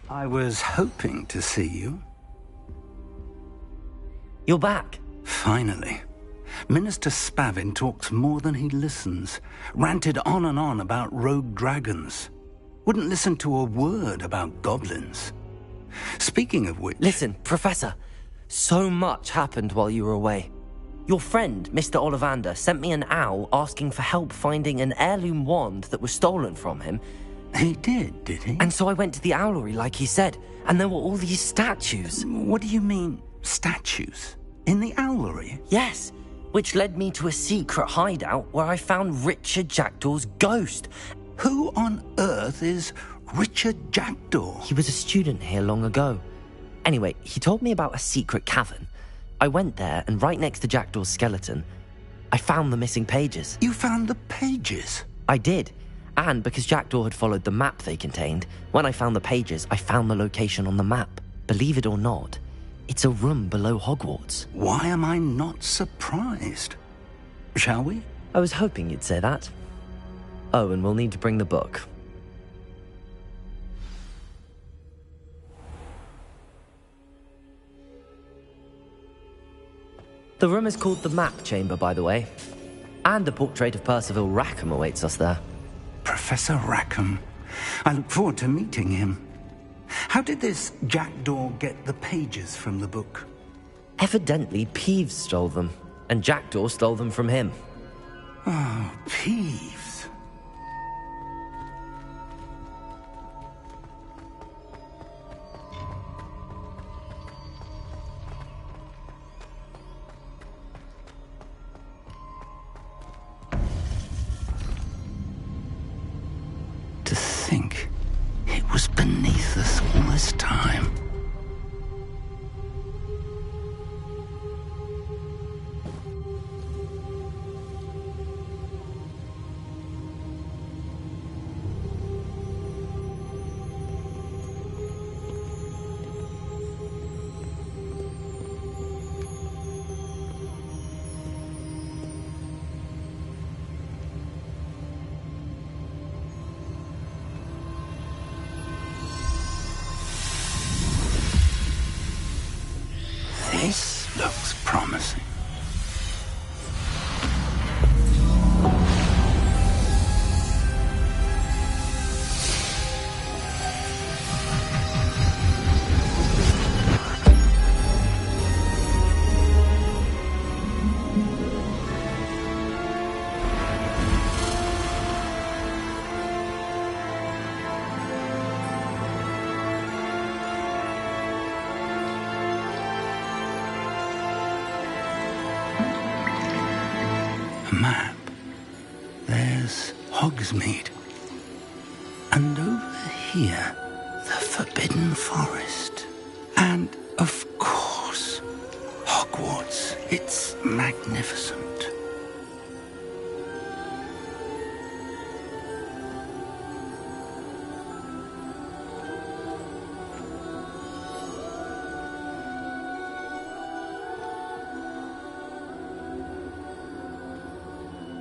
I was hoping to see you. You're back. Finally. Minister Spavin talks more than he listens. Ranted on and on about rogue dragons. Wouldn't listen to a word about goblins. Speaking of which... Listen, Professor. So much happened while you were away. Your friend, Mr. Ollivander, sent me an owl asking for help finding an heirloom wand that was stolen from him. He did he? And so I went to the owlery like he said, and there were all these statues. What do you mean, statues? In the owlery? Yes, which led me to a secret hideout where I found Richard Jackdaw's ghost. Who on earth is Richard Jackdaw? He was a student here long ago. Anyway, he told me about a secret cavern. I went there, and right next to Jackdaw's skeleton, I found the missing pages. You found the pages? I did. And because Jackdaw had followed the map they contained, when I found the pages, I found the location on the map. Believe it or not, it's a room below Hogwarts. Why am I not surprised? Shall we? I was hoping you'd say that. Oh, and we'll need to bring the book. The room is called the Map Chamber, by the way. And a portrait of Percival Rackham awaits us there. Professor Rackham. I look forward to meeting him. How did this Jackdaw get the pages from the book? Evidently, Peeves stole them, and Jackdaw stole them from him. Oh, Peeves. To think it was beneath us all this time. This looks promising. Map. There's Hogsmeade. And over here, the Forbidden Forest. And, of course, Hogwarts. It's magnificent.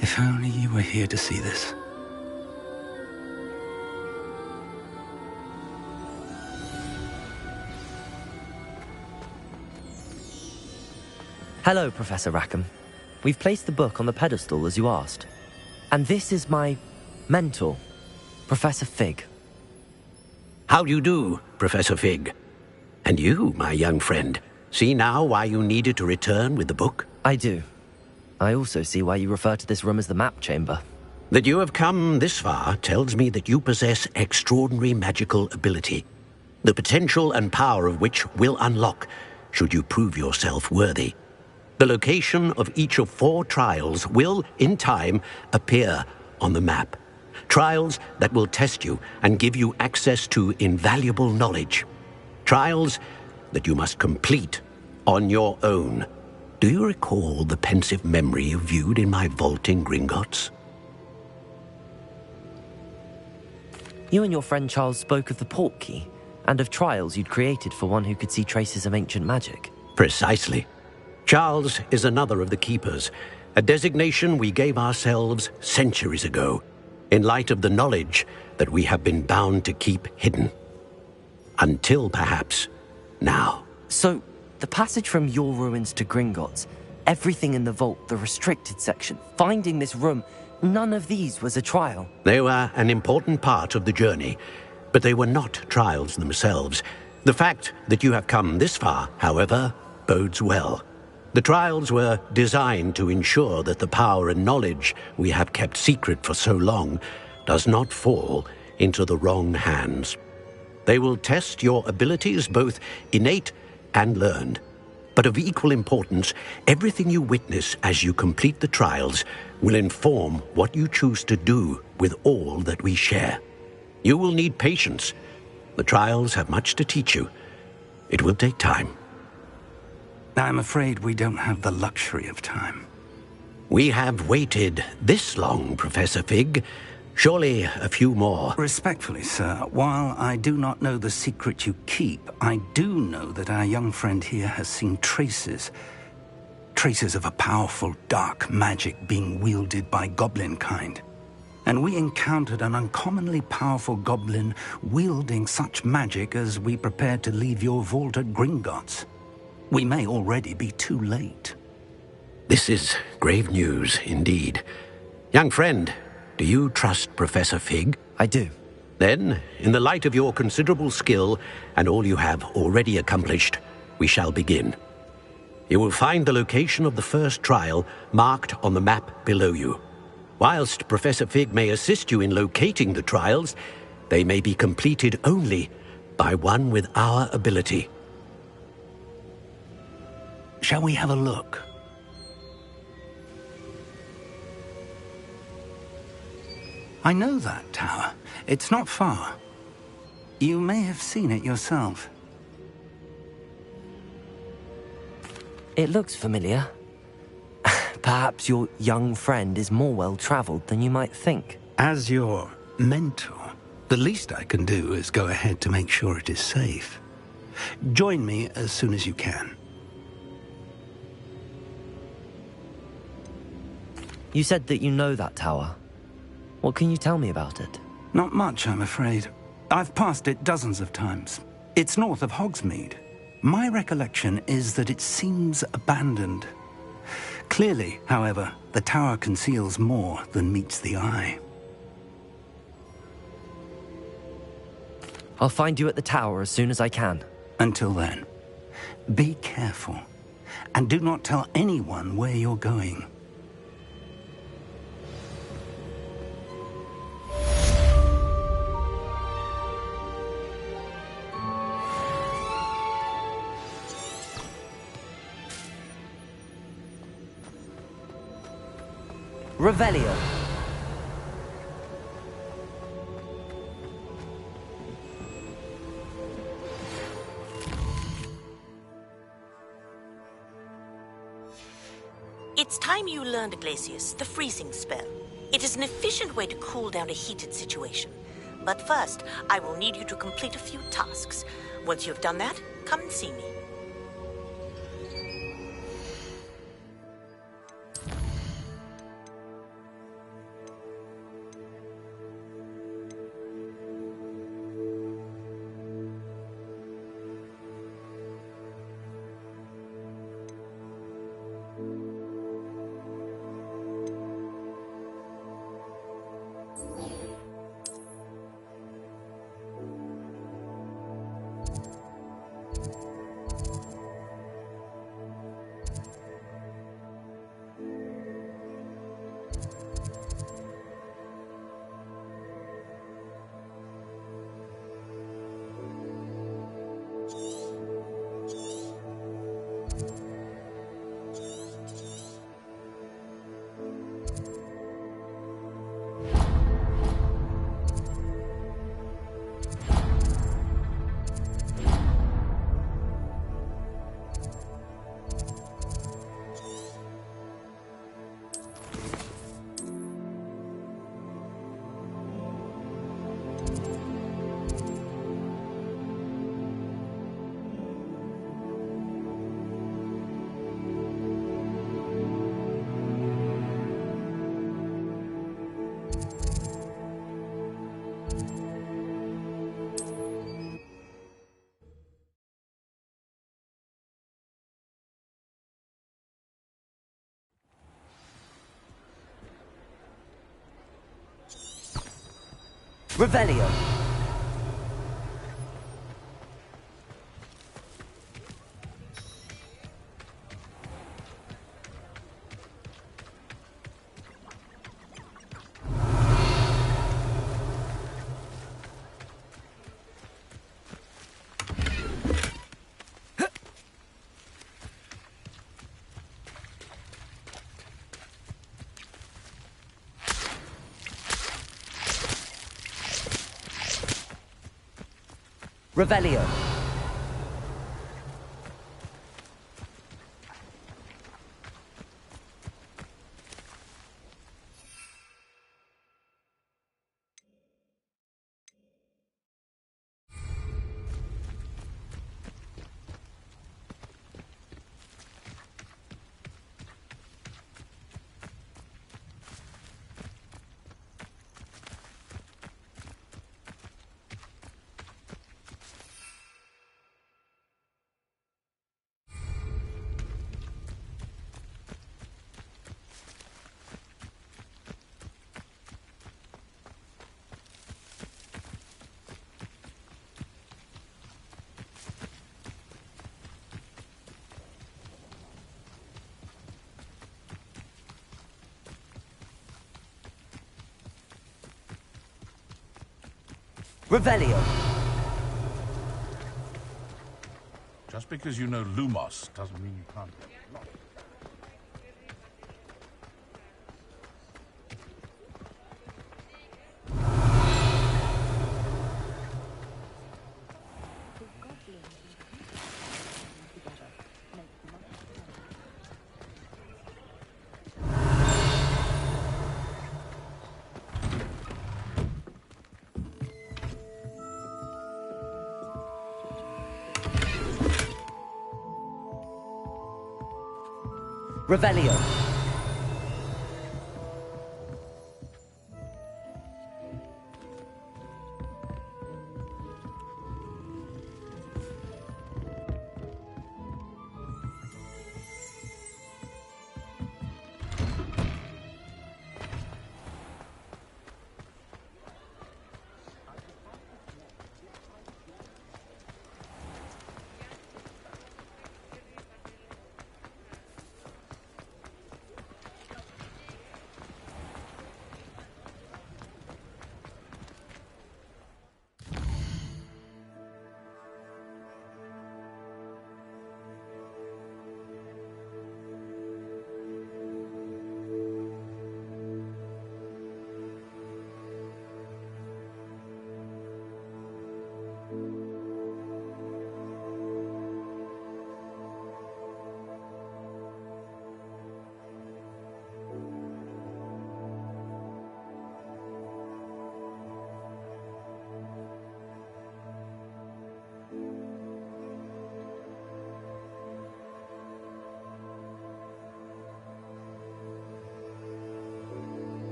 If only you were here to see this. Hello, Professor Rackham. We've placed the book on the pedestal as you asked. And this is my mentor, Professor Fig. How do you do, Professor Fig? And you, my young friend, see now why you needed to return with the book? I do. I also see why you refer to this room as the Map Chamber. That you have come this far tells me that you possess extraordinary magical ability, the potential and power of which will unlock should you prove yourself worthy. The location of each of 4 trials will, in time, appear on the map. Trials that will test you and give you access to invaluable knowledge. Trials that you must complete on your own. Do you recall the pensive memory you viewed in my vault in Gringotts? You and your friend Charles spoke of the port key, and of trials you'd created for one who could see traces of ancient magic. Precisely. Charles is another of the Keepers, a designation we gave ourselves centuries ago, in light of the knowledge that we have been bound to keep hidden. Until, perhaps, now. So, the passage from your ruins to Gringotts, everything in the vault, the restricted section, finding this room, none of these was a trial. They were an important part of the journey, but they were not trials themselves. The fact that you have come this far, however, bodes well. The trials were designed to ensure that the power and knowledge we have kept secret for so long does not fall into the wrong hands. They will test your abilities, both innate and learned. But of equal importance, everything you witness as you complete the trials will inform what you choose to do with all that we share. You will need patience. The trials have much to teach you. It will take time. I'm afraid we don't have the luxury of time. We have waited this long, Professor Fig. Surely a few more. Respectfully, sir, while I do not know the secret you keep, I do know that our young friend here has seen traces of a powerful dark magic being wielded by goblin kind. And we encountered an uncommonly powerful goblin wielding such magic as we prepared to leave your vault at Gringotts. We may already be too late. This is grave news indeed. Young friend, do you trust Professor Fig? I do. Then, in the light of your considerable skill and all you have already accomplished, we shall begin. You will find the location of the first trial marked on the map below you. Whilst Professor Fig may assist you in locating the trials, they may be completed only by one with our ability. Shall we have a look? I know that tower. It's not far. You may have seen it yourself. It looks familiar. Perhaps your young friend is more well-traveled than you might think. As your mentor, the least I can do is go ahead to make sure it is safe. Join me as soon as you can. You said that you know that tower. What can you tell me about it? Not much, I'm afraid. I've passed it dozens of times. It's north of Hogsmeade. My recollection is that it seems abandoned. Clearly, however, the tower conceals more than meets the eye. I'll find you at the tower as soon as I can. Until then, be careful, and do not tell anyone where you're going. Revelio. It's time you learned, Glacius, the freezing spell. It is an efficient way to cool down a heated situation. But first, I will need you to complete a few tasks. Once you've done that, come and see me. Revelio. Revelio. Revelio. Just because you know Lumos doesn't mean you can't. Revelio.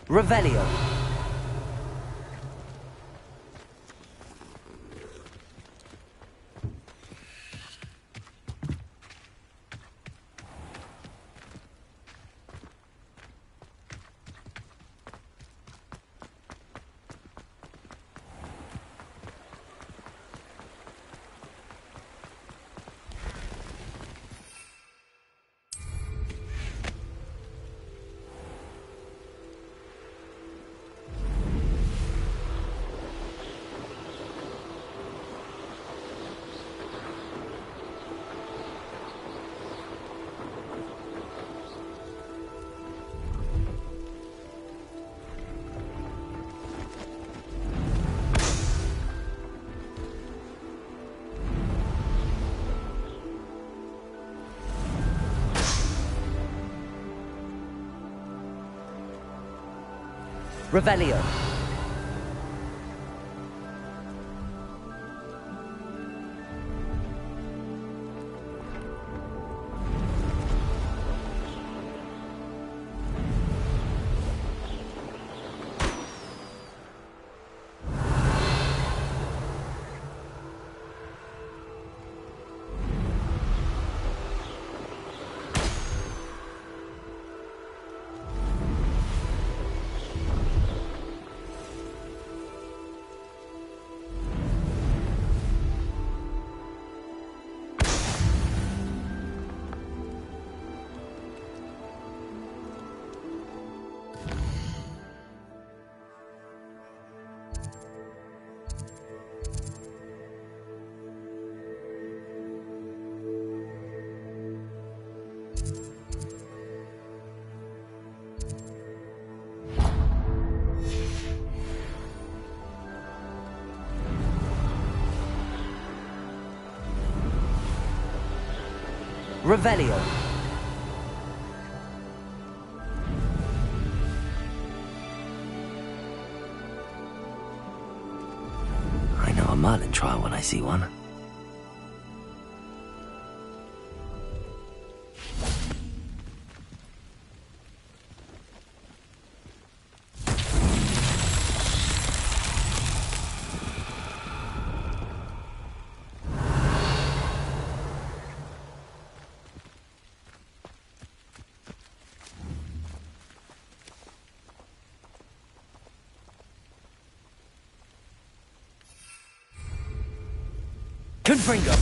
Revelio. Revelio. Revelio. I know a Merlin trial when I see one. Confringo.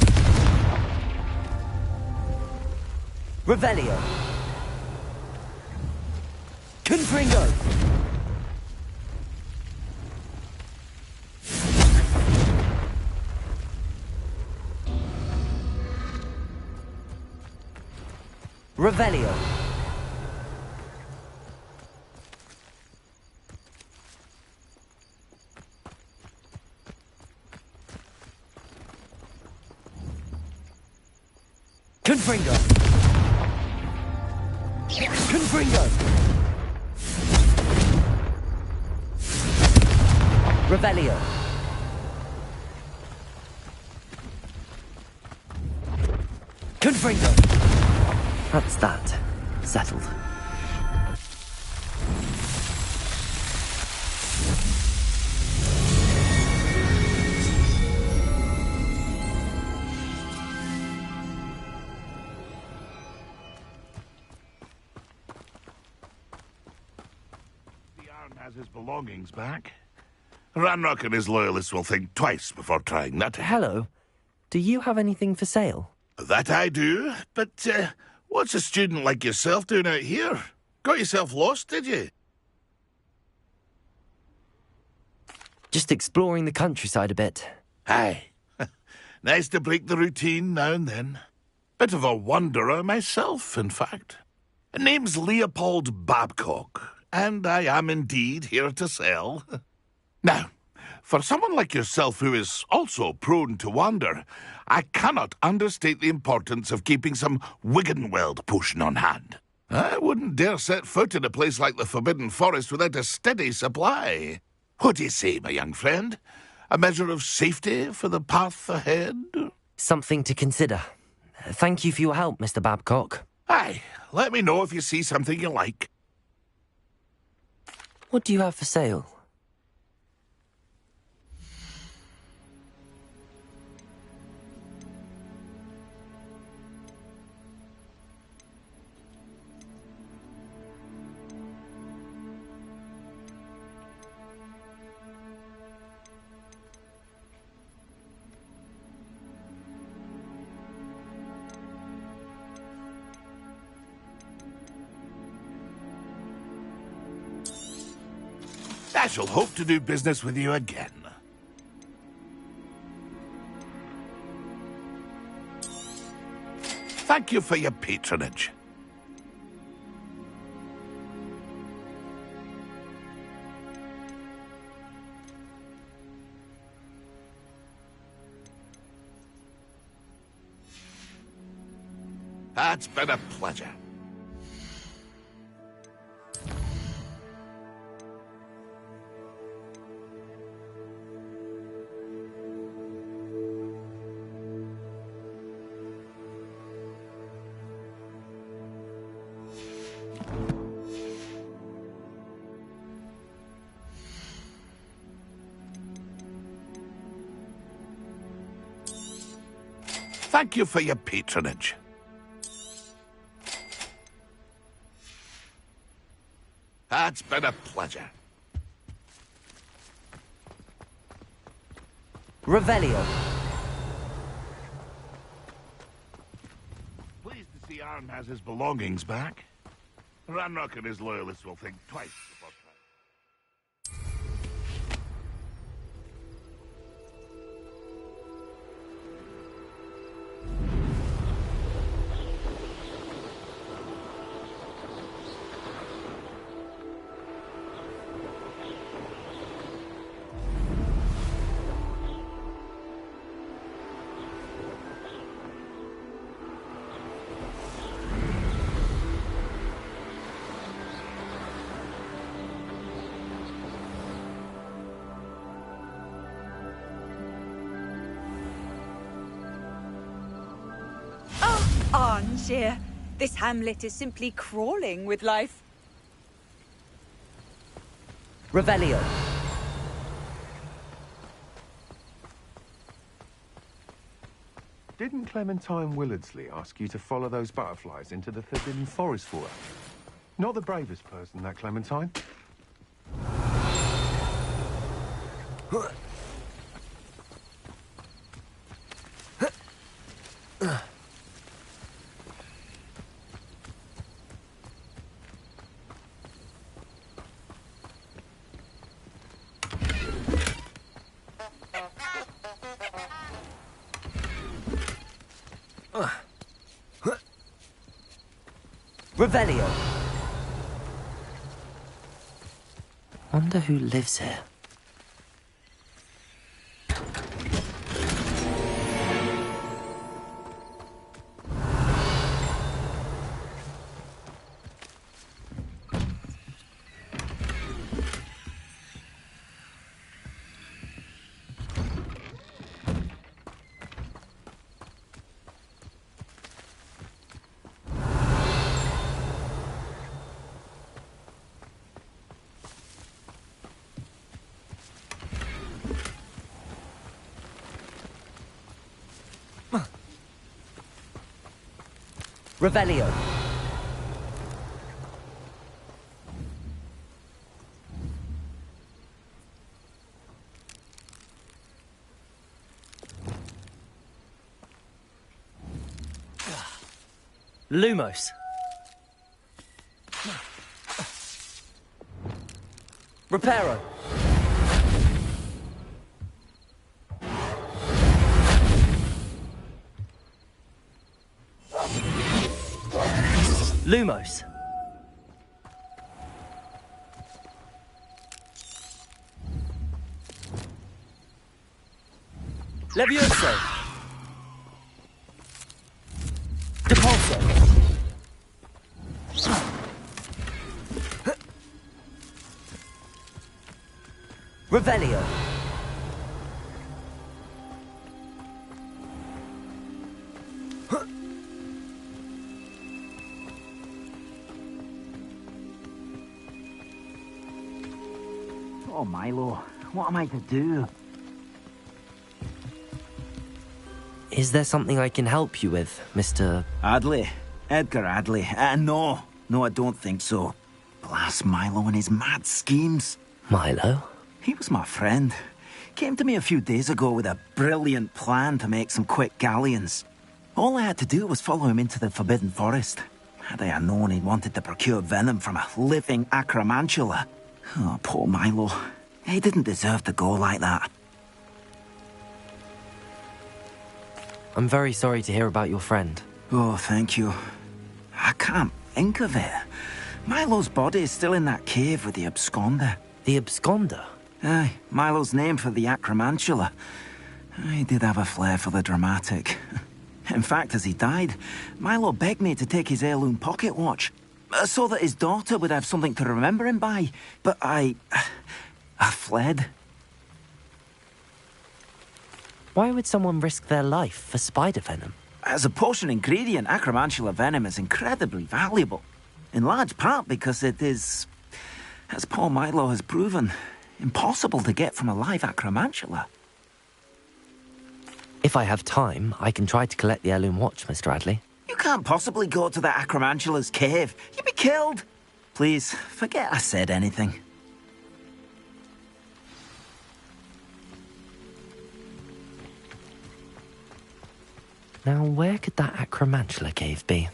Revelio. Confringo. Revelio. Confringo. Confringo. Revelio. Confringo. That's that. Settled. Has his belongings back. Ranrock and his loyalists will think twice before trying that. Hello. Do you have anything for sale? That I do, but what's a student like yourself doing out here? Got yourself lost, did you? Just exploring the countryside a bit. Aye. Nice to break the routine now and then. Bit of a wanderer myself, in fact. Name's Leopold Babcock. And I am indeed here to sell. Now, for someone like yourself who is also prone to wander, I cannot understate the importance of keeping some Wiggenweld potion on hand. I wouldn't dare set foot in a place like the Forbidden Forest without a steady supply. What do you say, my young friend? A measure of safety for the path ahead? Something to consider. Thank you for your help, Mr. Babcock. Aye, let me know if you see something you like. What do you have for sale? I shall hope to do business with you again. Thank you for your patronage. It's been a pleasure. Thank you for your patronage. It's been a pleasure. Revelio. Pleased to see Arn has his belongings back. Ranrock and his loyalists will think twice before trying. Arnshire, this hamlet is simply crawling with life. Revelio. Didn't Clementine Willardsley ask you to follow those butterflies into the Forbidden Forest for her? Not the bravest person, that Clementine. Revelio. Wonder who lives here. Revelio. Lumos. Reparo. Lumos. Levioso. Depulso. Revelio. Oh, Milo, what am I to do? Is there something I can help you with, Mr. Adley. Edgar Adley. No, I don't think so. Blast Milo and his mad schemes. Milo? He was my friend. Came to me a few days ago with a brilliant plan to make some quick galleons. All I had to do was follow him into the Forbidden Forest. Had I known he wanted to procure venom from a living acromantula. Oh, poor Milo. He didn't deserve to go like that. I'm very sorry to hear about your friend. Oh, thank you. I can't think of it. Milo's body is still in that cave with the absconder. The absconder? Aye, Milo's name for the acromantula. He did have a flair for the dramatic. In fact, as he died, Milo begged me to take his heirloom pocket watch, so that his daughter would have something to remember him by. But I fled. Why would someone risk their life for spider venom? As a potion ingredient, acromantula venom is incredibly valuable. In large part because it is, as poor Milo has proven, impossible to get from a live acromantula. If I have time, I can try to collect the heirloom watch, Mr. Adley. You can't possibly go to the acromantula's cave. You'd be killed. Please, forget I said anything. Now, where could that acromantula cave be?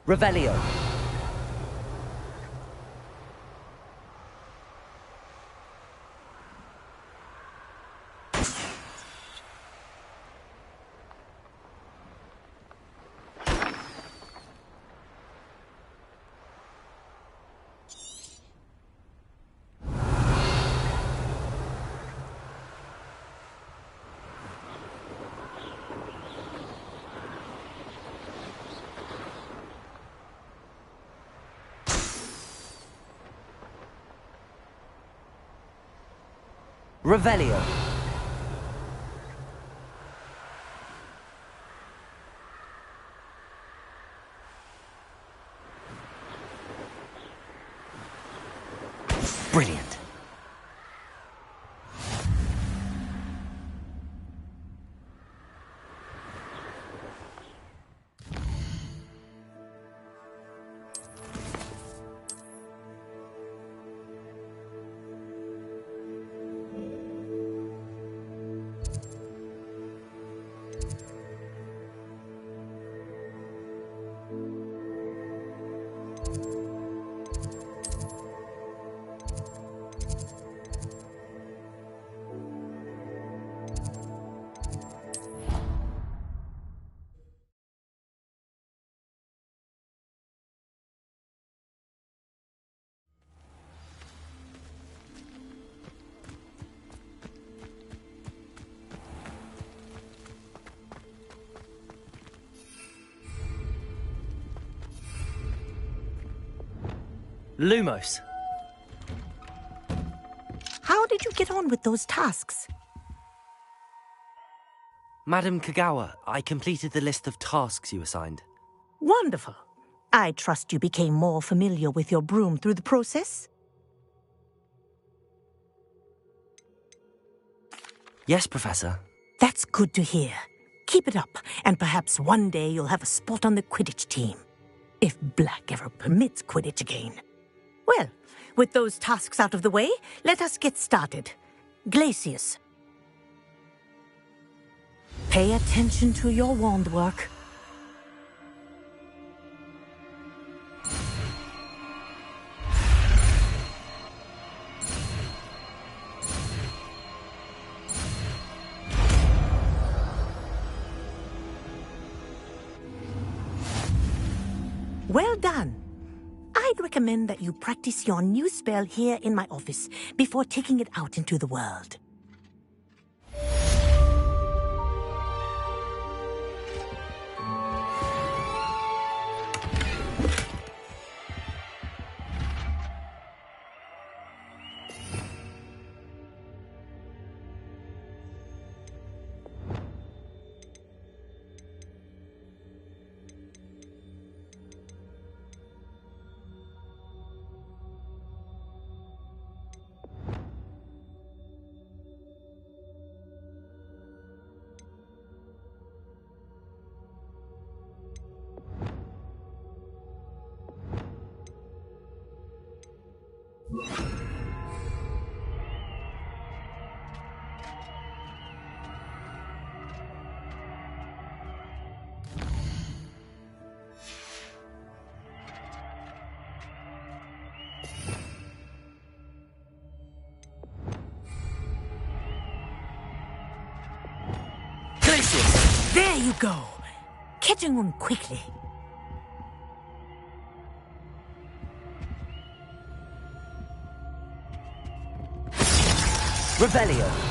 Revelio. Revelio. Brilliant. Lumos. How did you get on with those tasks? Madam Kagawa, I completed the list of tasks you assigned. Wonderful. I trust you became more familiar with your broom through the process? Yes, Professor. That's good to hear. Keep it up, and perhaps one day you'll have a spot on the Quidditch team. If Black ever permits Quidditch again. Well, with those tasks out of the way, let us get started. Glacius. Pay attention to your wand work. Well done. I'd recommend that you practice your new spell here in my office before taking it out into the world. There you go. Catching on quickly. Revelio.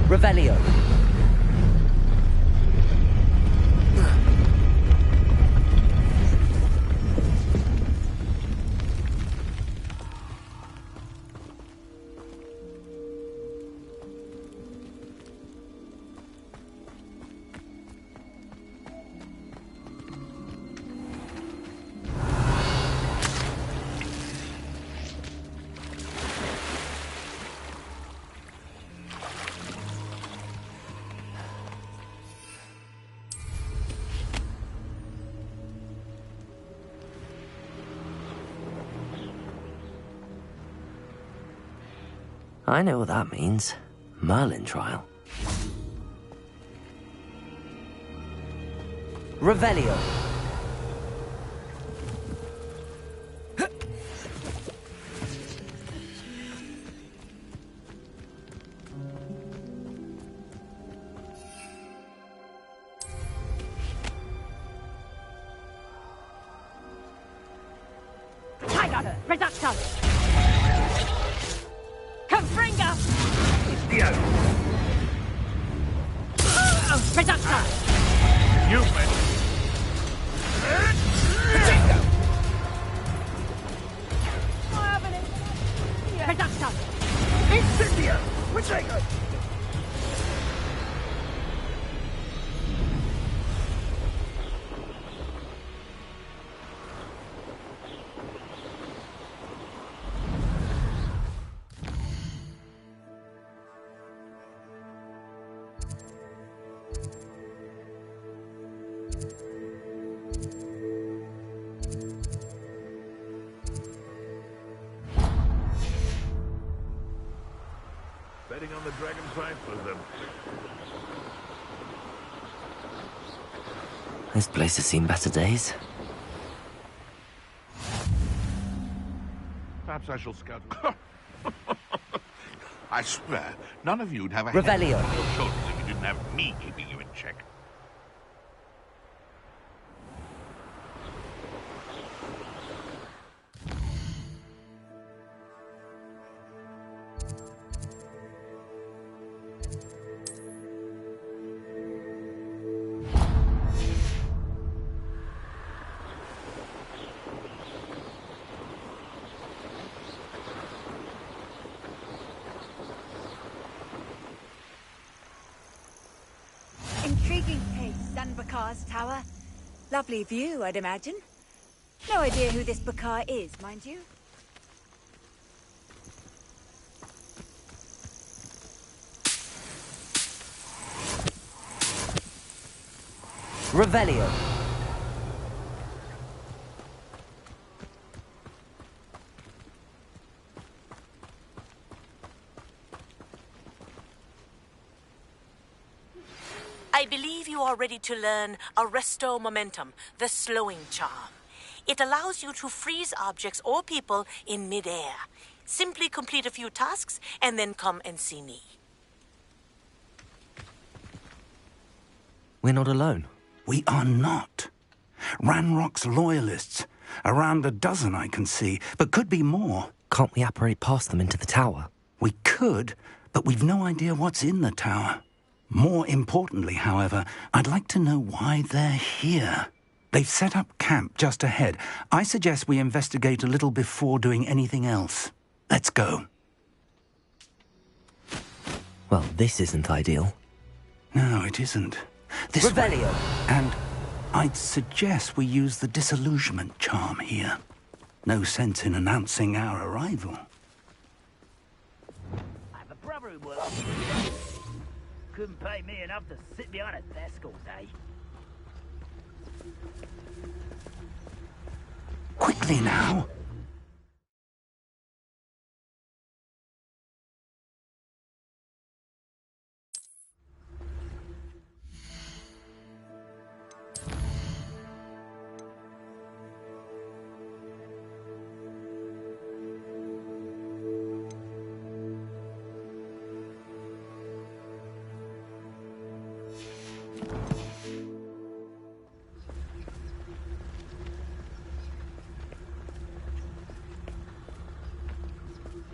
Revelio. I know what that means. Merlin trial. Revelio. Tiger! Reductor! Confringa! Reductor! You win. Reductor! Incendio! Retrego! Betting on the dragonfly for them. This place has seen better days. Perhaps I shall scout. I swear, none of you'd have a Revelio. head on your shoulders if you didn't have me keeping you in check. Intriguing place, Zanbakar's tower. Lovely view, I'd imagine. No idea who this Bakar is, mind you. Revelio. I believe you are ready to learn Arresto Momentum, the slowing charm. It allows you to freeze objects or people in midair. Simply complete a few tasks and then come and see me. We're not alone. We are not. Ranrock's loyalists. Around a dozen I can see, but could be more. Can't we apparate past them into the tower? We could, but we've no idea what's in the tower. More importantly, however, I'd like to know why they're here. They've set up camp just ahead. I suggest we investigate a little before doing anything else. Let's go. Well, this isn't ideal. No, it isn't. This Revelio. way. And I'd suggest we use the disillusionment charm here. No sense in announcing our arrival. I have a brother who works. Couldn't pay me enough to sit behind a desk all day. Quickly now.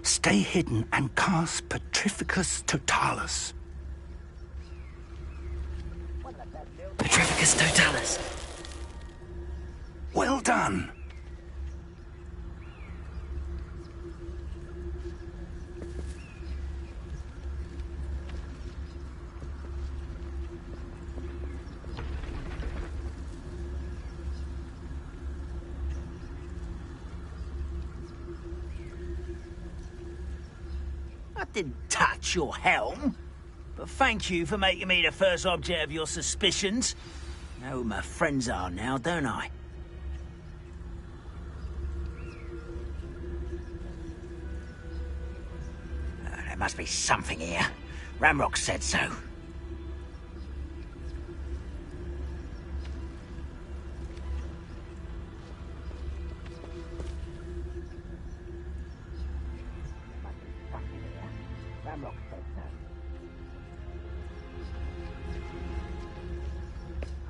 Stay hidden and cast Petrificus Totalis. Petrificus Totalis. Well done. I didn't touch your helm, but thank you for making me the first object of your suspicions. Know who my friends are now, don't I? There must be something here. Ramrock said so.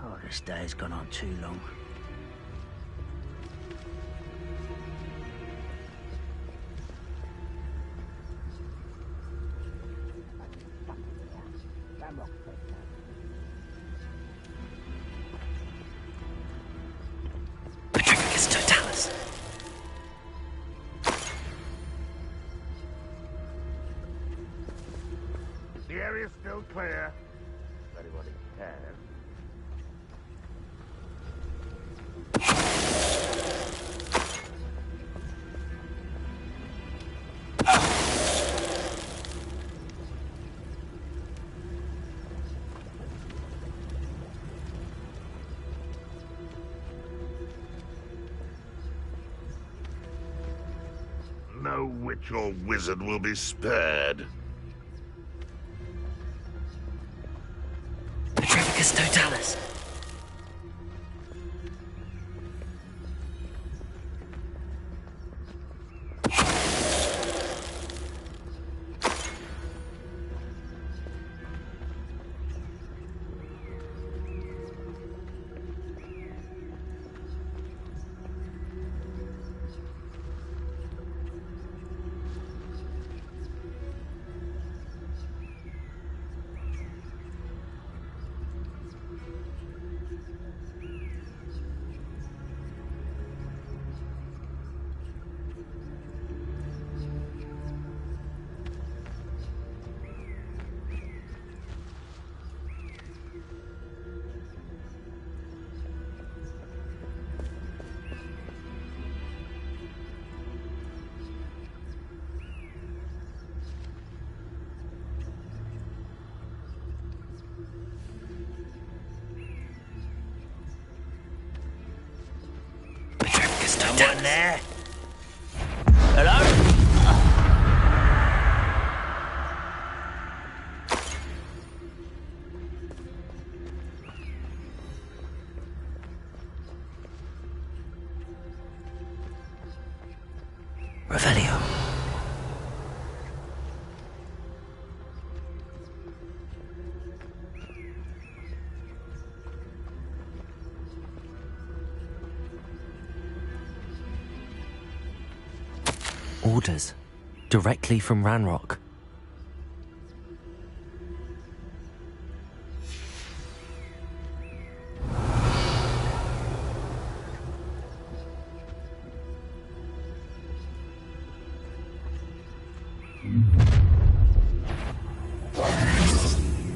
Oh, this day has gone on too long. Petrificus Totalis. The area's still clear. Anybody can. No witch or wizard will be spared. Petrificus Totalis. Someone there? Hello? Revelio. Orders. Directly from Ranrock.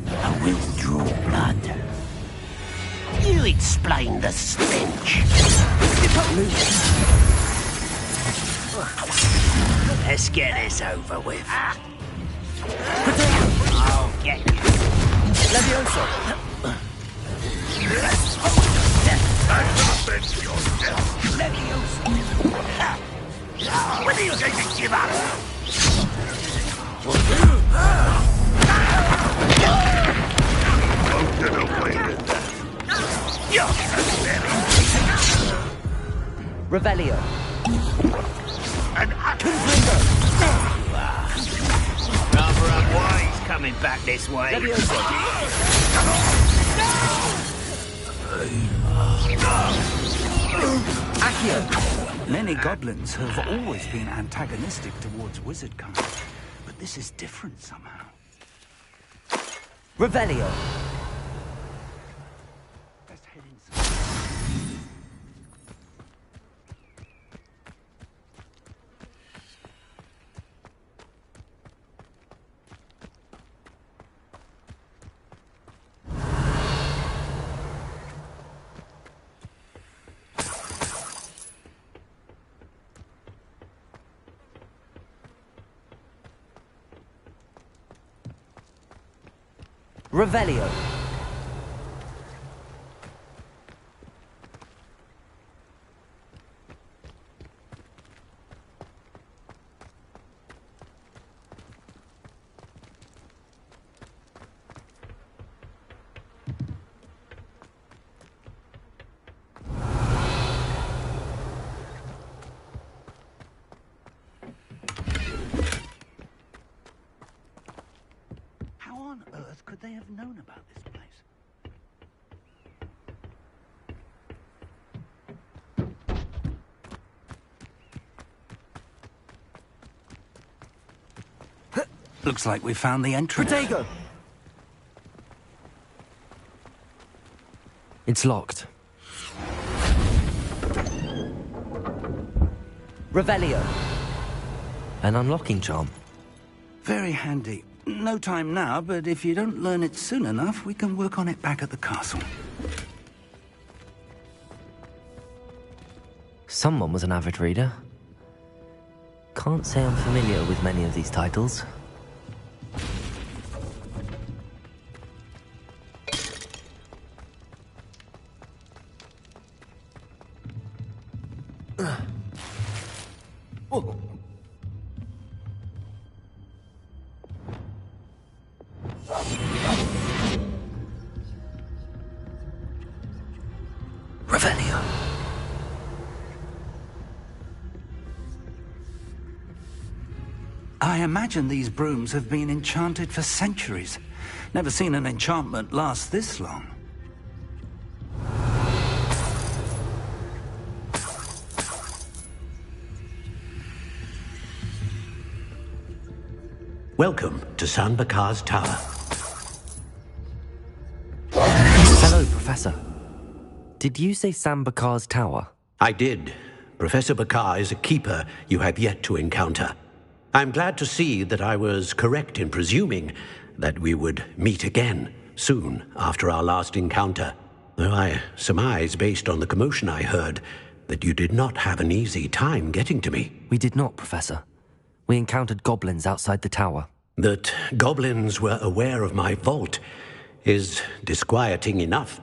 I will draw blood. You explain the stench. Let's get this over with. I'll get you. Levioso! When are you going to give up? Won't get away with that. You're so very... Revelio. Rather unwise coming back this way. Accio. Many goblins have always been antagonistic towards wizardkind, but this is different somehow. Revelio. Let's head inside. Revelio. How on earth could they have known about this place? Looks like we found the entrance. Protego! It's locked. Revelio. An unlocking charm. Very handy. No time now, but if you don't learn it soon enough, we can work on it back at the castle. Someone was an avid reader. Can't say I'm familiar with many of these titles. Revelio. I imagine these brooms have been enchanted for centuries. Never seen an enchantment last this long. Welcome to San Bakar's Tower. Hello, Professor. Did you say Sam Bakar's tower? I did. Professor Bakar is a keeper you have yet to encounter. I'm glad to see that I was correct in presuming that we would meet again soon after our last encounter, though I surmise, based on the commotion I heard, that you did not have an easy time getting to me. We did not, Professor. We encountered goblins outside the tower. That goblins were aware of my vault is disquieting enough.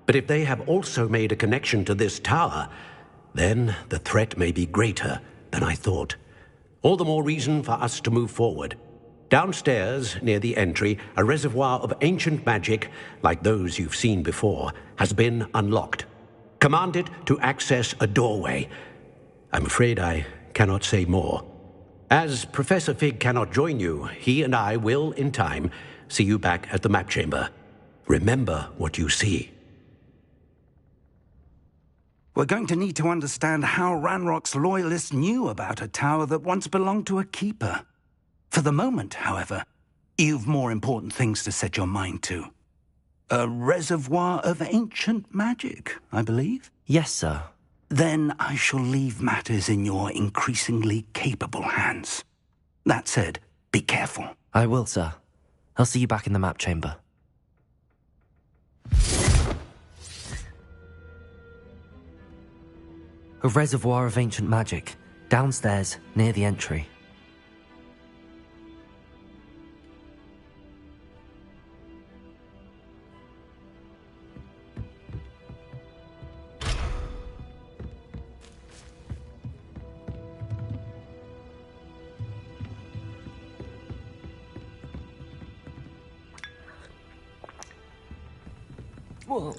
But if they have also made a connection to this tower, then the threat may be greater than I thought. All the more reason for us to move forward. Downstairs, near the entry, a reservoir of ancient magic, like those you've seen before, has been unlocked. Command it to access a doorway. I'm afraid I cannot say more. As Professor Fig cannot join you, he and I will, in time, see you back at the map chamber. Remember what you see. We're going to need to understand how Ranrock's loyalists knew about a tower that once belonged to a keeper. For the moment, however, you've more important things to set your mind to. A reservoir of ancient magic, I believe? Yes, sir. Then I shall leave matters in your increasingly capable hands. That said, be careful. I will, sir. I'll see you back in the map chamber. A reservoir of ancient magic, downstairs, near the entry. Whoa.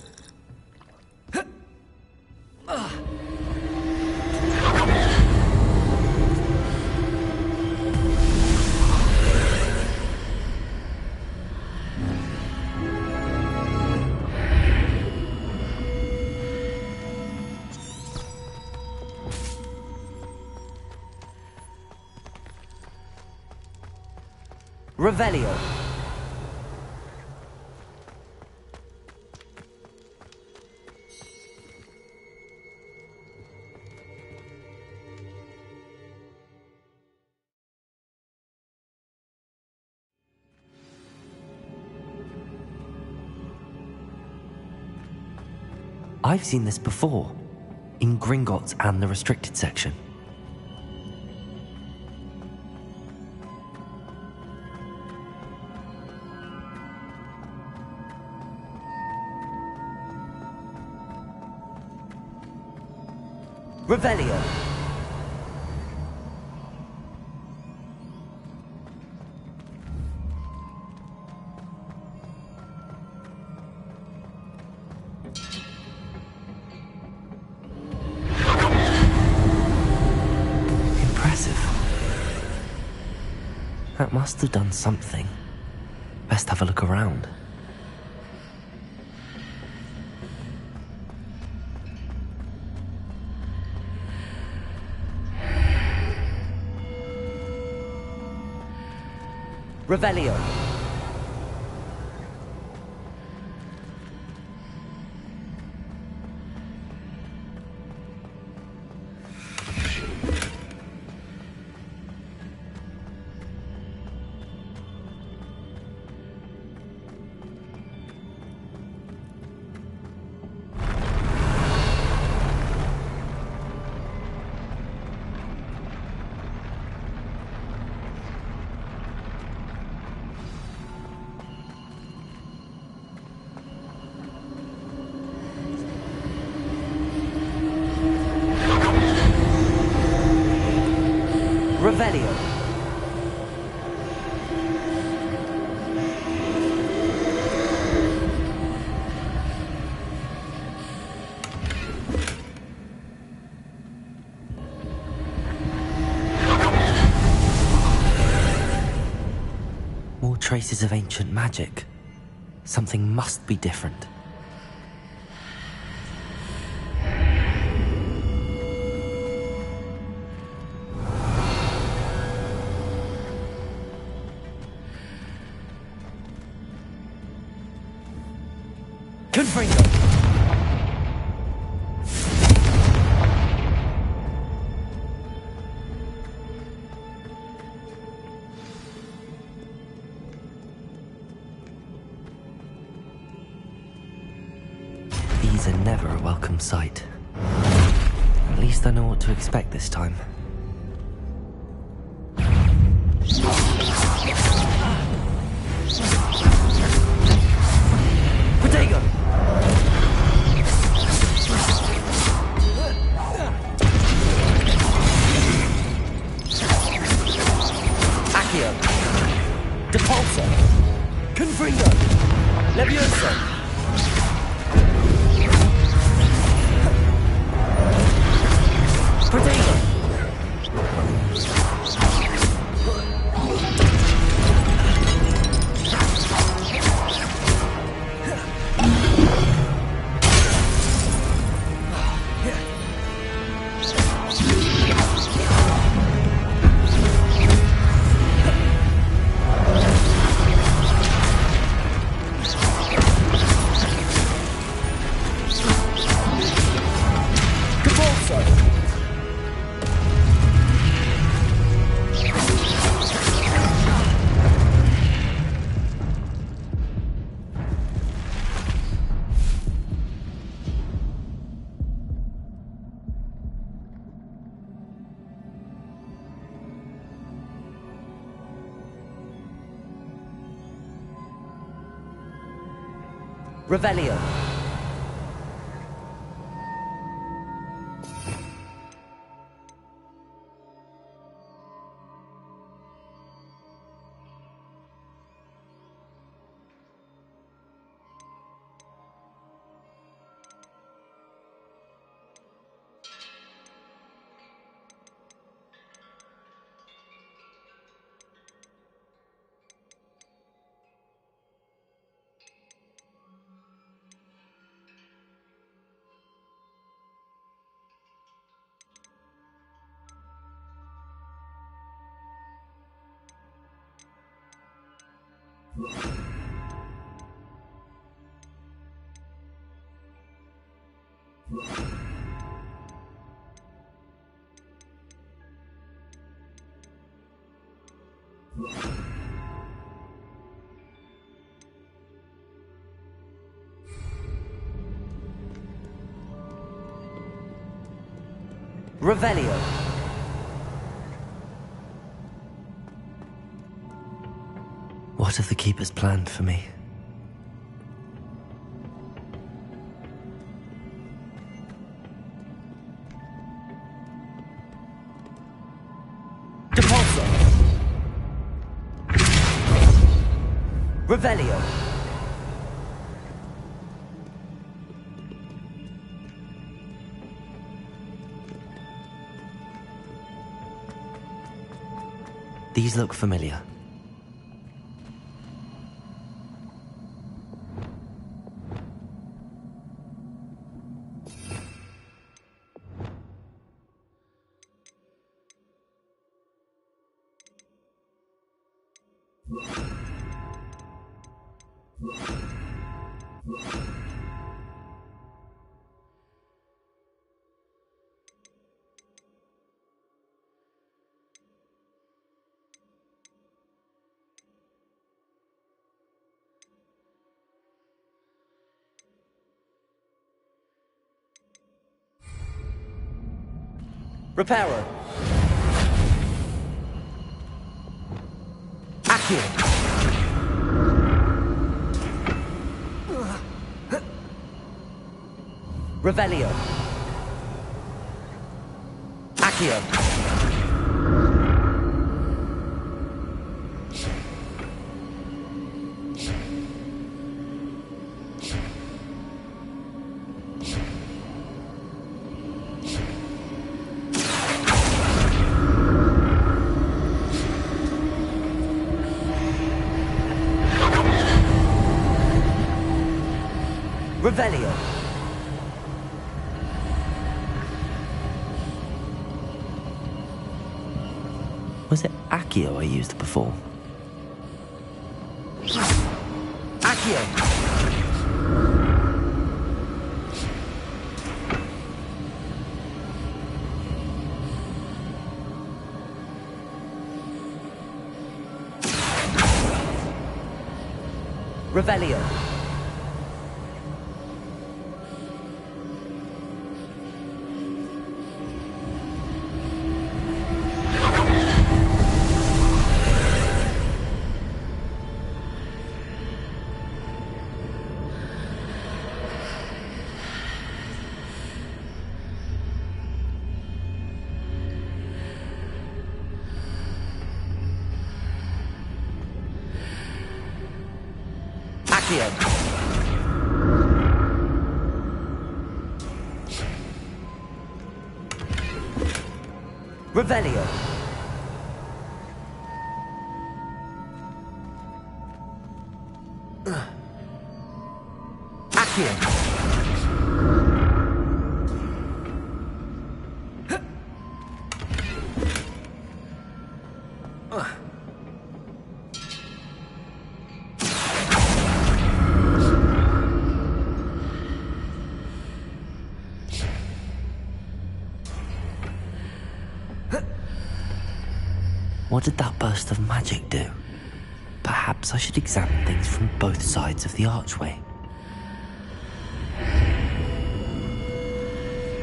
Revelio. I've seen this before, in Gringotts and the restricted section. Revelio. Impressive. That must have done something. Best have a look around. Revelio. Revelio. More traces of ancient magic. Something must be different. Confringo. These are never a welcome sight. At least I know what to expect this time. Protego! Accio! Depulso! Confringo! Levioso! Protego! Yeah. Revelio. Revelio. What have the Keepers planned for me? Depulso. Revelio. These look familiar. Reparo. Accio. Revelio. Accio. Revelio. Was it Accio I used before? Accio! Revelio. Accio. Revelio. Accio. What did that burst of magic do? Perhaps I should examine things from both sides of the archway.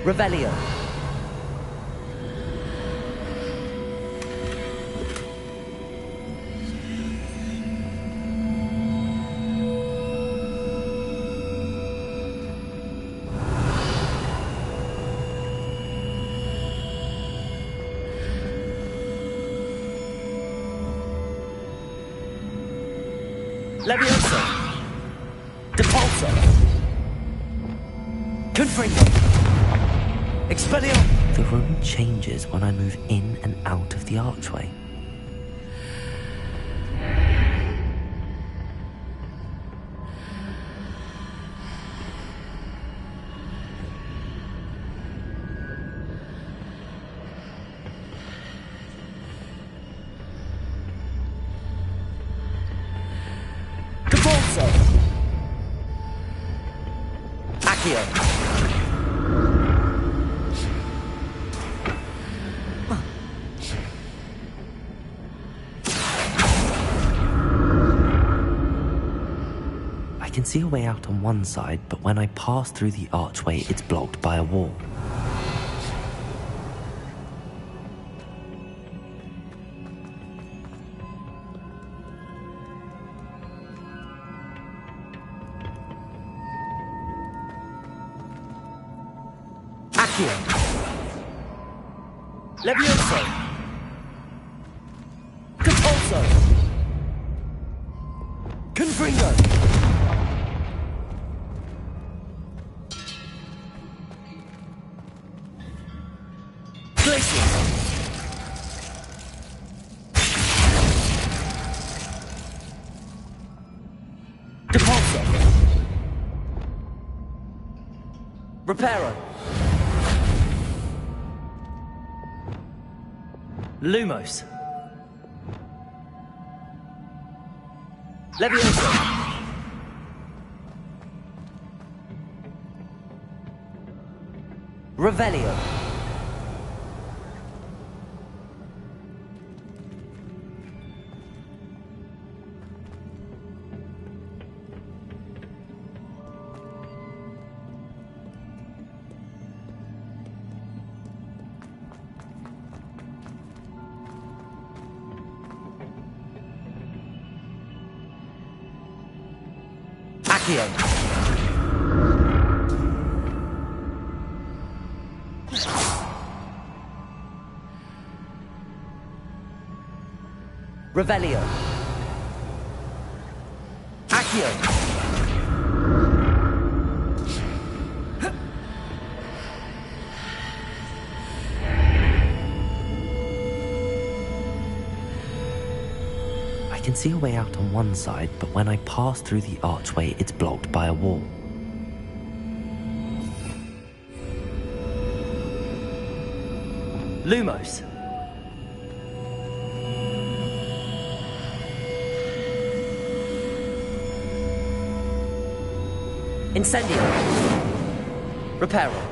Revelio. Levioso! Depulso! Confringo! Expelliarmus! The room changes when I move in and out of the archway. I can see a way out on one side, but when I pass through the archway, it's blocked by a wall. Levioso! Depulso! Confringo! Glacius! Depulso! Reparo! Lumos. Levioso. Revelio. Accio. Revelio. Accio. I can see a way out on one side, but when I pass through the archway, it's blocked by a wall. Lumos. Incendio. Reparo.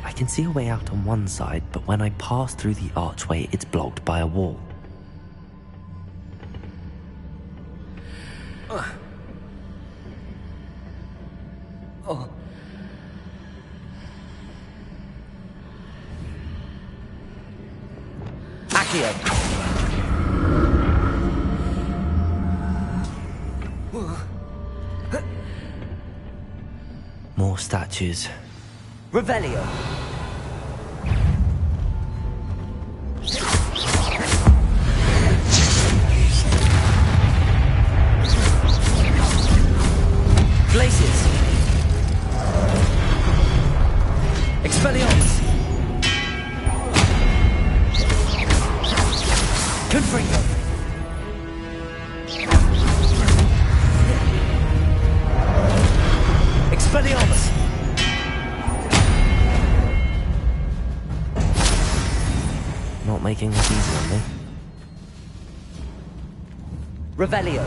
I can see a way out on one side, but when I pass through the archway, it's blocked by a wall. Accio. More statues. Revelio. Glacius. Expelliarmus. Confringo. Expelliarmus. Not making this easy on me. Revelio.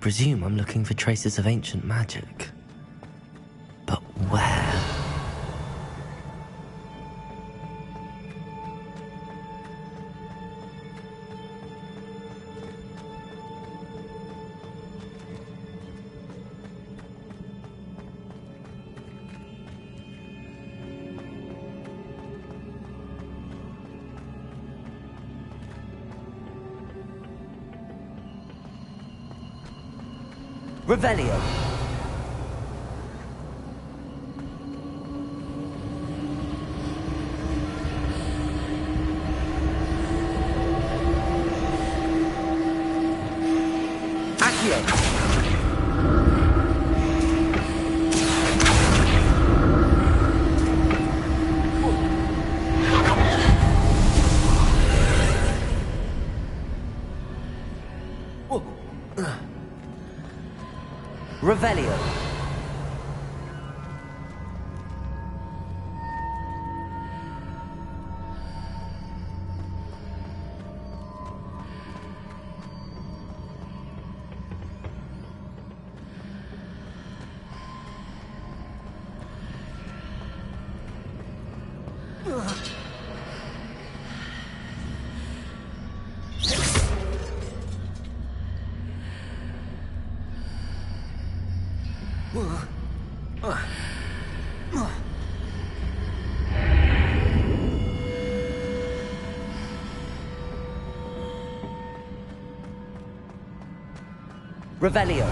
presume I'm looking for traces of ancient magic. But where? Revelio. Accio. Revelio. Revelio.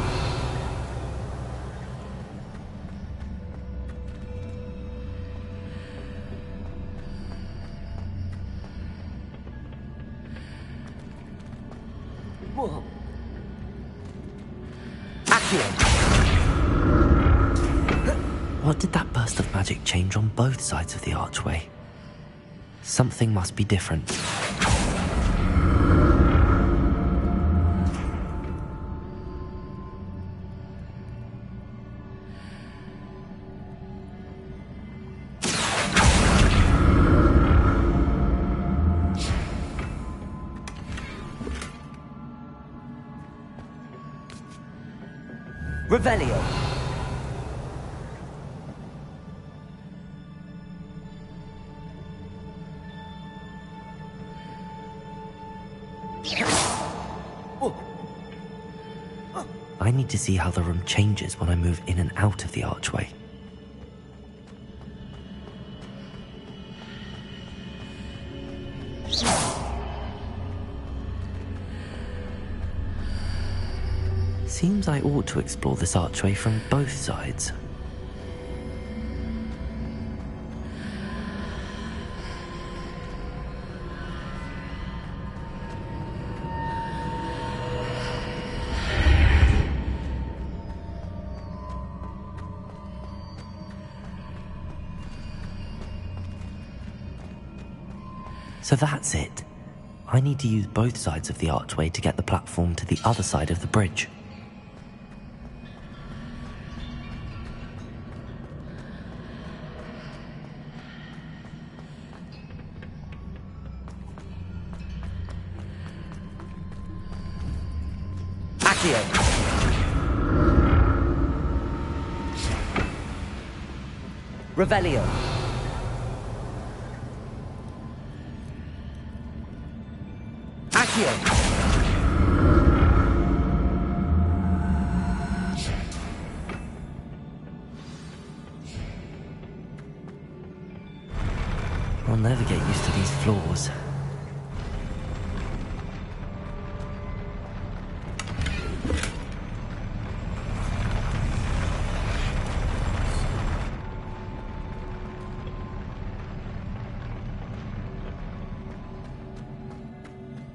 What did that burst of magic change on both sides of the archway? Something must be different. Revelio. I need to see how the room changes when I move in and out of the archway. Seems I ought to explore this archway from both sides. So that's it. I need to use both sides of the archway to get the platform to the other side of the bridge. Accio. Revelio. Accio. I'll never get used to these floors.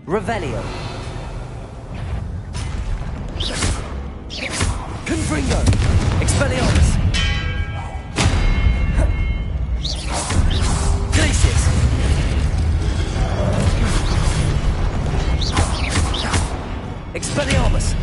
Revelio. Confringo. Expelliarmus. Glacius. Expelliarmus.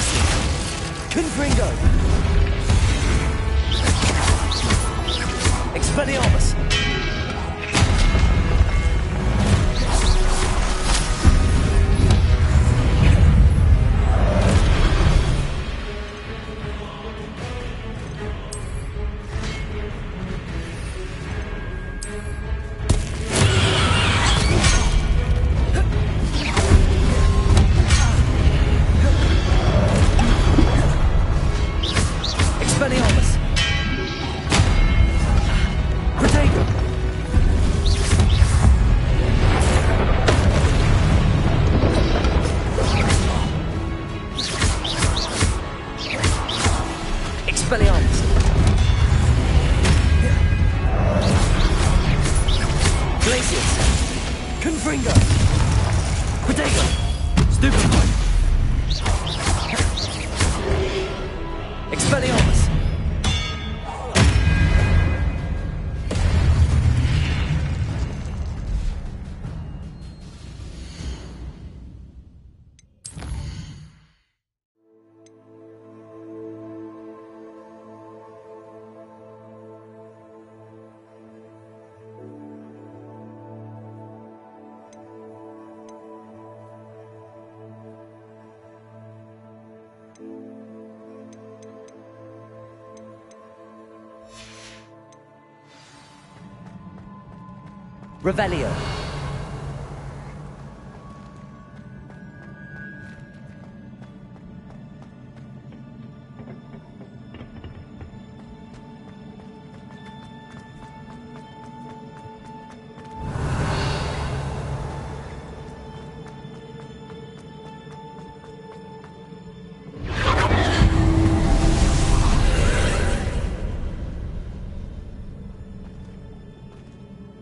Glaciers! Confringo! Expelliarmus! Expelliarmus! Protego! Expelliarmus! Glaciers! Confringo! Protego! Stupefy! Expelliarmus! Revelio.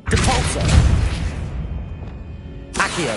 Depulso. Accio.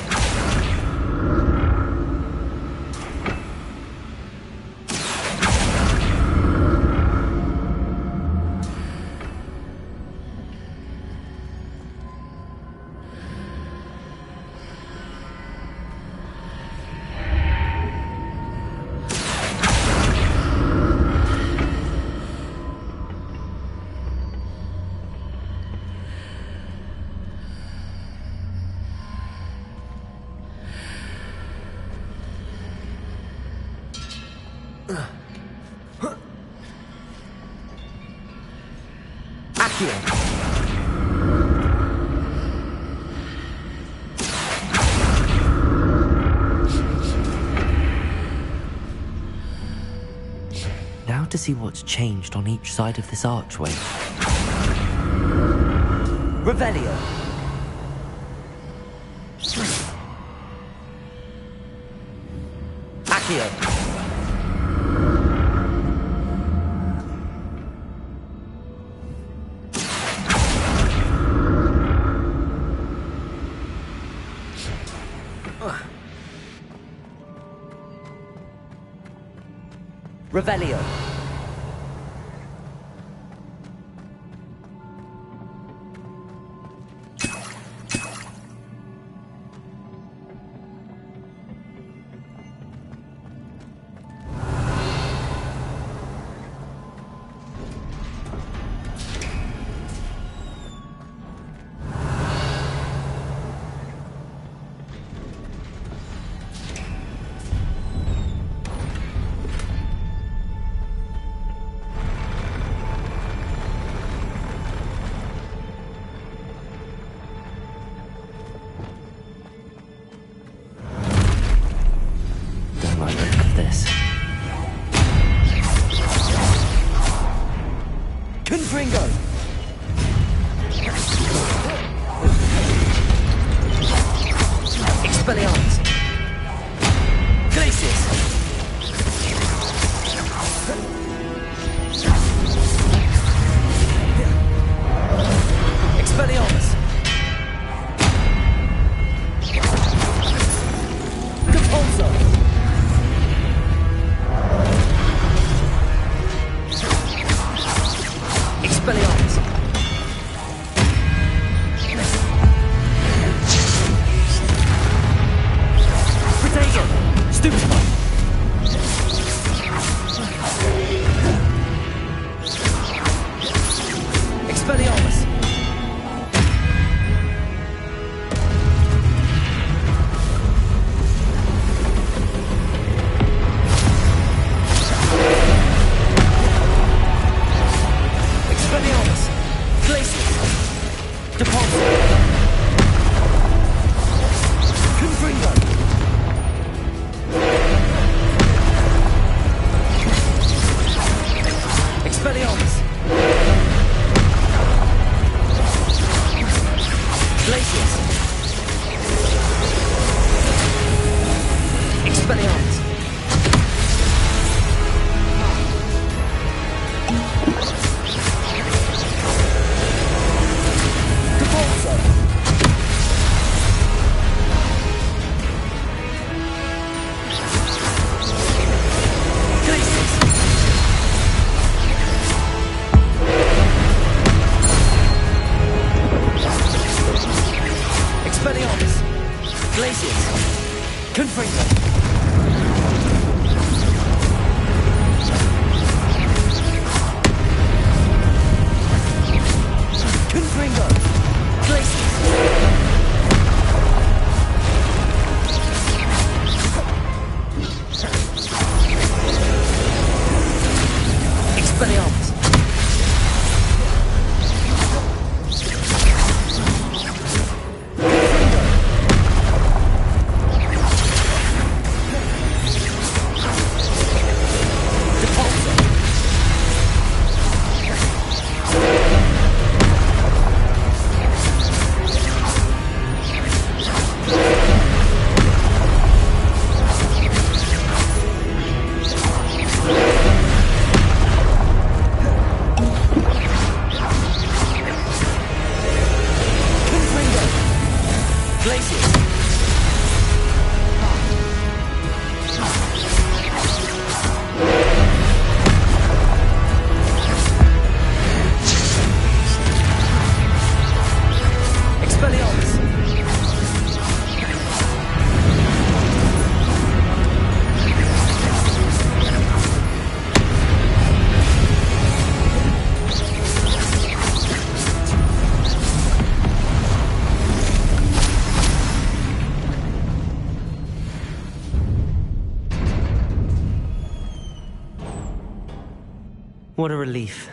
Accio. Now to see what's changed on each side of this archway. Revelio. Accio. Revelio. Expelliarmus! What a relief.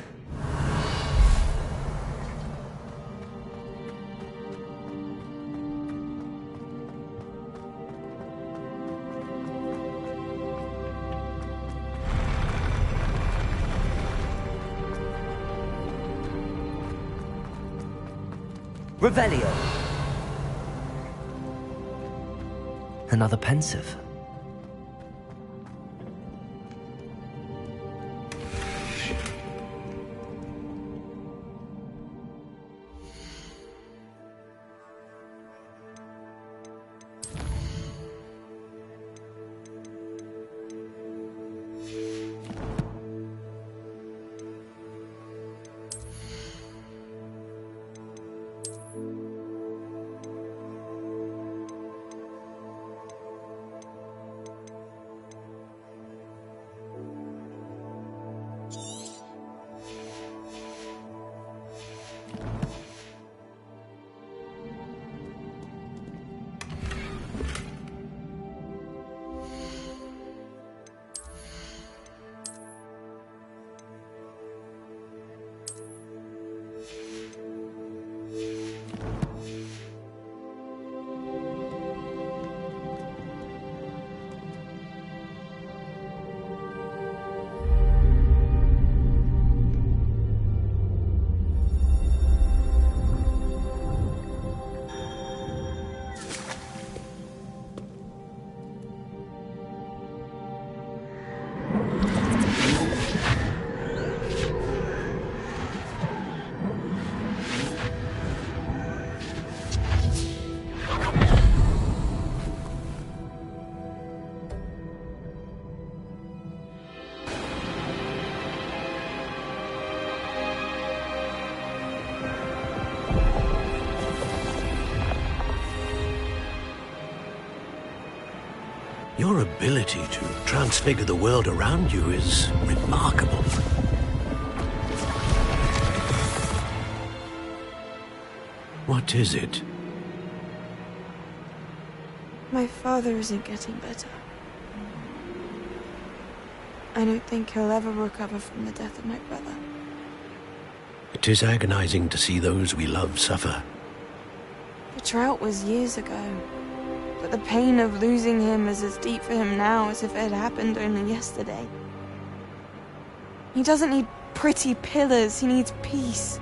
Revelio. Another pensive. Your ability to transfigure the world around you is remarkable. What is it? My father isn't getting better. I don't think he'll ever recover from the death of my brother. It is agonizing to see those we love suffer. The drought was years ago, but the pain of losing him is as deep for him now as if it had happened only yesterday. He doesn't need pretty pillars, he needs peace.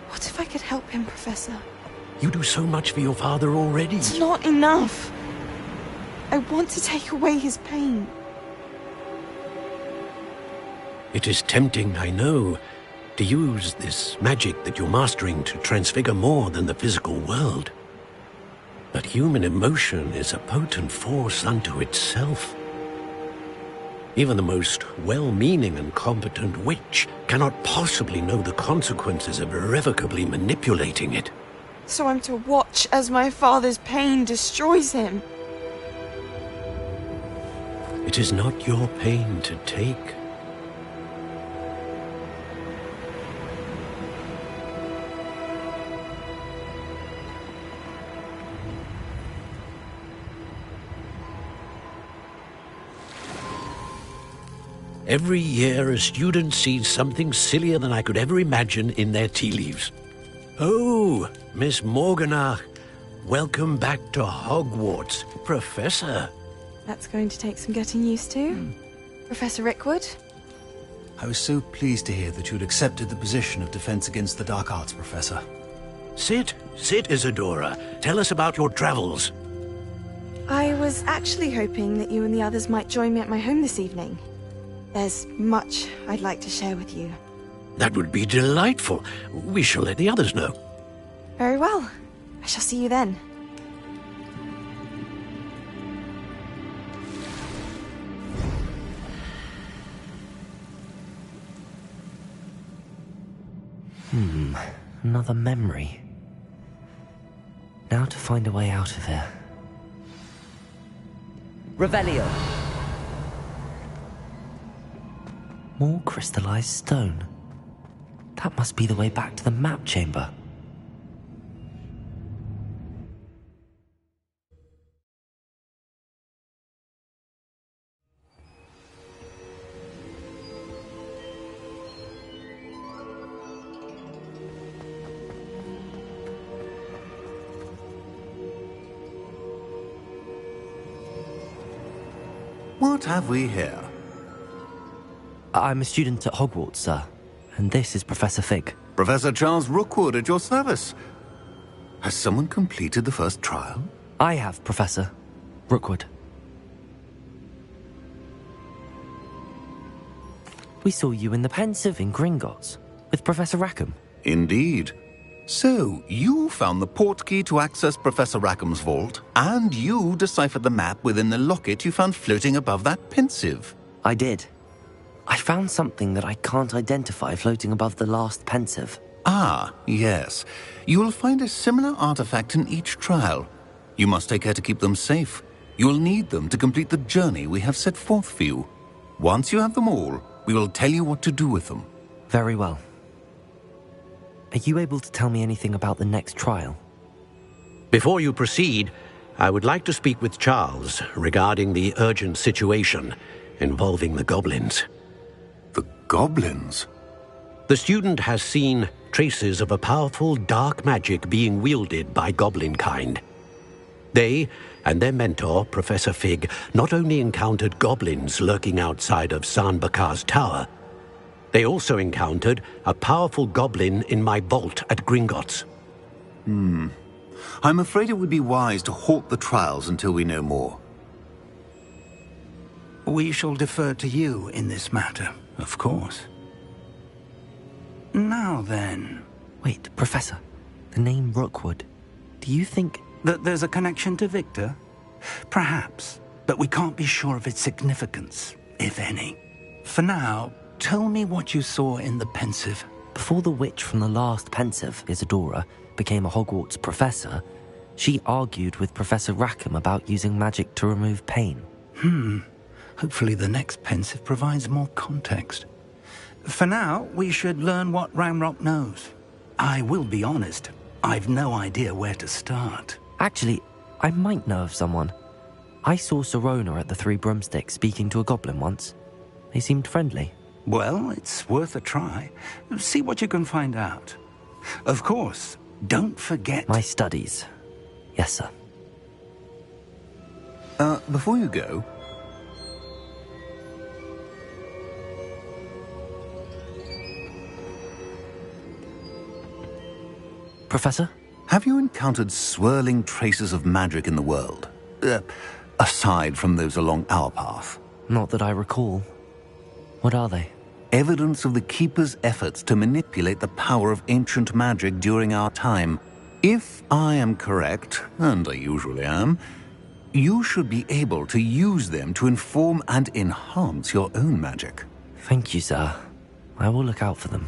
What if I could help him, Professor? You do so much for your father already. It's not enough. I want to take away his pain. It is tempting, I know, to use this magic that you're mastering to transfigure more than the physical world. But human emotion is a potent force unto itself. Even the most well-meaning and competent witch cannot possibly know the consequences of irrevocably manipulating it. So I'm to watch as my father's pain destroys him. It is not your pain to take. Every year a student sees something sillier than I could ever imagine in their tea leaves. Oh, Miss Morganach, welcome back to Hogwarts, Professor. That's going to take some getting used to. Professor Rickwood? I was so pleased to hear that you'd accepted the position of Defense Against the Dark Arts, Professor. Sit, Isadora. Tell us about your travels. I was actually hoping that you and the others might join me at my home this evening. There's much I'd like to share with you. That would be delightful. We shall let the others know. Very well. I shall see you then. Another memory. Now to find a way out of here. Revelio! More crystallized stone. That must be the way back to the map chamber. What have we here? I'm a student at Hogwarts, sir. And this is Professor Fig. Professor Charles Rookwood at your service. Has someone completed the first trial? I have, Professor Rookwood. We saw you in the Pensive in Gringotts with Professor Rackham. Indeed. So, you found the portkey to access Professor Rackham's vault, and you deciphered the map within the locket you found floating above that Pensive. I did. I found something that I can't identify floating above the last Pensive. Ah, yes. You will find a similar artifact in each trial. You must take care to keep them safe. You will need them to complete the journey we have set forth for you. Once you have them all, we will tell you what to do with them. Very well. Are you able to tell me anything about the next trial? Before you proceed, I would like to speak with Charles regarding the urgent situation involving the goblins. The goblins? The student has seen traces of a powerful dark magic being wielded by goblin kind. They and their mentor, Professor Fig, not only encountered goblins lurking outside of San Bakar's tower, they also encountered a powerful goblin in my vault at Gringotts. I'm afraid it would be wise to halt the trials until we know more. We shall defer to you in this matter, of course. Now then... Wait, Professor. The name Rookwood. Do you think... that there's a connection to Victor? Perhaps, but we can't be sure of its significance, if any. For now, tell me what you saw in the Pensive. Before the witch from the last Pensive, Isadora, became a Hogwarts professor, she argued with Professor Rackham about using magic to remove pain. Hopefully the next Pensive provides more context. For now, we should learn what Ramrock knows. I will be honest, I've no idea where to start. Actually, I might know of someone. I saw Serona at the Three Broomsticks speaking to a goblin once. They seemed friendly. Well, it's worth a try. See what you can find out. Of course, don't forget... My studies. Yes, sir. Before you go... Professor? Have you encountered swirling traces of magic in the world? Aside from those along our path? Not that I recall. What are they? Evidence of the Keeper's efforts to manipulate the power of ancient magic during our time. If I am correct, and I usually am, you should be able to use them to inform and enhance your own magic. Thank you, sir. I will look out for them.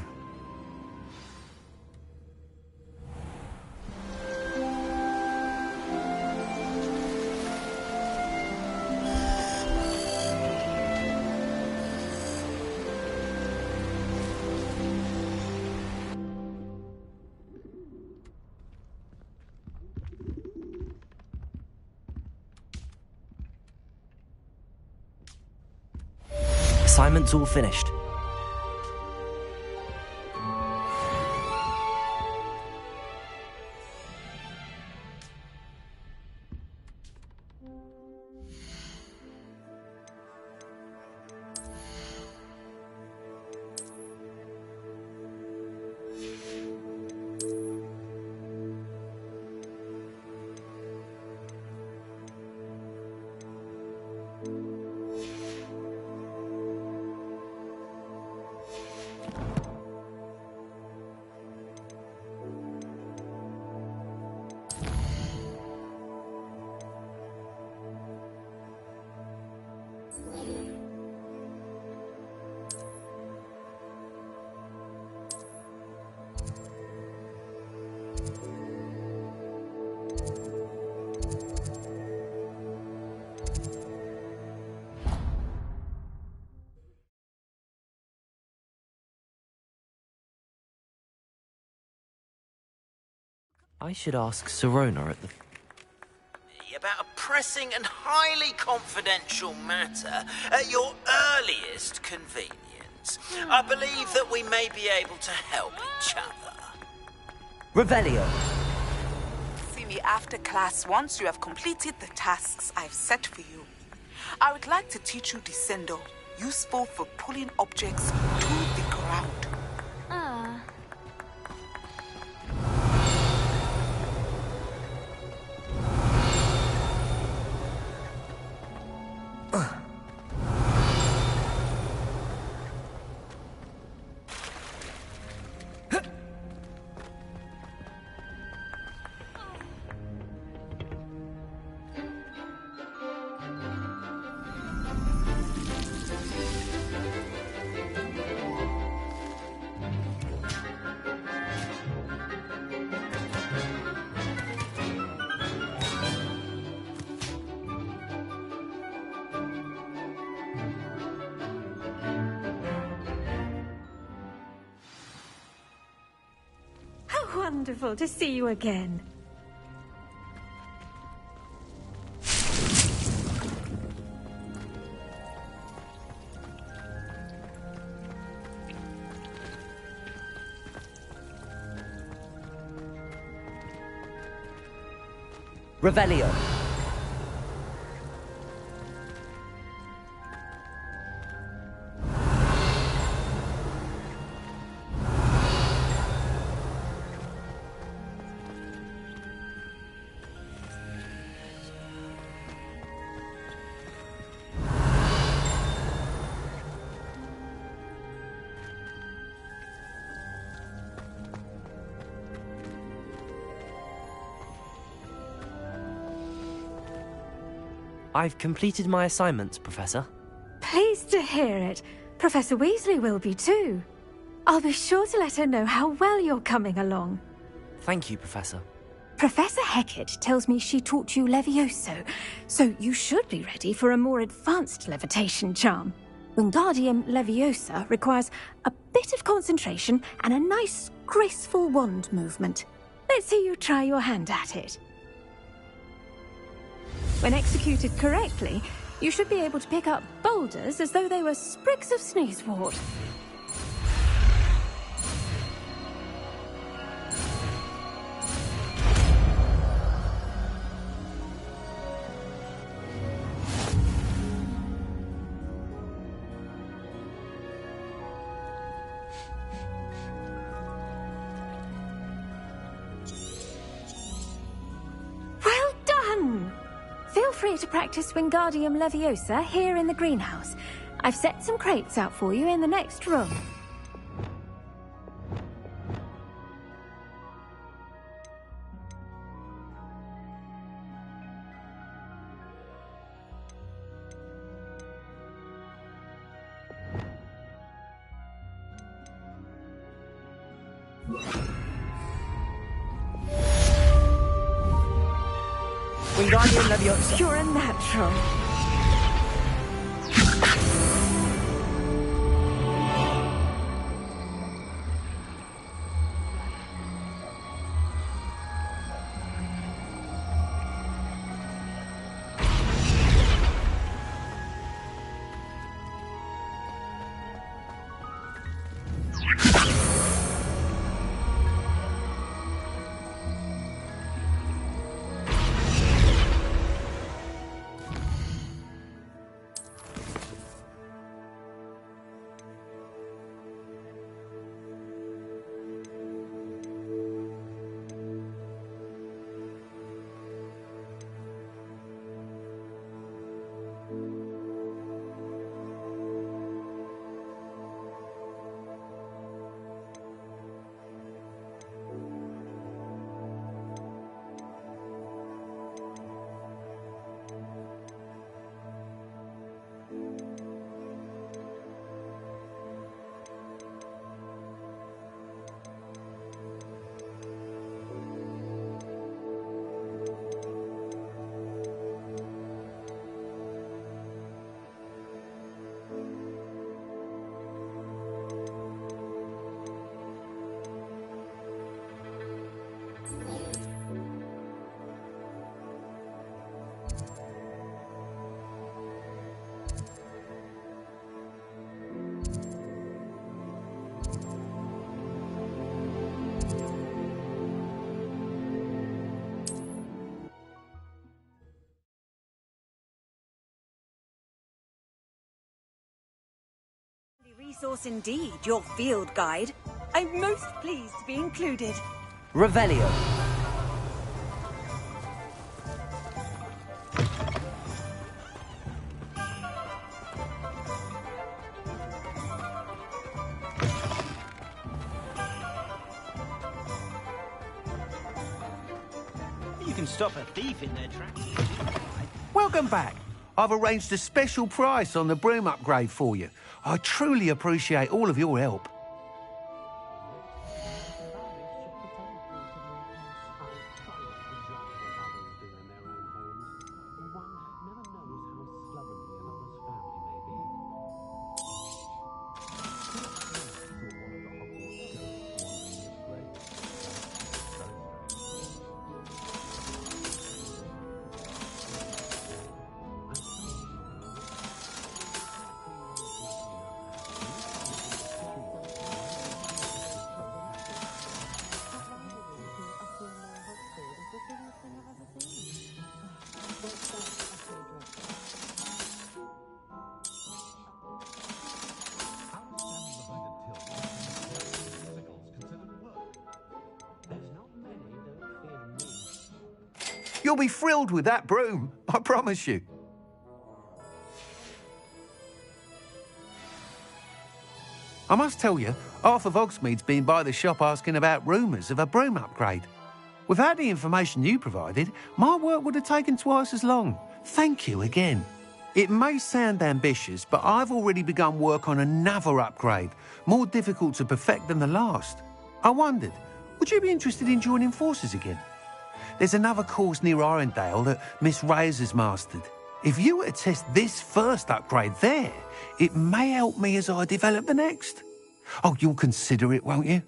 Assignment's all finished. I should ask Sirona at the... About a pressing and highly confidential matter at your earliest convenience. I believe that we may be able to help each other. Revelio. See me after class once you have completed the tasks I've set for you. I would like to teach you Descendo, useful for pulling objects to the ground. Wonderful to see you again. Revelio. I've completed my assignments, Professor. Pleased to hear it. Professor Weasley will be too. I'll be sure to let her know how well you're coming along. Thank you, Professor. Professor Hecat tells me she taught you Levioso, so you should be ready for a more advanced levitation charm. Wingardium Leviosa requires a bit of concentration and a nice, graceful wand movement. Let's see you try your hand at it. When executed correctly, you should be able to pick up boulders as though they were sprigs of sneezewort. Well done! Feel free to practice Wingardium Leviosa here in the greenhouse. I've set some crates out for you in the next room. Wingardium Leviosa. You're a natural. resource indeed, your field guide. I'm most pleased to be included. Revelio. You can stop a thief in their tracks. Welcome back. I've arranged a special price on the broom upgrade for you. I truly appreciate all of your help. You'll be thrilled with that broom, I promise you. I must tell you, Arthur Vogsmeade's been by the shop asking about rumours of a broom upgrade. Without the information you provided, my work would have taken twice as long. Thank you again. It may sound ambitious, but I've already begun work on another upgrade, more difficult to perfect than the last. I wondered, would you be interested in joining forces again? There's another course near Arendelle that Miss Reyes has mastered. If you were to test this first upgrade there, it may help me as I develop the next. Oh, you'll consider it, won't you?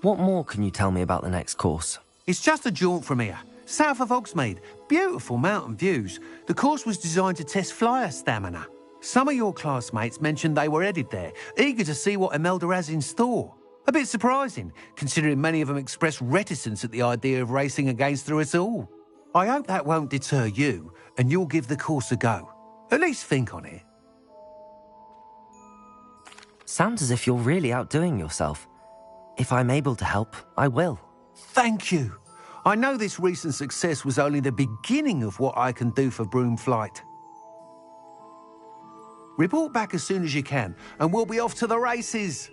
What more can you tell me about the next course? It's just a jaunt from here, south of Hogsmeade. Beautiful mountain views. The course was designed to test flyer stamina. Some of your classmates mentioned they were headed there, eager to see what Imelda has in store. A bit surprising, considering many of them expressed reticence at the idea of racing against her at all. I hope that won't deter you, and you'll give the course a go. At least think on it. Sounds as if you're really outdoing yourself. If I'm able to help, I will. Thank you. I know this recent success was only the beginning of what I can do for broom flight. Report back as soon as you can, and we'll be off to the races.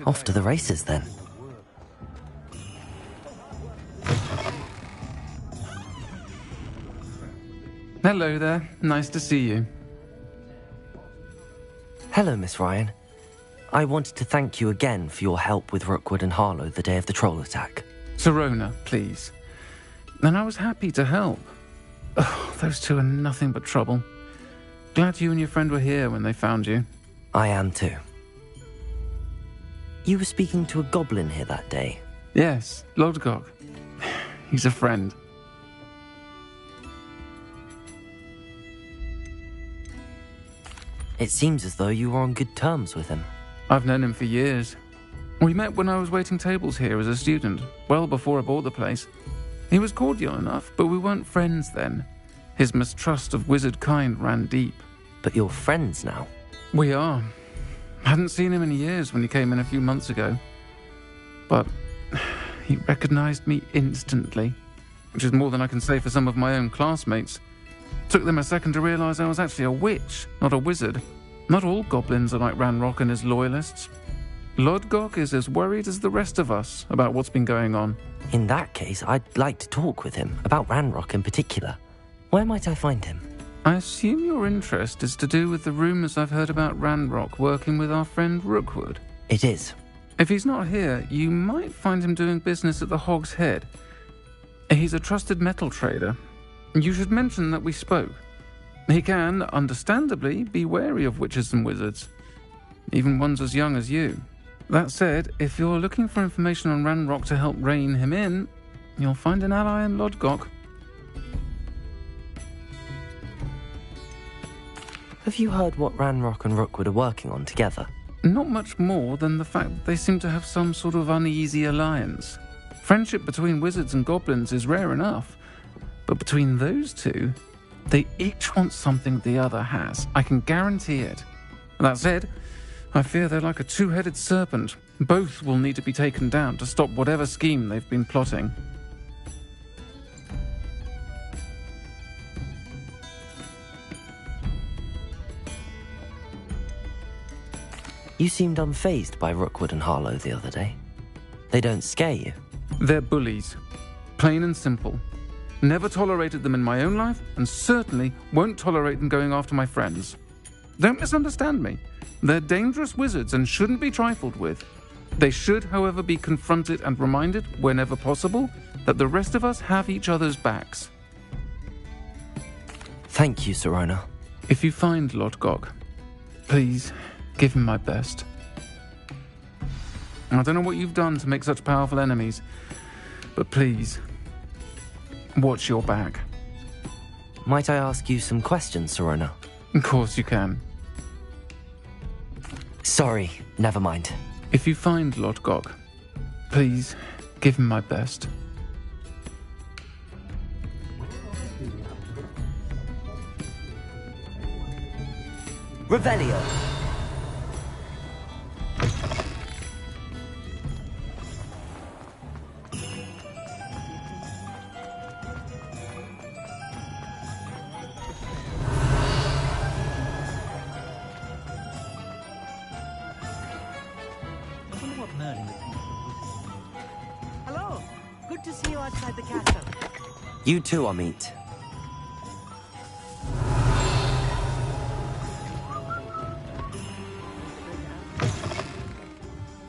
Off to the races, then. Hello there. Nice to see you. Hello, Miss Ryan. I wanted to thank you again for your help with Rookwood and Harlow the day of the troll attack. Sirona, please. And I was happy to help. Oh, those two are nothing but trouble. Glad you and your friend were here when they found you. I am too. You were speaking to a goblin here that day. Yes, Lodgok. He's a friend. It seems as though you were on good terms with him. I've known him for years. We met when I was waiting tables here as a student, well before I bought the place. He was cordial enough, but we weren't friends then. His mistrust of wizard kind ran deep. But you're friends now? We are. Hadn't seen him in years when he came in a few months ago. But he recognized me instantly, which is more than I can say for some of my own classmates. Took them a second to realize I was actually a witch, not a wizard. Not all goblins are like Ranrock and his loyalists. Lodgok is as worried as the rest of us about what's been going on. In that case, I'd like to talk with him, about Ranrock in particular. Where might I find him? I assume your interest is to do with the rumours I've heard about Ranrock working with our friend Rookwood. It is. If he's not here, you might find him doing business at the Hog's Head. He's a trusted metal trader. You should mention that we spoke. He can, understandably, be wary of witches and wizards, even ones as young as you. That said, if you're looking for information on Ranrock to help rein him in, you'll find an ally in Lodgok. Have you heard what Ranrock and Rookwood are working on together? Not much more than the fact that they seem to have some sort of uneasy alliance. Friendship between wizards and goblins is rare enough, but between those two, they each want something the other has. I can guarantee it. That said, I fear they're like a two-headed serpent. Both will need to be taken down to stop whatever scheme they've been plotting. You seemed unfazed by Rookwood and Harlow the other day. They don't scare you. They're bullies. Plain and simple. Never tolerated them in my own life, and certainly won't tolerate them going after my friends. Don't misunderstand me. They're dangerous wizards and shouldn't be trifled with. They should, however, be confronted and reminded, whenever possible, that the rest of us have each other's backs. Thank you, Sirona. If you find Lodgok, please give him my best. I don't know what you've done to make such powerful enemies, but please, watch your back. Might I ask you some questions, Sirona? Of course you can. Sorry, never mind. If you find Lodgok, please give him my best. Revelio. Hello. Good to see you outside the castle. You too, Amit.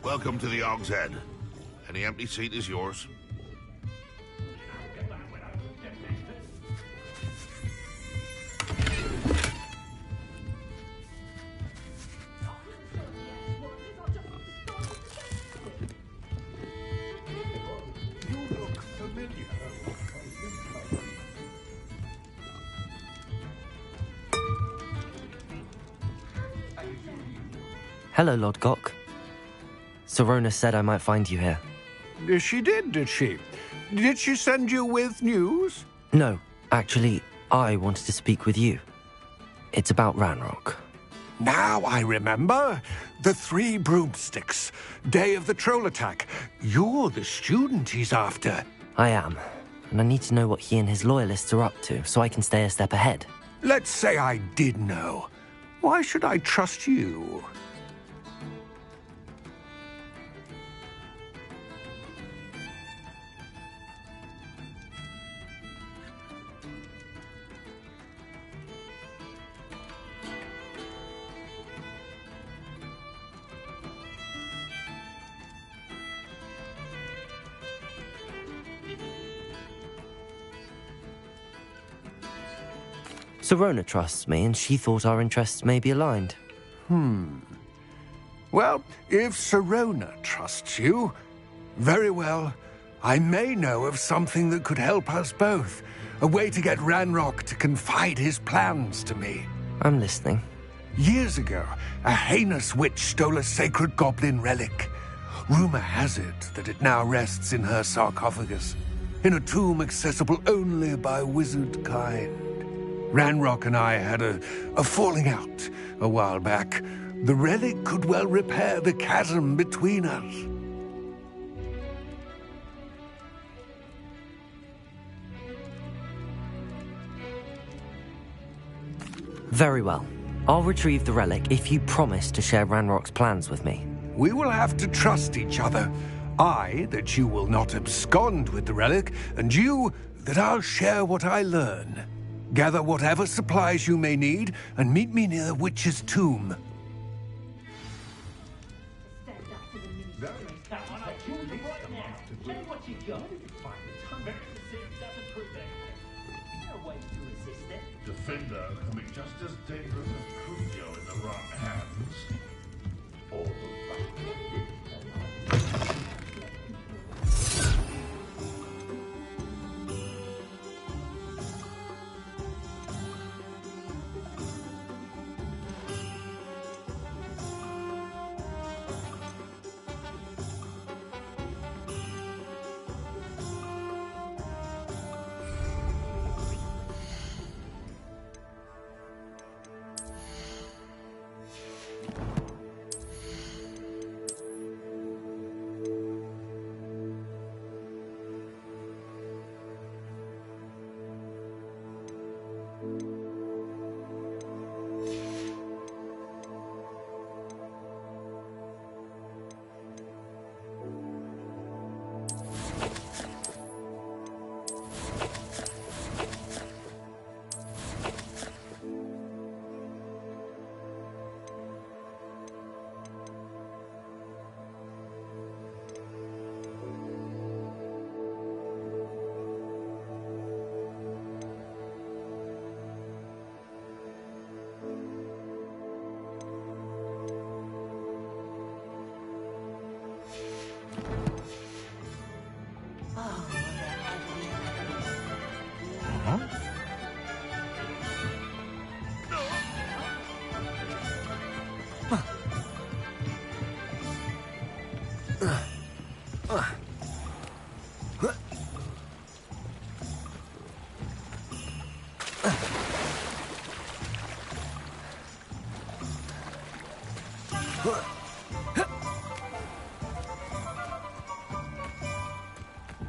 Welcome to the Og's Head. Any empty seat is yours. Hello, Lodgok. Sirona said I might find you here. She did she? Did she send you with news? No, actually, I wanted to speak with you. It's about Ranrock. Now I remember. The 3 broomsticks. Day of the troll attack. You're the student he's after. I am, and I need to know what he and his loyalists are up to so I can stay a step ahead. Let's say I did know. Why should I trust you? Sirona trusts me, and she thought our interests may be aligned. Well, if Sirona trusts you, very well. I may know of something that could help us both. A way to get Ranrock to confide his plans to me. I'm listening. Years ago, a heinous witch stole a sacred goblin relic. Rumor has it that it now rests in her sarcophagus, in a tomb accessible only by wizard kind. Ranrock and I had a falling out a while back. The relic could well repair the chasm between us. Very well. I'll retrieve the relic if you promise to share Ranrock's plans with me. We will have to trust each other. I, that you will not abscond with the relic, and you, that I'll share what I learn. Gather whatever supplies you may need, and meet me near the witch's tomb. Defender can be just as dangerous as Crucio in the wrong hands. Or the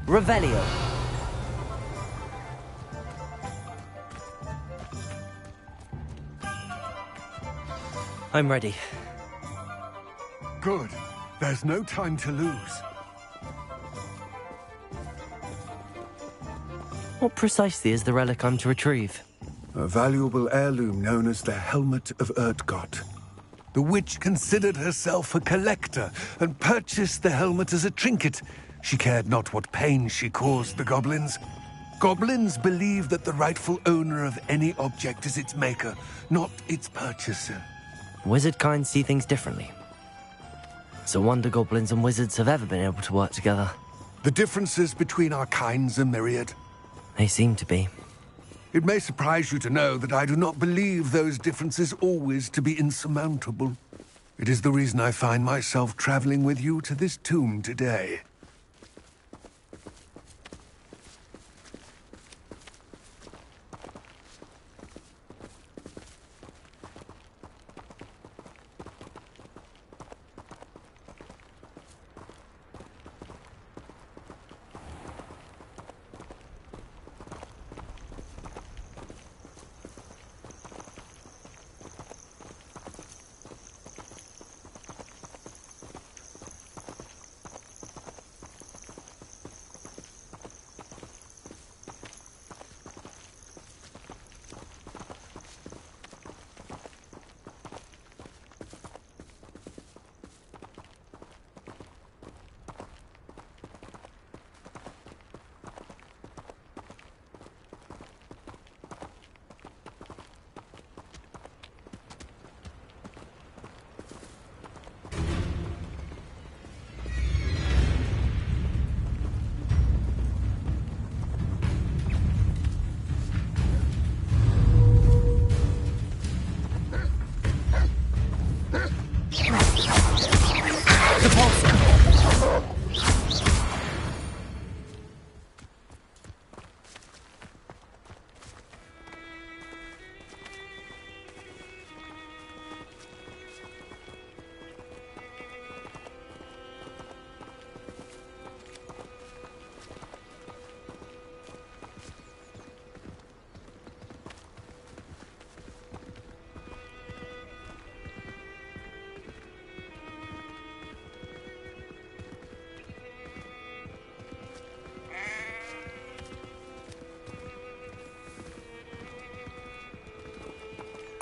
Revelio. I'm ready. Good. There's no time to lose. What precisely is the relic I'm to retrieve? A valuable heirloom known as the Helmet of Urtkot. The witch considered herself a collector and purchased the helmet as a trinket. She cared not what pain she caused the goblins. Goblins believe that the rightful owner of any object is its maker, not its purchaser. Wizard kind see things differently. It's a wonder goblins and wizards have ever been able to work together. The differences between our kinds are myriad. They seem to be. It may surprise you to know that I do not believe those differences always to be insurmountable. It is the reason I find myself traveling with you to this tomb today.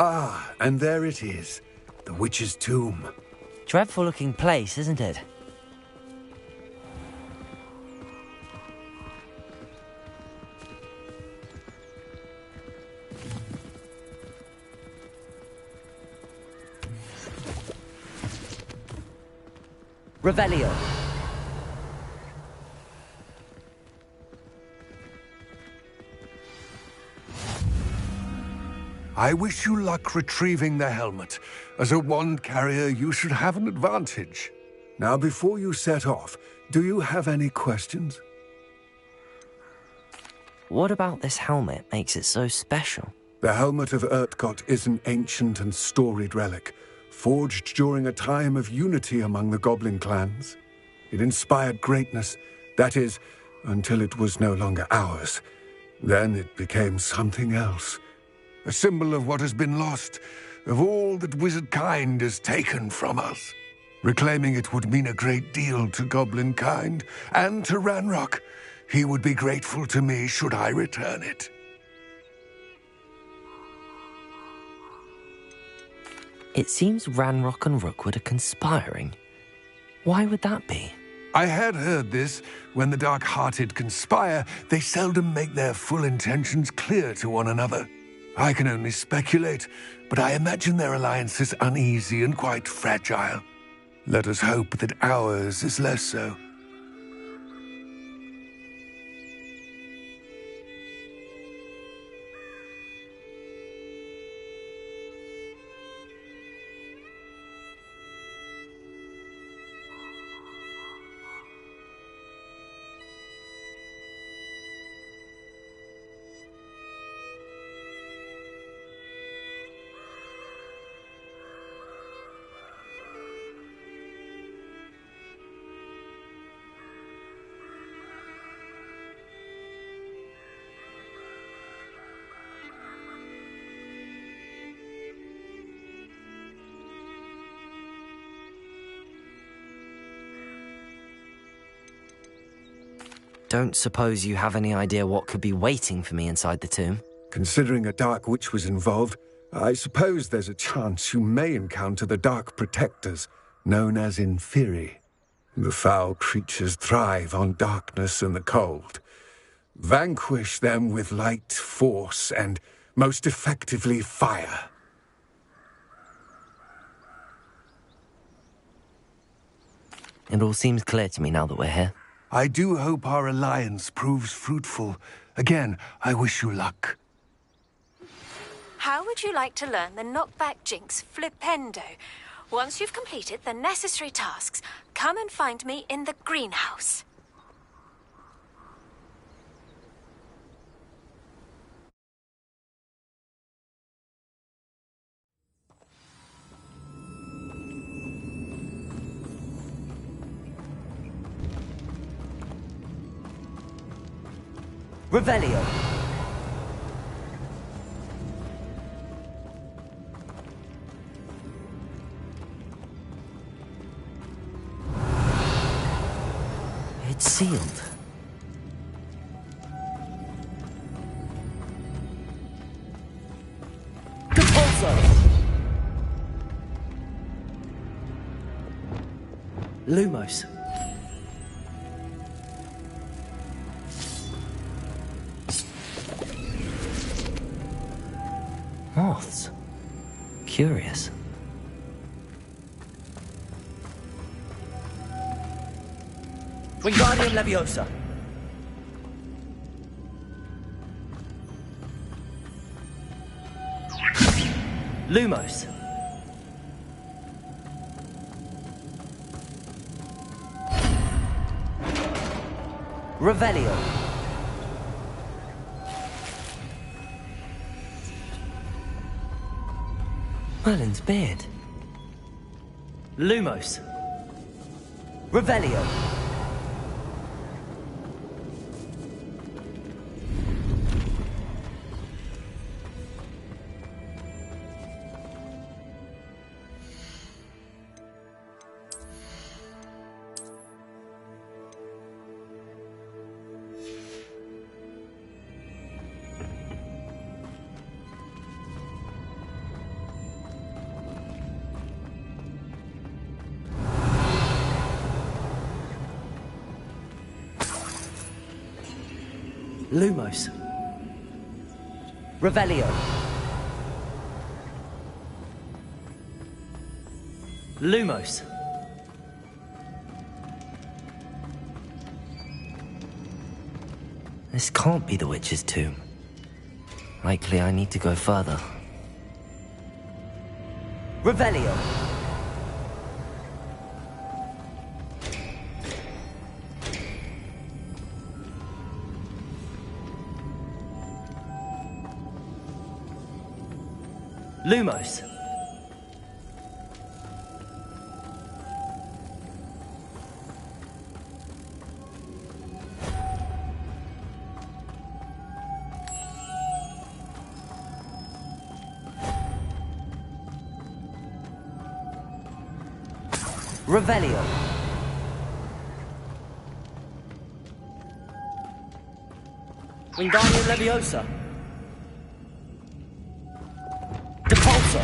Ah, and there it is. The witch's tomb. Dreadful looking place, isn't it? Revelio. I wish you luck retrieving the helmet. As a wand carrier, you should have an advantage. Now, before you set off, do you have any questions? What about this helmet makes it so special? The Helmet of Urtkot is an ancient and storied relic, forged during a time of unity among the goblin clans. It inspired greatness, that is, until it was no longer ours. Then it became something else. A symbol of what has been lost, of all that wizard kind has taken from us. Reclaiming it would mean a great deal to goblin kind, and to Ranrock. He would be grateful to me should I return it. It seems Ranrock and Rookwood are conspiring. Why would that be? I had heard this. When the dark-hearted conspire, they seldom make their full intentions clear to one another. I can only speculate, but I imagine their alliance is uneasy and quite fragile. Let us hope that ours is less so. don't suppose you have any idea what could be waiting for me inside the tomb? Considering a Dark Witch was involved, I suppose there's a chance you may encounter the Dark Protectors, known as Inferi. The foul creatures thrive on darkness and the cold. Vanquish them with light, force, and, most effectively, fire. It all seems clear to me now that we're here. I do hope our alliance proves fruitful. Again, I wish you luck. How would you like to learn the knockback jinx flipendo? Once you've completed the necessary tasks, come and find me in the greenhouse. Revelio. It's sealed. Compulso! Lumos. Moths. Curious. Wingardium Leviosa. Lumos. Revelio. Merlin's beard. Lumos. Revelio. Lumos. Revelio. Lumos. This can't be the witch's tomb. Likely I need to go further. Revelio. Lumos. Revelio. Wingardium Leviosa. Depulso.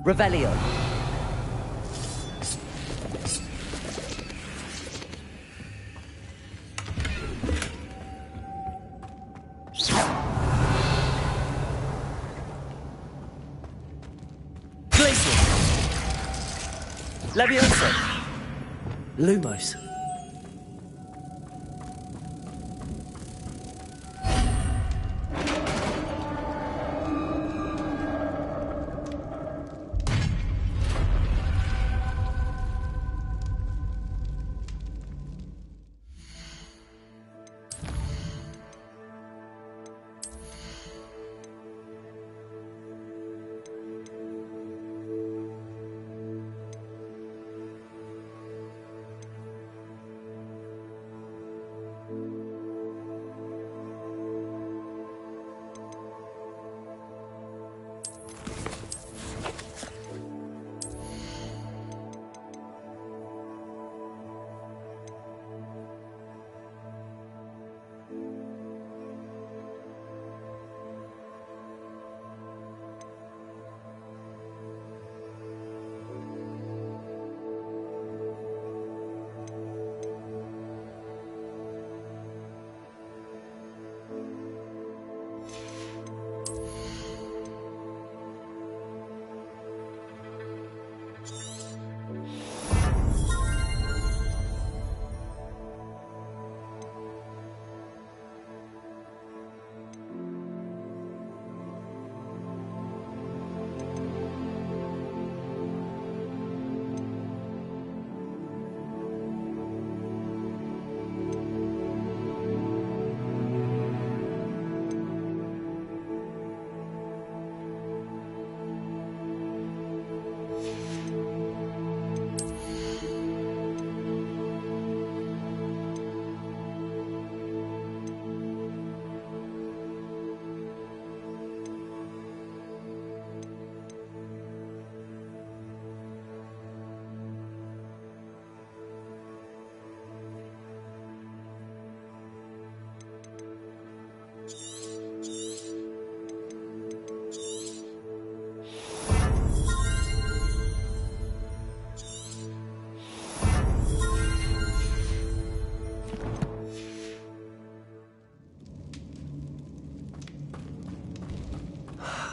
Revelio. Glacial. Leviosa. Lumos.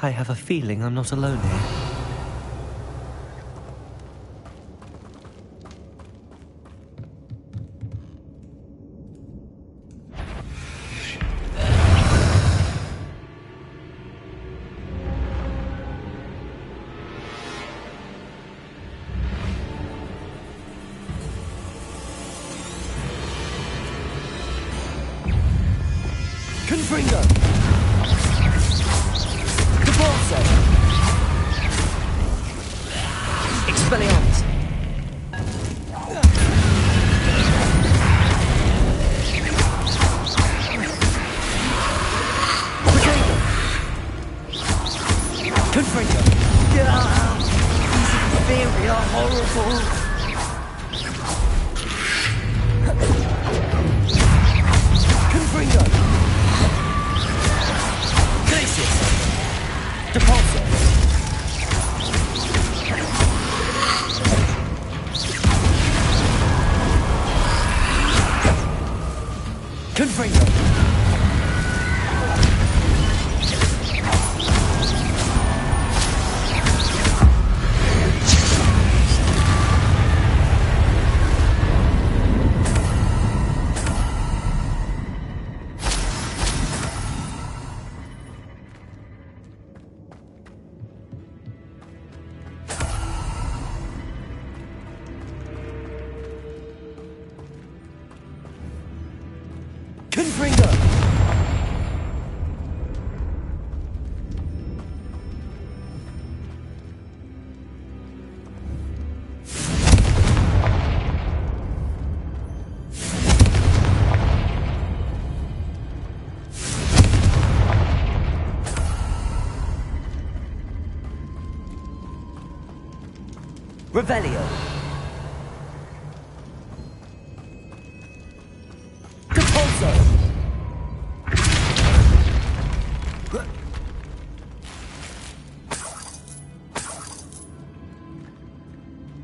I have a feeling I'm not alone here. Confringo! Divorce! Expelliarmus! Confringo! These inferi are horrible! Confringo! Glacius! Depulso! Confringo! Confringo! Revelio! Depulso!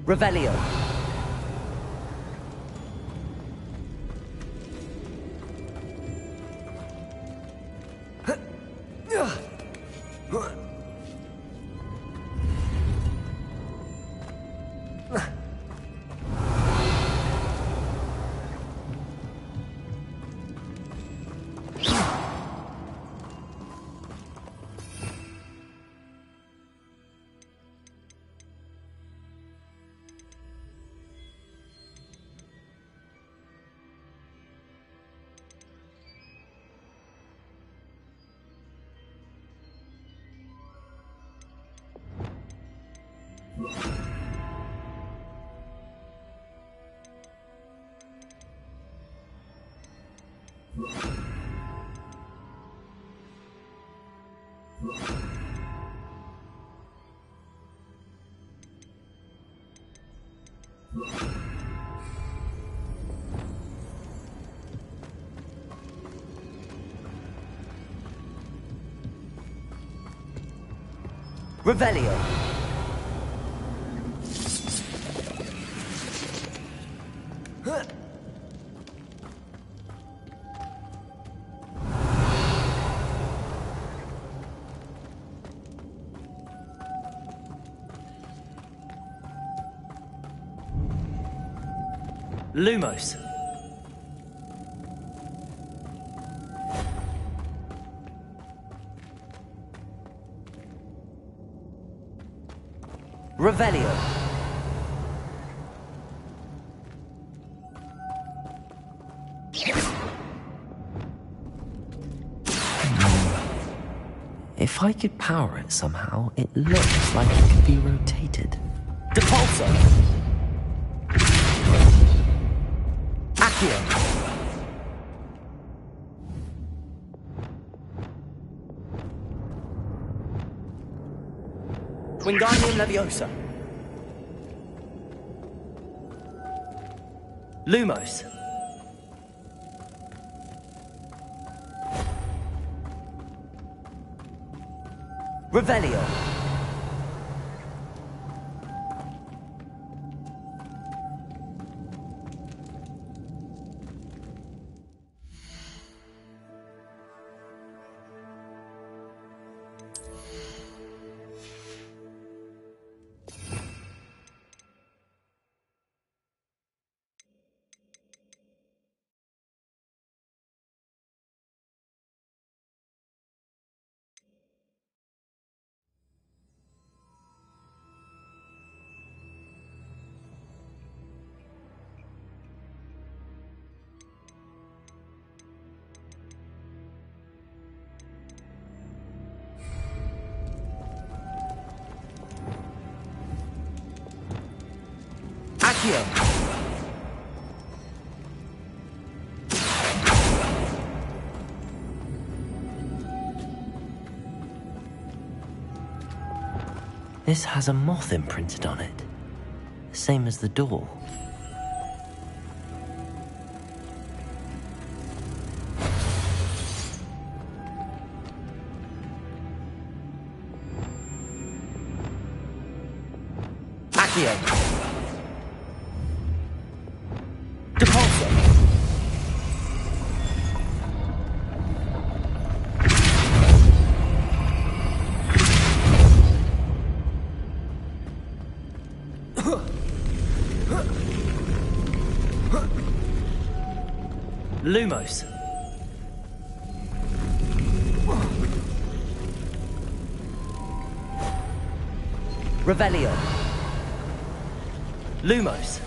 Revelio! Revelio! Lumos! Revelio! If I could power it somehow, it looks like it could be rotated. Depulso! Accio! Wingardium Leviosa! Lumos! Revelio! Accio. This has a moth imprinted on it. Same as the door. Accio. Depulso. Lumos. Revelio. Lumos.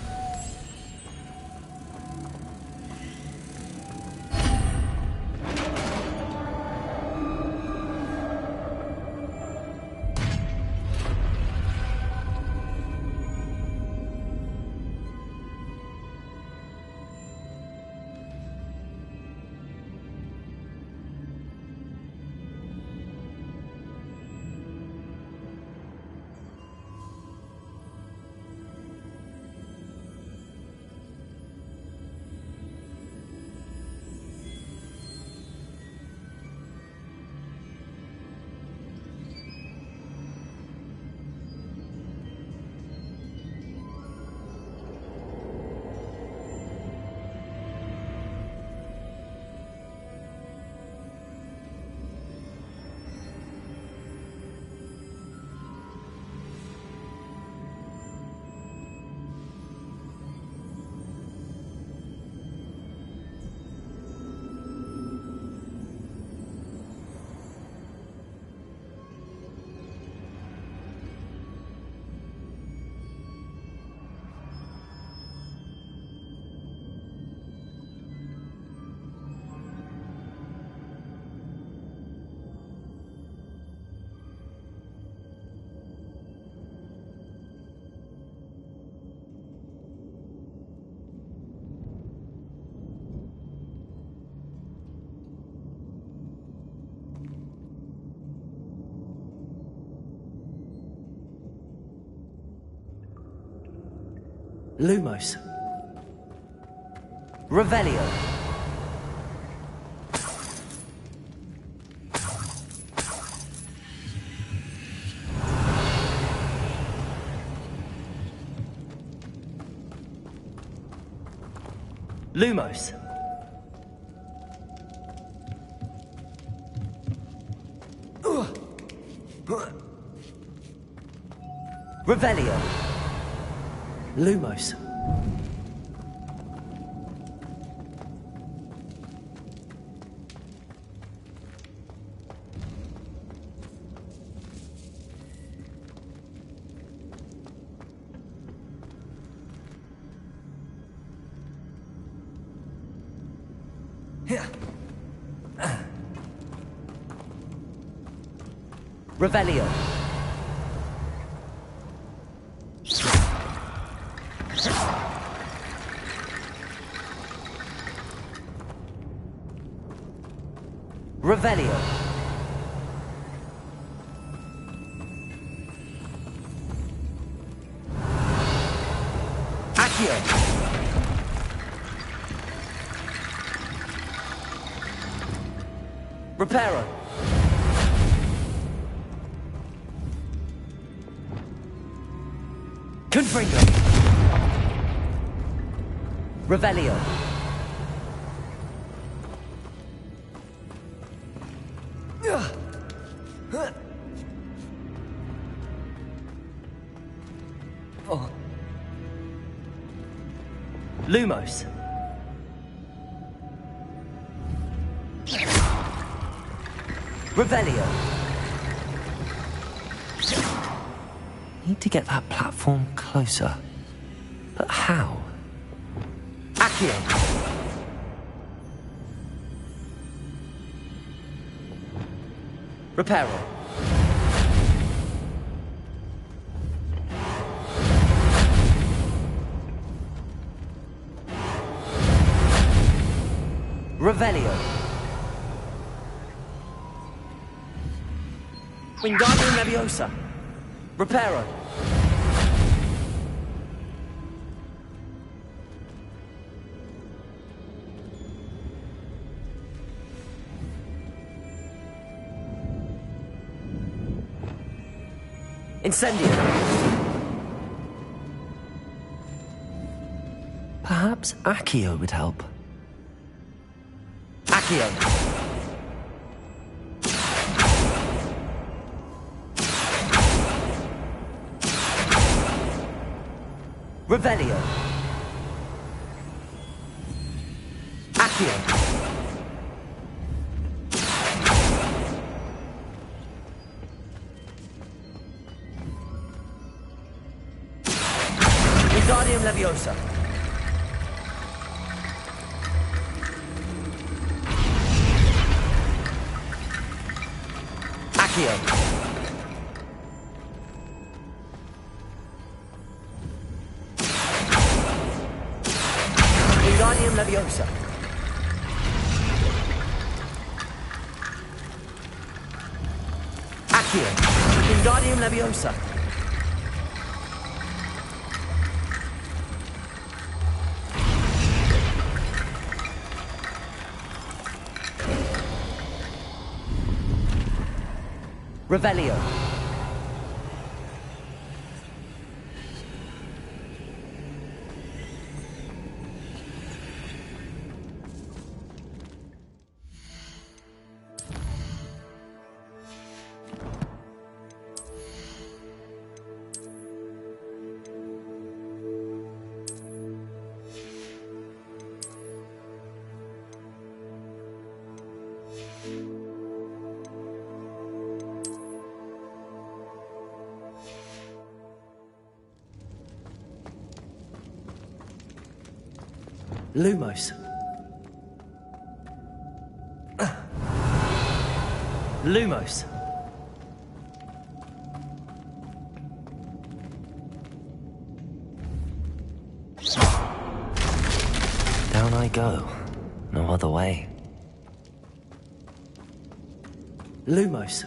Lumos. Revelio. Lumos. Revelio. Lumos. Revelio. Revelio. Accio. Reparo. Confringo. Revelio. Oh. Lumos. Revelio. Need to get that platform closer. But how? Accio. Reparo. Revelio. Wingardium Leviosa. Reparo. Incendio. Perhaps Accio would help. Accio. Revelio. Accio. Wingardium Leviosa. Accio. Wingardium Leviosa. Accio. Wingardium Leviosa. Revelio. Lumos. Lumos. Down I go. No other way. Lumos.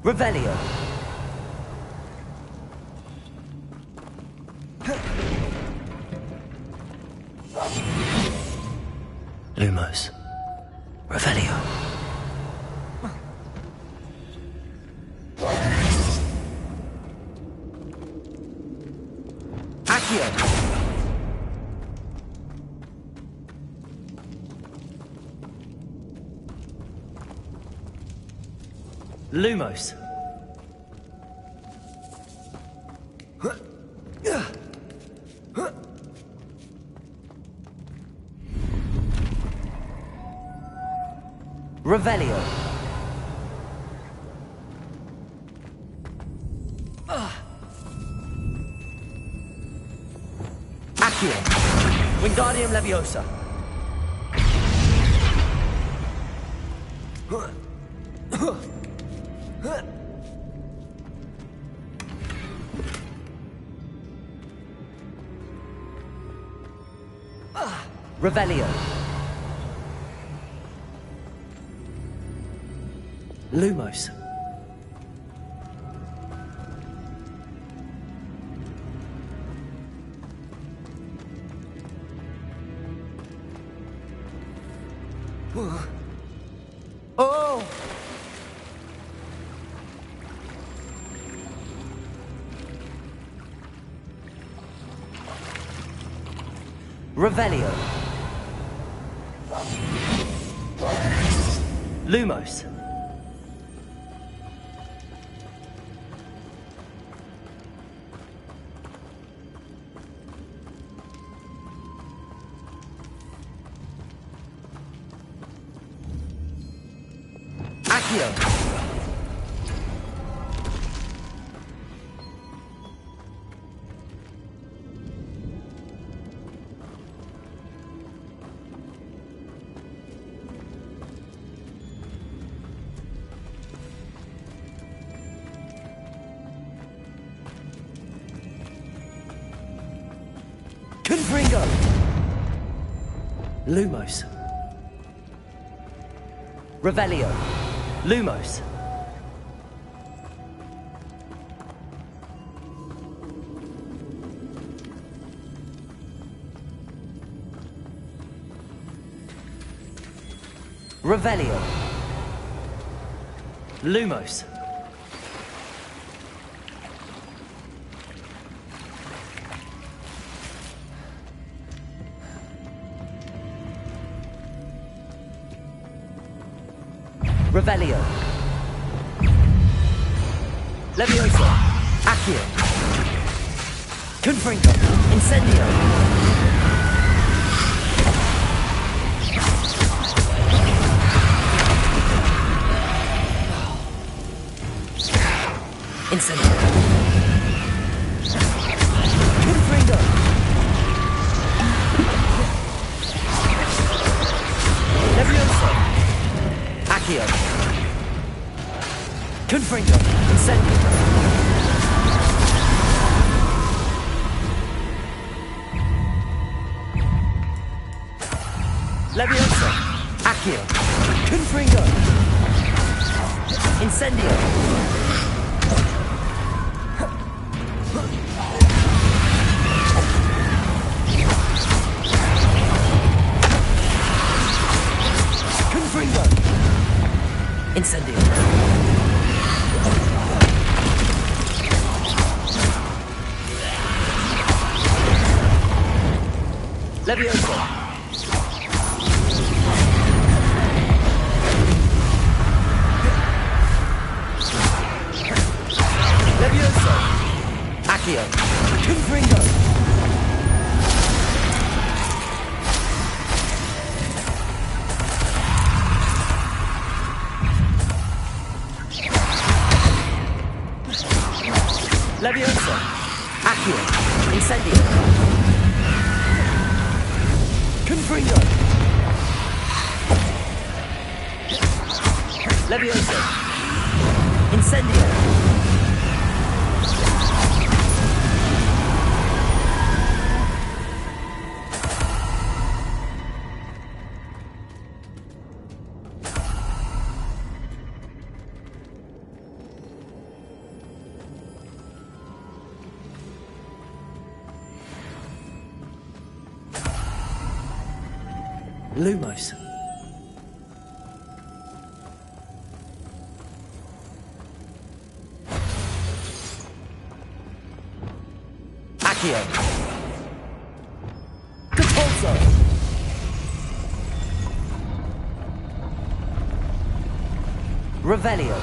Revelio. Lumos. Revelio. Accio. Lumos. Revelio. Accio. Wingardium Leviosa. Revelio. Lumos. Oh! Revelio. Lumos. Accio. Confringo. Lumos. Revelio. Lumos. Revelio. Lumos. Revelio. Levioso. Accio. Confringo. Incendio. Incendio. Confringo. Levioso. Accio. Confringo. Incendio. Levioso. Accio. Confringo. Incendio. Confringo. Incendio. Levioso. Levioso. Accio. Confringo. Levioso. Accio. Incendio. Confringo. Levioso. Incendio. Lumos. Accio. Compulso. Revelio.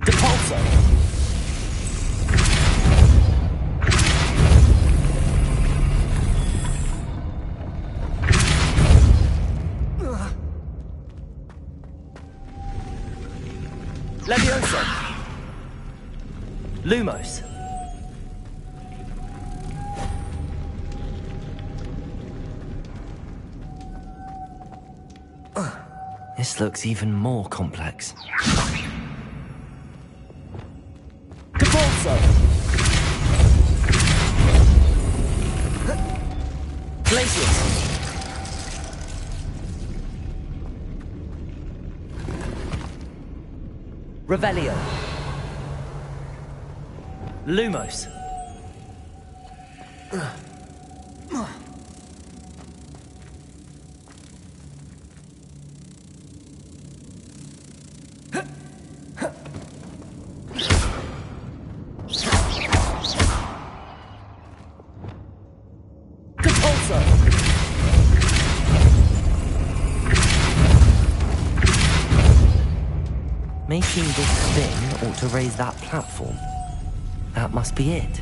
Depulso. Levioso. Lumos. This looks even more complex. Depulso. Glacius. Revelio. Lumos. Making this spin ought to raise that platform. That must be it.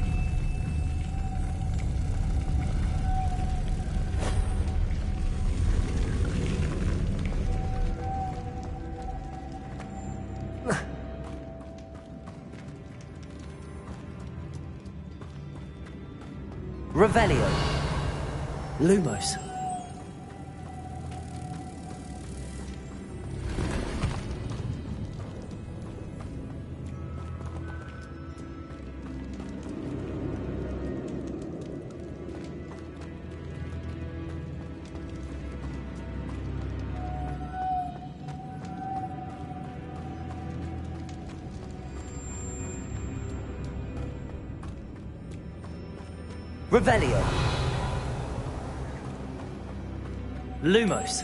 Revelio. Lumos. Revelio. Lumos.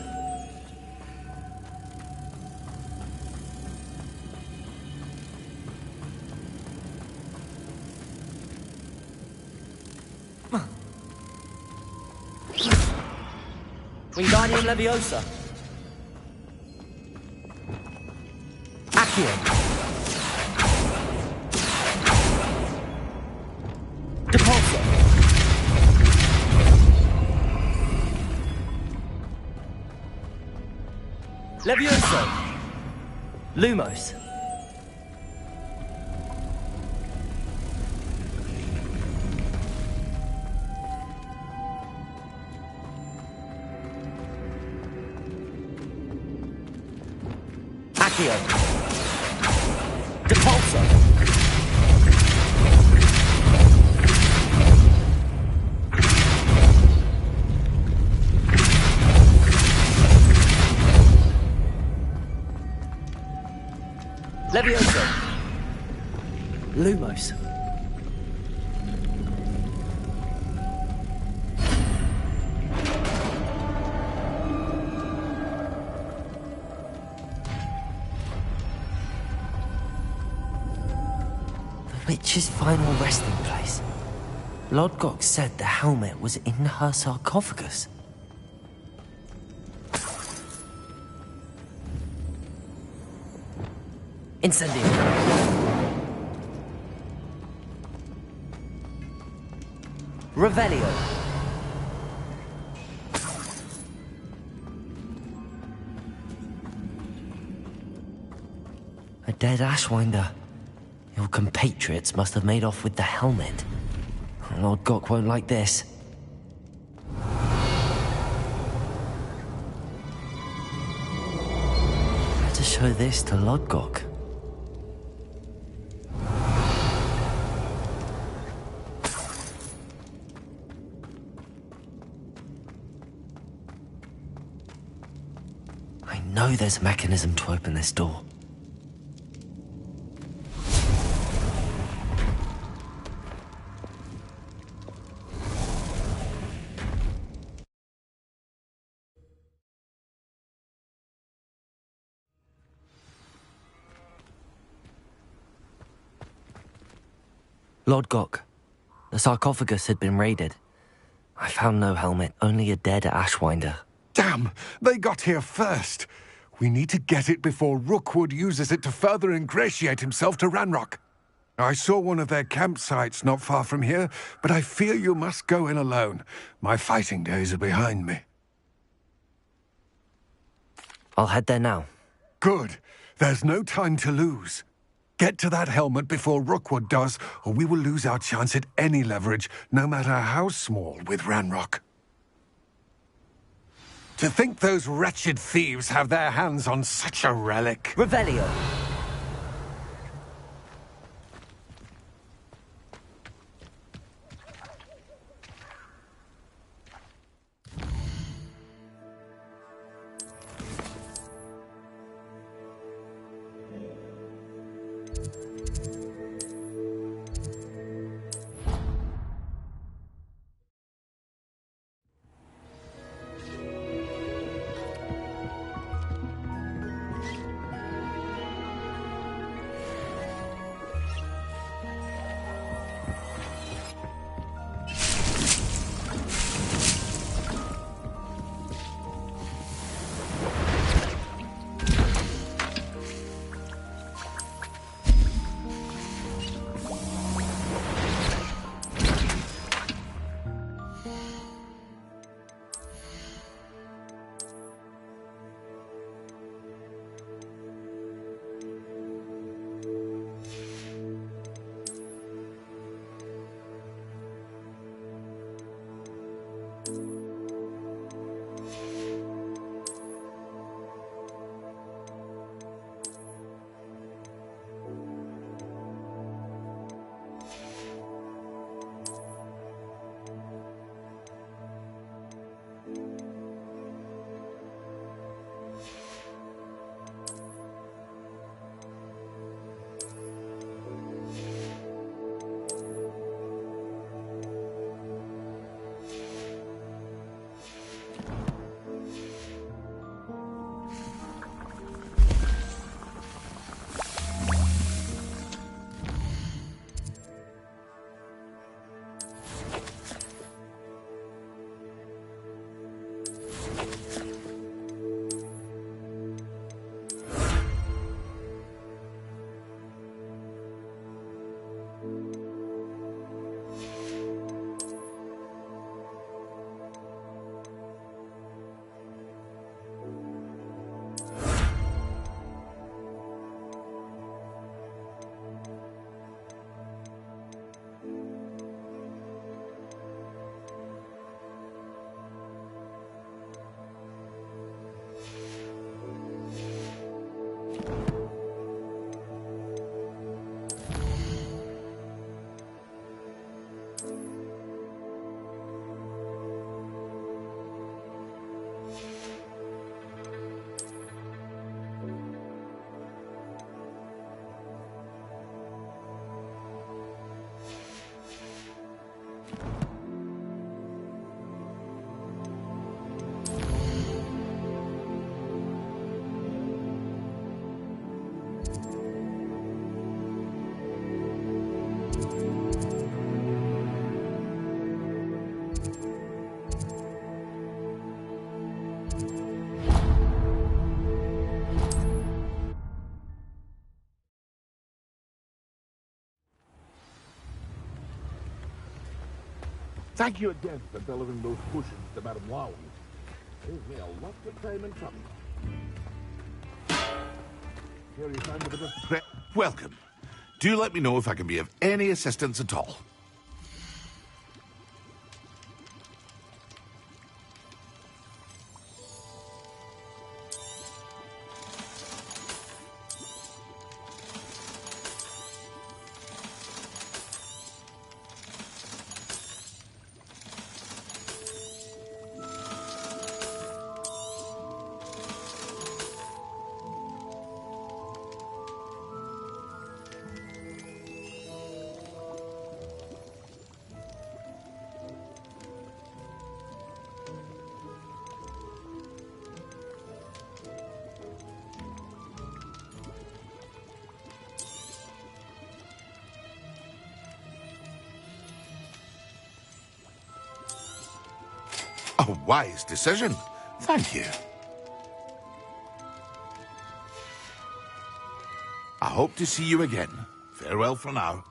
Wingardium Leviosa. Accio. Depulso. Levioso. Lumos. Accio. Depulso. Levioso. Lumos. The witch's final resting place. Lodgok said the helmet was in her sarcophagus. Incendio. Revelio. A dead Ashwinder. Your compatriots must have made off with the helmet. Lord Gok won't like this. Better show this to Lord Gok. I know there's a mechanism to open this door. Lord Gok, the sarcophagus had been raided. I found no helmet, only a dead Ashwinder. Damn! They got here first. We need to get it before Rookwood uses it to further ingratiate himself to Ranrock. I saw one of their campsites not far from here, but I fear you must go in alone. My fighting days are behind me. I'll head there now. Good. There's no time to lose. Get to that helmet before Rookwood does, or we will lose our chance at any leverage, no matter how small, with Ranrock. To think those wretched thieves have their hands on such a relic. Revelio. Thank you again for delivering those cushions to Madame Lowy. Saved me a lot of time and trouble. Here you find a bit of welcome. Do let me know if I can be of any assistance at all. A wise decision. Thank you. I hope to see you again. Farewell for now.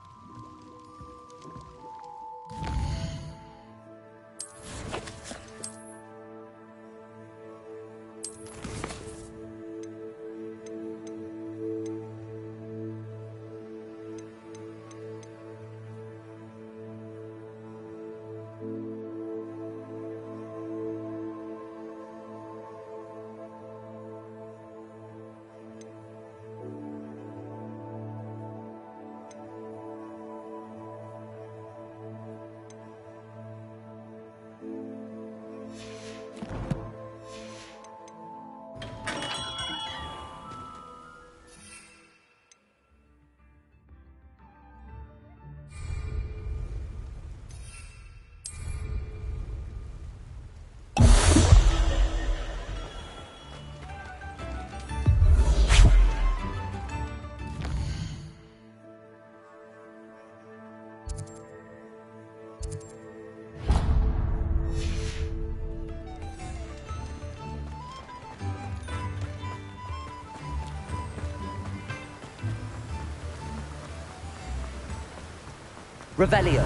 Revelio.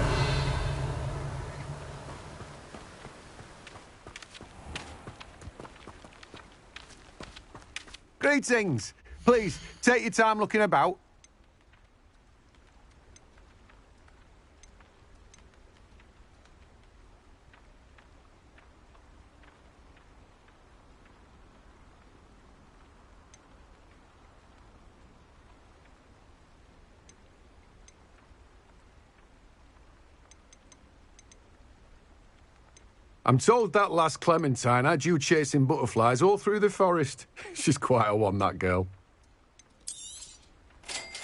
Greetings. Please, take your time looking about. I'm told that last Clementine had you chasing butterflies all through the forest. She's quite a one, that girl.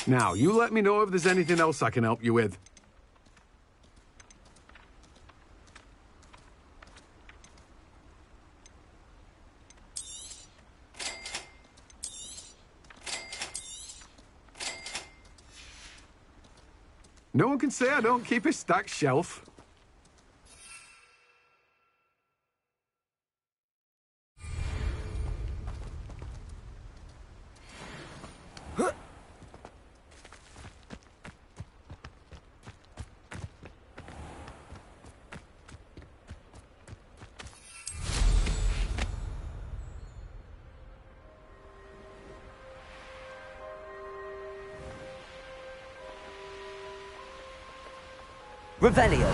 Now, you let me know if there's anything else I can help you with. No one can say I don't keep a stacked shelf. Revelio.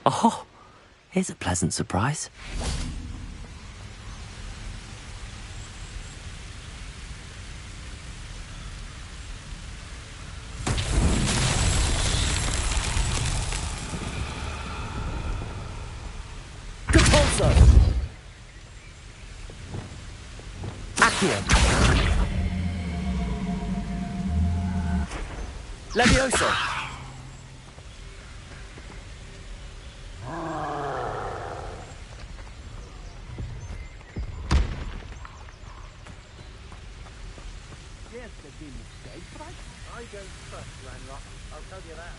Oh, here's a pleasant surprise. Compulso! Accio! Levioso! I don't trust Ranrock, I'll tell you that.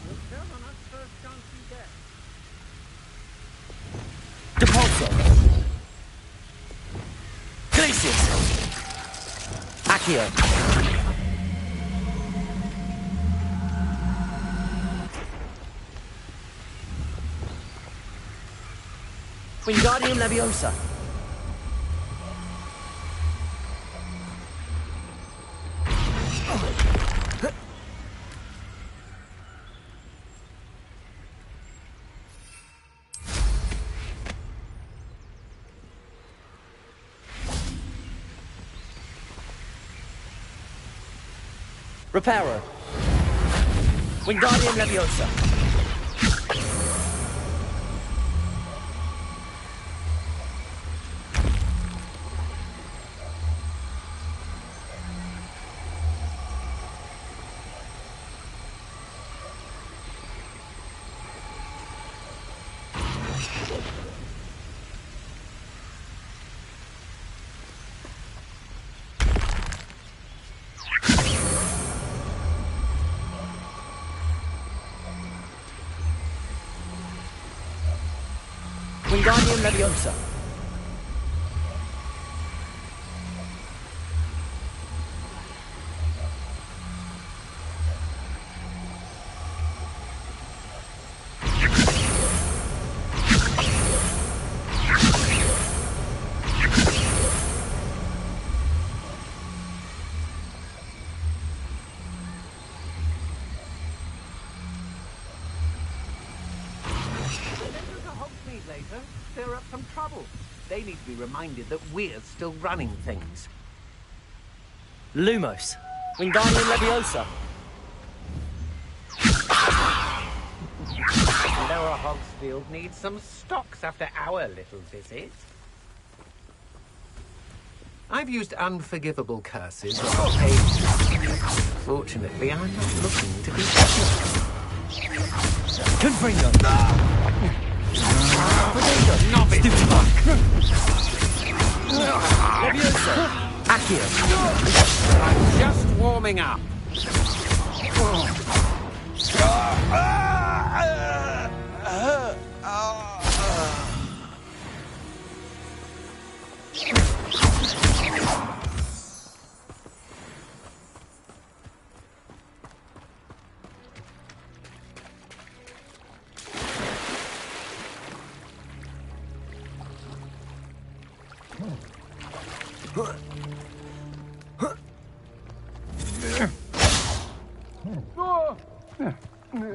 You'll turn on us first chance you get. Depulso! Glacius! Accio! Wingardium Leviosa! Reparo. Wingardium Leviosa. Wingardium Leviosa. Stir up some trouble. They need to be reminded that we're still running things. Lumos. Wingardium Leviosa. Lower Hogsfield needs some stocks after our little visit. I've used unforgivable curses for ages. Fortunately, I'm not looking to be Confringo. Stupid fuck! Leviosa. Accio. I'm just warming up.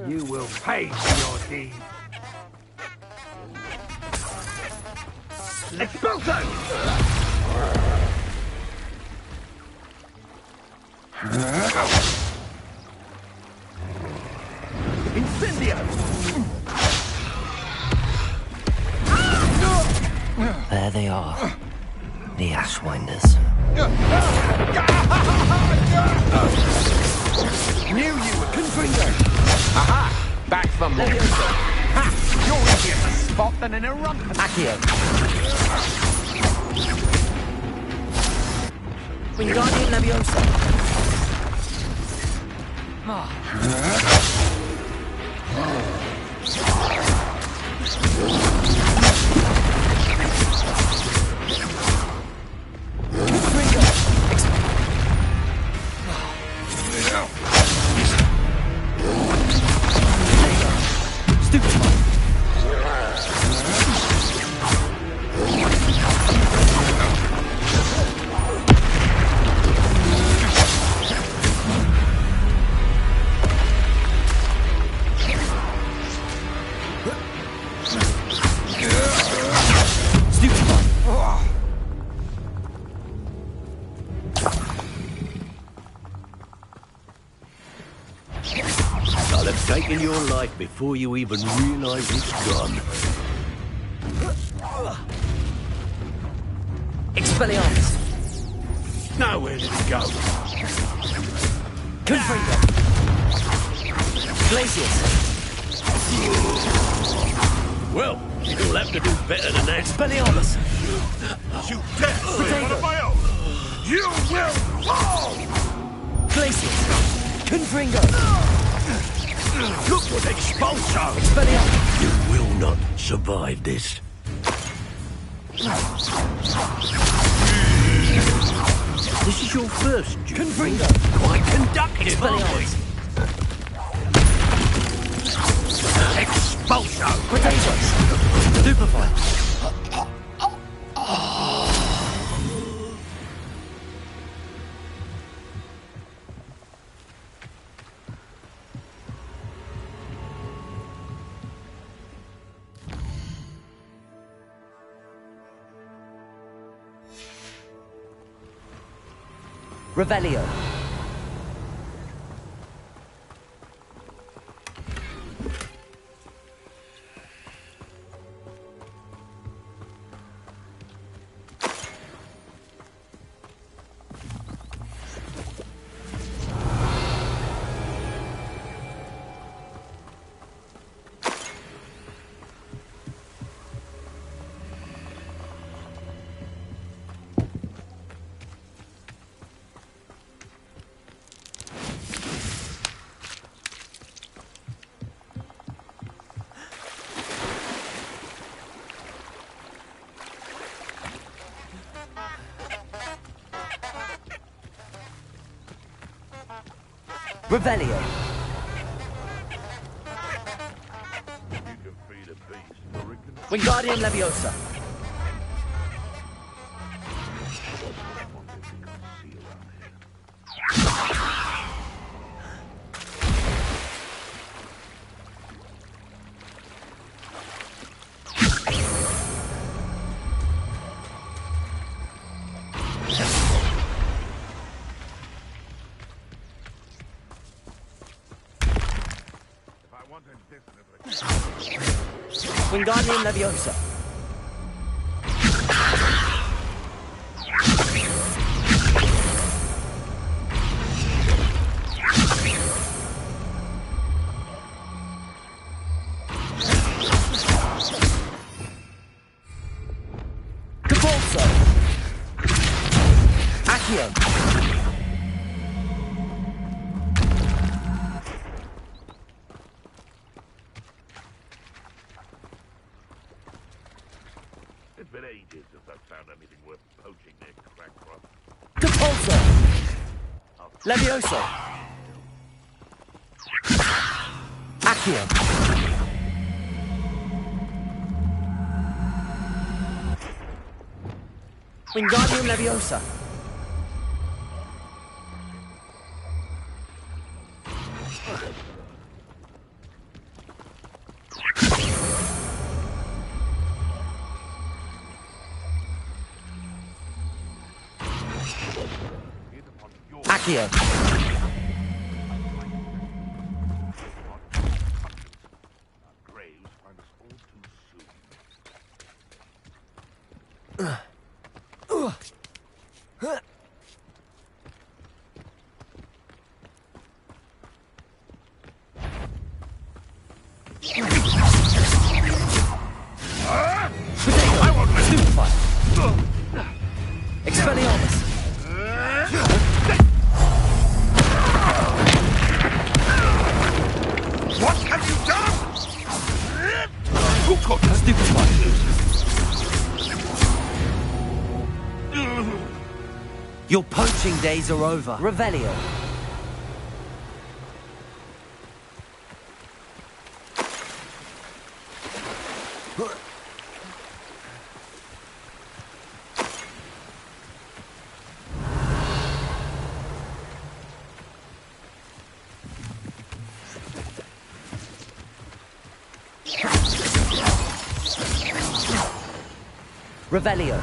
You will pay for your deed. Expulso! Incendio! There they are. The Ashwinders. Knew you were Confringo! Aha! Back for more. Ha! You're easier to spot than an eruption. Accio. Wingardium Leviosa. Taken your life before you even realize it's gone. Expelliarmus! Now where did it go? Confringo! Glacius! Well, you'll have to do better than that. Expelliarmus! You death one of my own! You will fall! Glacius! Confringo! Look what expulso! Expelliarmus! You will not survive this. This is your first duel. Confringo! Quite conductive, Expelliarmus! Expulso! Potatoes! Stupefy! Revelio. Revelio. Wingardium Leviosa. Wingardium Leviosa. Capolso. Accio. It's been ages since I've found anything worth poaching near Crackcroft. Capolso. Levioso. Accio. Wingardium Leviosa. Accio. Graves find us all too soon. I won't let Stupefy. Expelliarmus. Babcock has Your poaching days are over. Revelio. Revelio.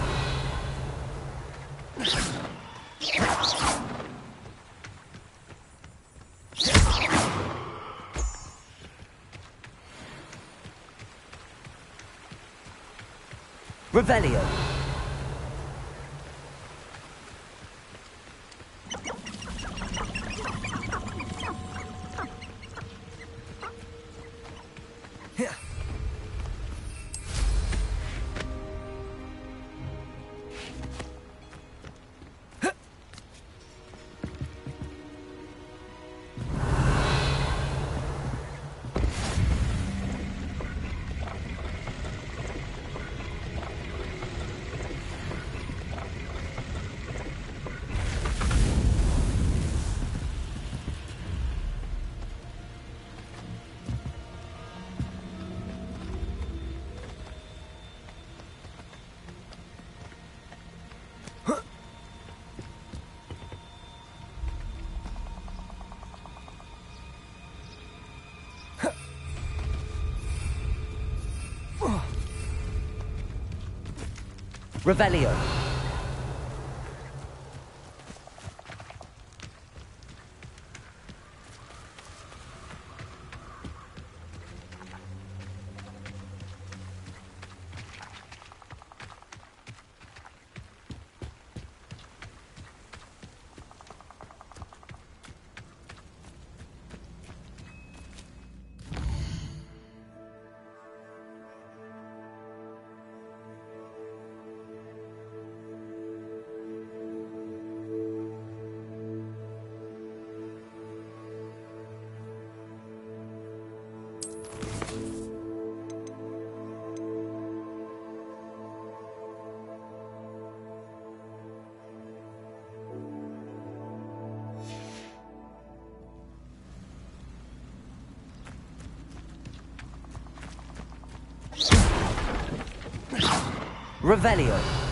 Revelio. Revelio. Revelio.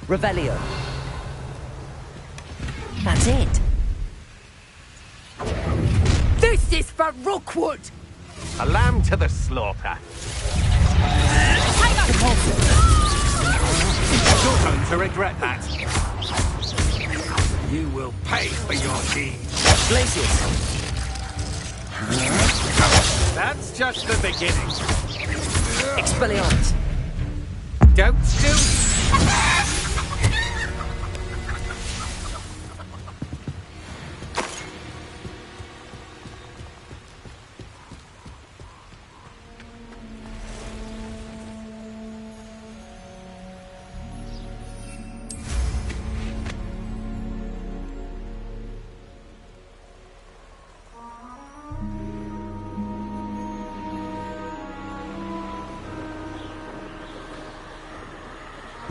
Revelio. That's it. This is for Rookwood! A lamb to the slaughter. You're going to regret that. You will pay for your deed. Glacius. That's just the beginning. Expelliarmus. Don't do...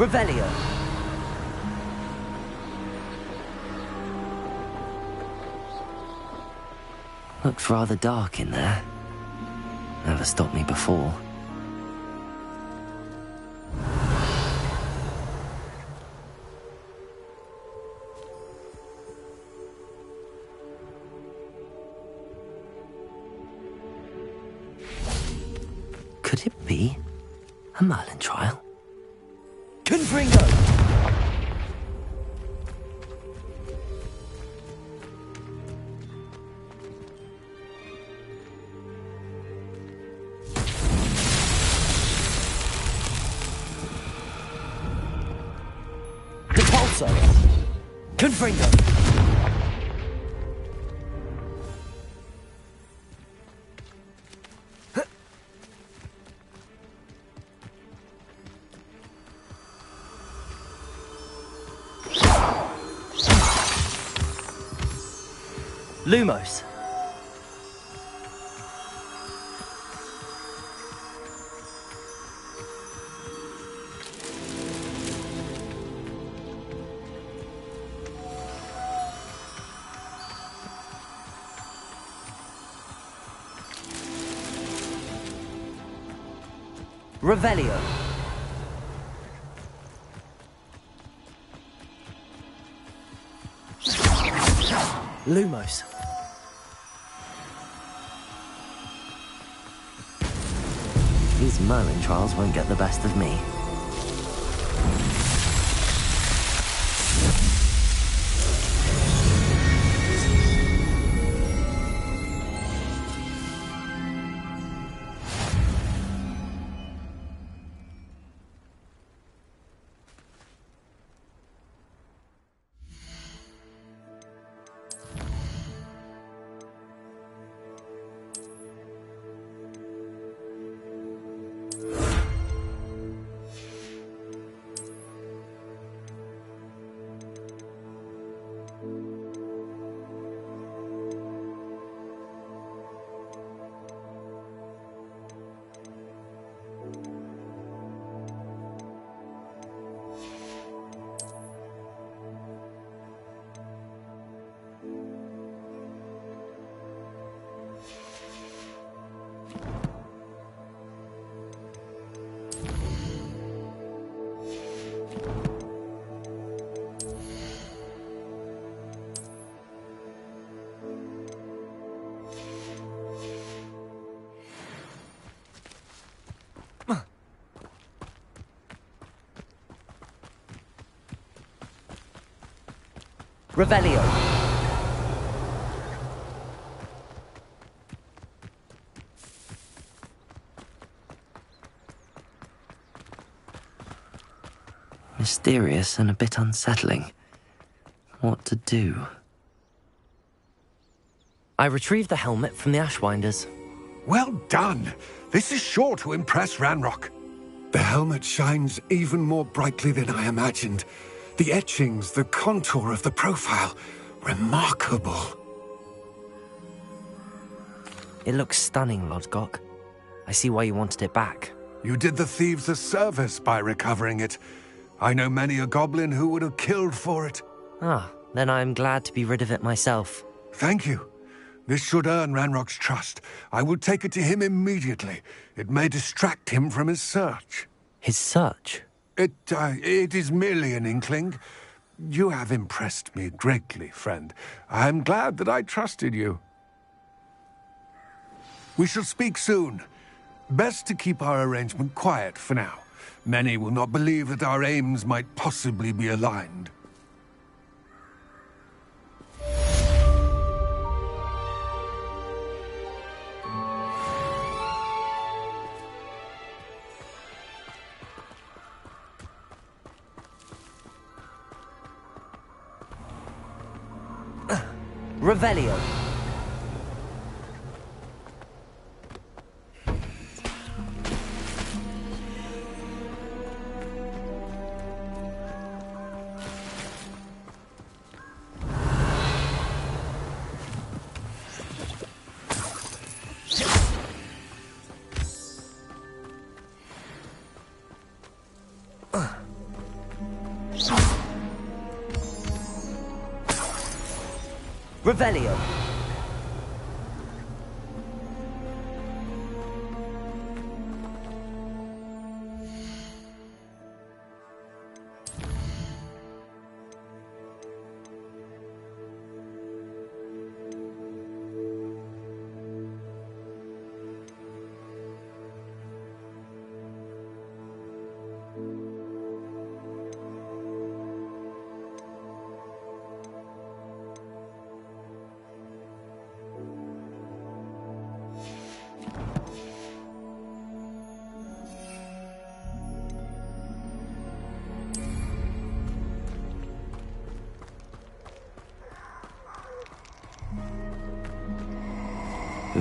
Revelio. Looks rather dark in there. Never stopped me before. Could it be a Merlin trial? Confringo! Repulso! Confringo! Lumos. Revelio. Lumos. These Merlin trials won't get the best of me. Revelio. Mysterious and a bit unsettling. What to do? I retrieved the helmet from the Ashwinders. Well done! This is sure to impress Ranrock. The helmet shines even more brightly than I imagined. The etchings, the contour of the profile, remarkable. It looks stunning, Lodgok. I see why you wanted it back. You did the thieves a service by recovering it. I know many a goblin who would have killed for it. Ah, then I am glad to be rid of it myself. Thank you. This should earn Ranrock's trust. I will take it to him immediately. It may distract him from his search. His search? It is merely an inkling. You have impressed me greatly, friend. I am glad that I trusted you. We shall speak soon. Best to keep our arrangement quiet for now. Many will not believe that our aims might possibly be aligned. Revelio. Revelio.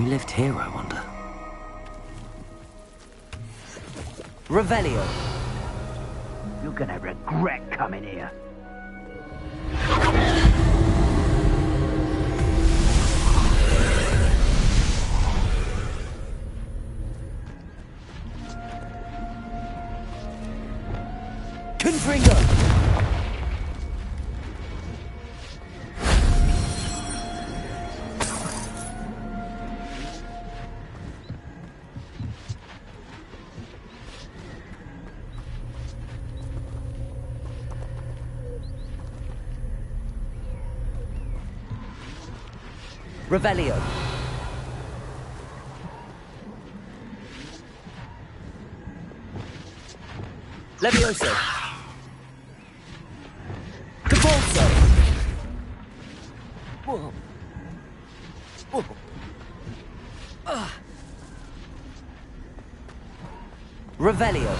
Who lived here, I wonder? Revelio. You're gonna regret coming here. Confringo! Revelio. Levioso. Devolso. Whoa. Whoa. Revelio.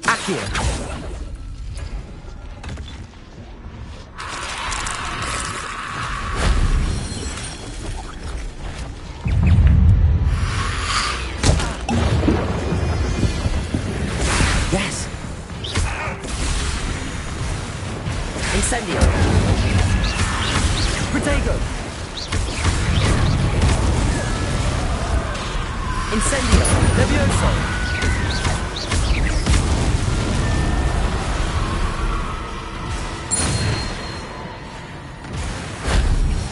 Accio. Yes. Incendio. Protego. Incendio. Levioso.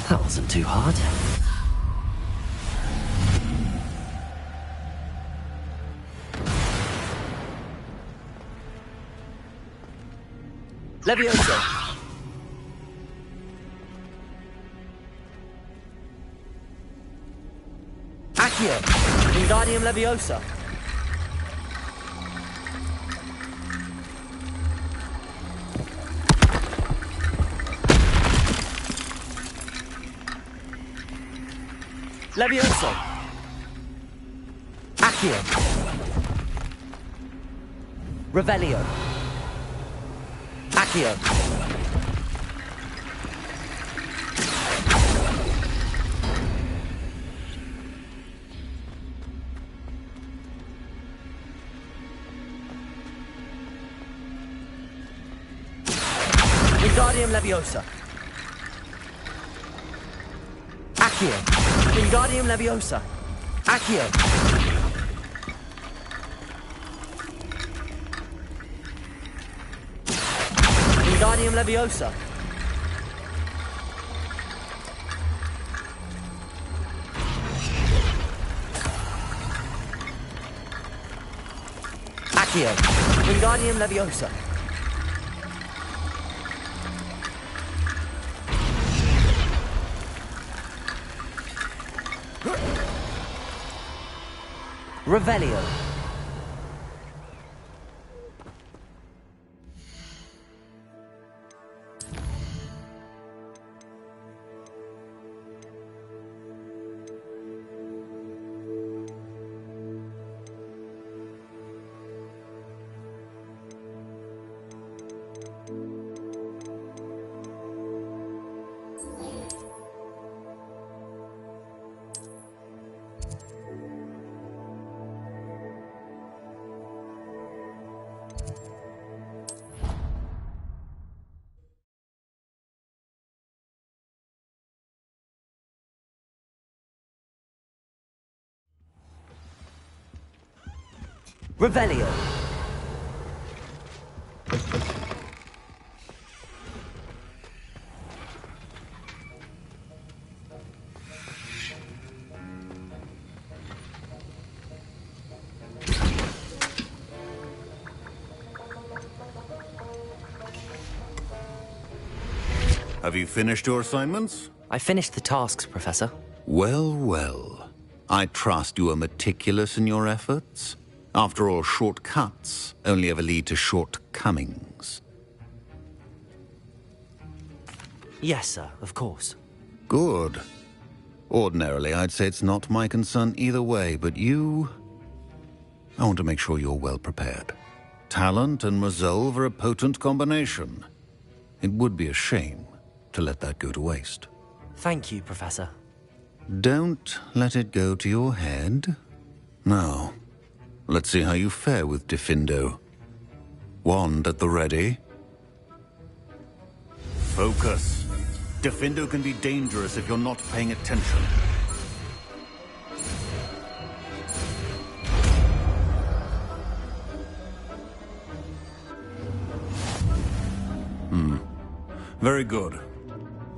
That wasn't too hard. Levioso. Accio. Wingardium Leviosa. Levioso. Accio. Revelio. Accio. Wingardium Leviosa. Accio. Wingardium Leviosa. Accio. Wingardium Leviosa. Accio. Wingardium Leviosa. Revelio. Revelio. Have you finished your assignments? I finished the tasks, Professor. Well, well. I trust you are meticulous in your efforts. After all, shortcuts only ever lead to shortcomings. Yes, sir, of course. Good. Ordinarily, I'd say it's not my concern either way, but you... I want to make sure you're well prepared. Talent and resolve are a potent combination. It would be a shame to let that go to waste. Thank you, Professor. Don't let it go to your head. Now, let's see how you fare with Diffindo. Wand at the ready. Focus. Diffindo can be dangerous if you're not paying attention. Very good.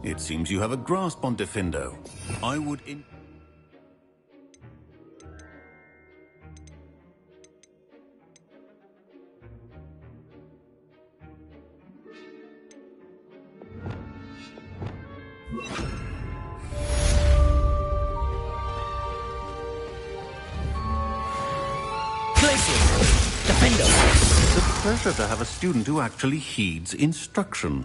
It seems you have a grasp on Diffindo. I would Diffindo! It's a pleasure to have a student who actually heeds instruction.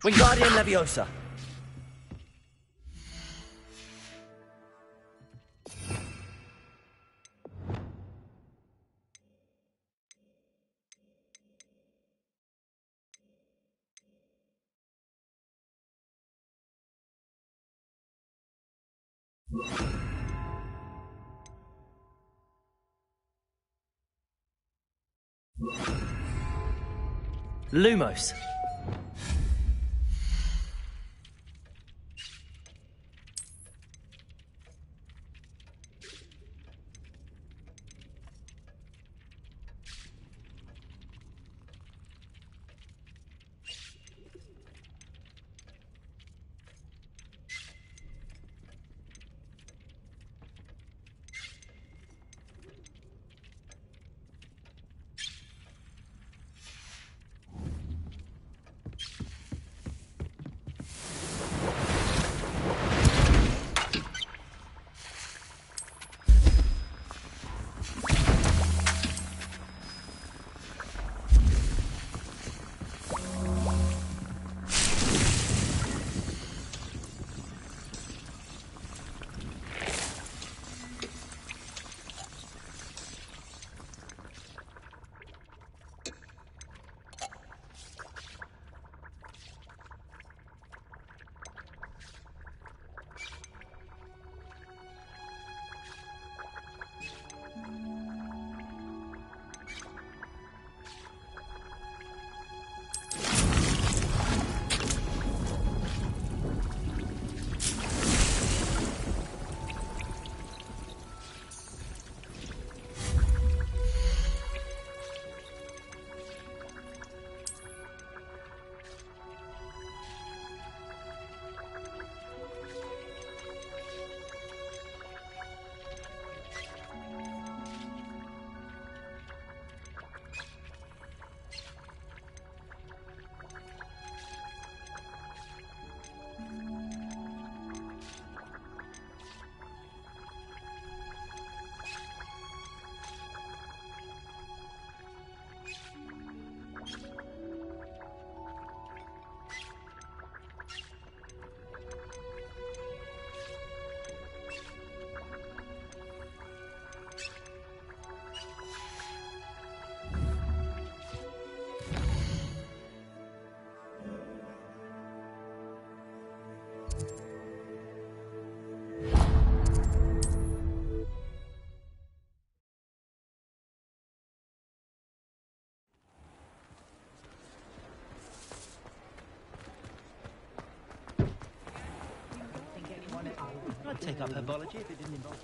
Wingardium Leviosa. Lumos. I'd take up herbology if it didn't involve...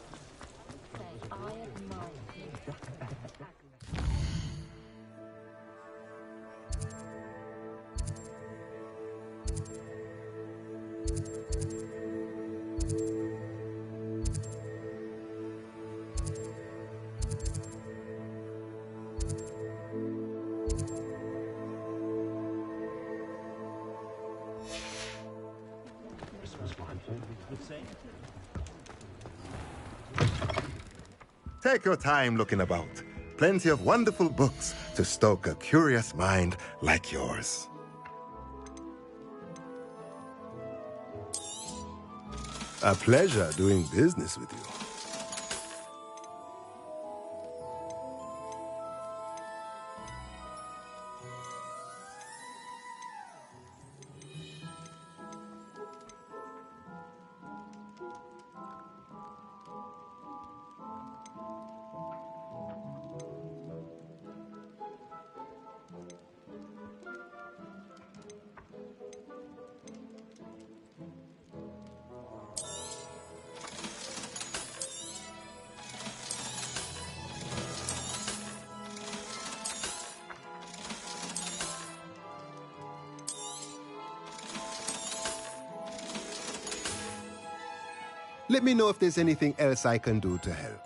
Take your time looking about. Plenty of wonderful books to stoke a curious mind like yours. A pleasure doing business with you. Let me know if there's anything else I can do to help.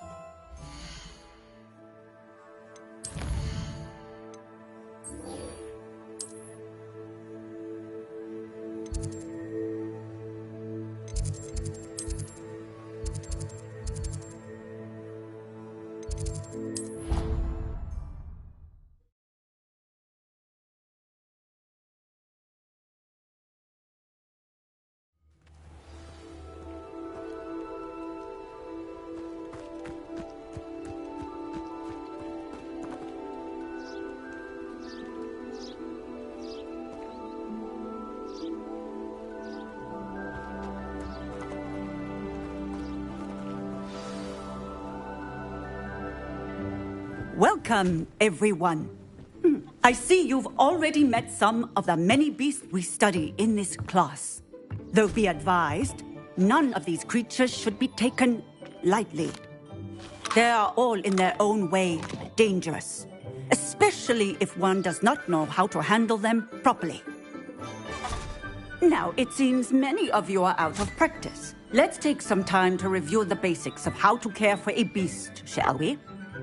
Welcome, everyone. I see you've already met some of the many beasts we study in this class. Though be advised, none of these creatures should be taken lightly. They are all in their own way dangerous, especially if one does not know how to handle them properly. Now, it seems many of you are out of practice. Let's take some time to review the basics of how to care for a beast, shall we?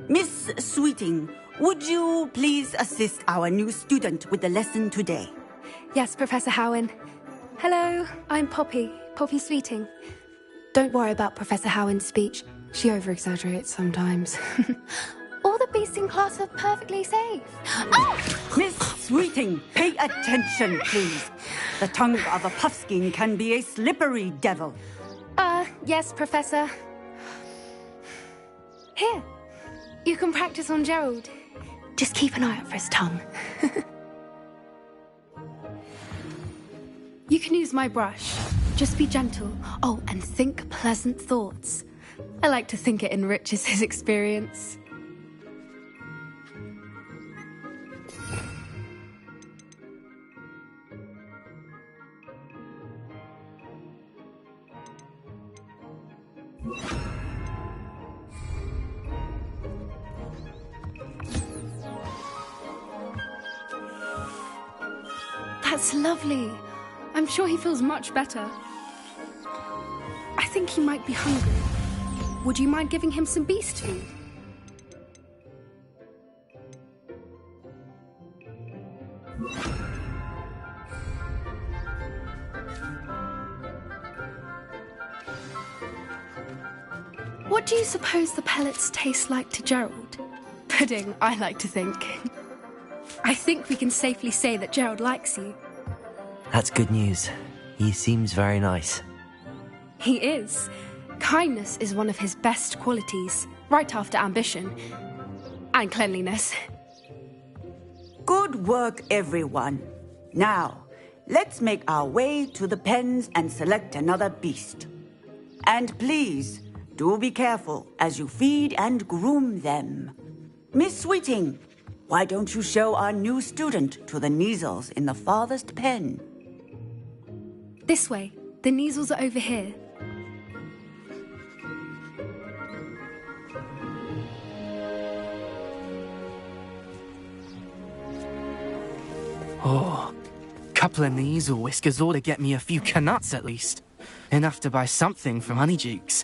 Miss Sweeting, would you please assist our new student with the lesson today? Yes, Professor Howen. Hello, I'm Poppy Sweeting. Don't worry about Professor Howen's speech. She over-exaggerates sometimes. All the beasts in class are perfectly safe. Oh! Miss Sweeting, pay attention, please. The tongue of a puffskein can be a slippery devil. Yes, Professor. Here. You can practice on Gerald. Just keep an eye out for his tongue. You can use my brush. Just be gentle. Oh, and think pleasant thoughts. I like to think it enriches his experience. That's lovely. I'm sure he feels much better. I think he might be hungry. Would you mind giving him some beast food? What do you suppose the pellets taste like to Gerald? Pudding, I like to think. I think we can safely say that Gerald likes you. That's good news. He seems very nice. He is. Kindness is one of his best qualities, right after ambition. And cleanliness. Good work, everyone. Now, let's make our way to the pens and select another beast. And please, do be careful as you feed and groom them. Miss Sweeting, why don't you show our new student to the Neasels in the farthest pen? This way. The Neasels are over here. Oh, couple of Kneasel whiskers ought to get me a few canuts at least. Enough to buy something from Honeydukes.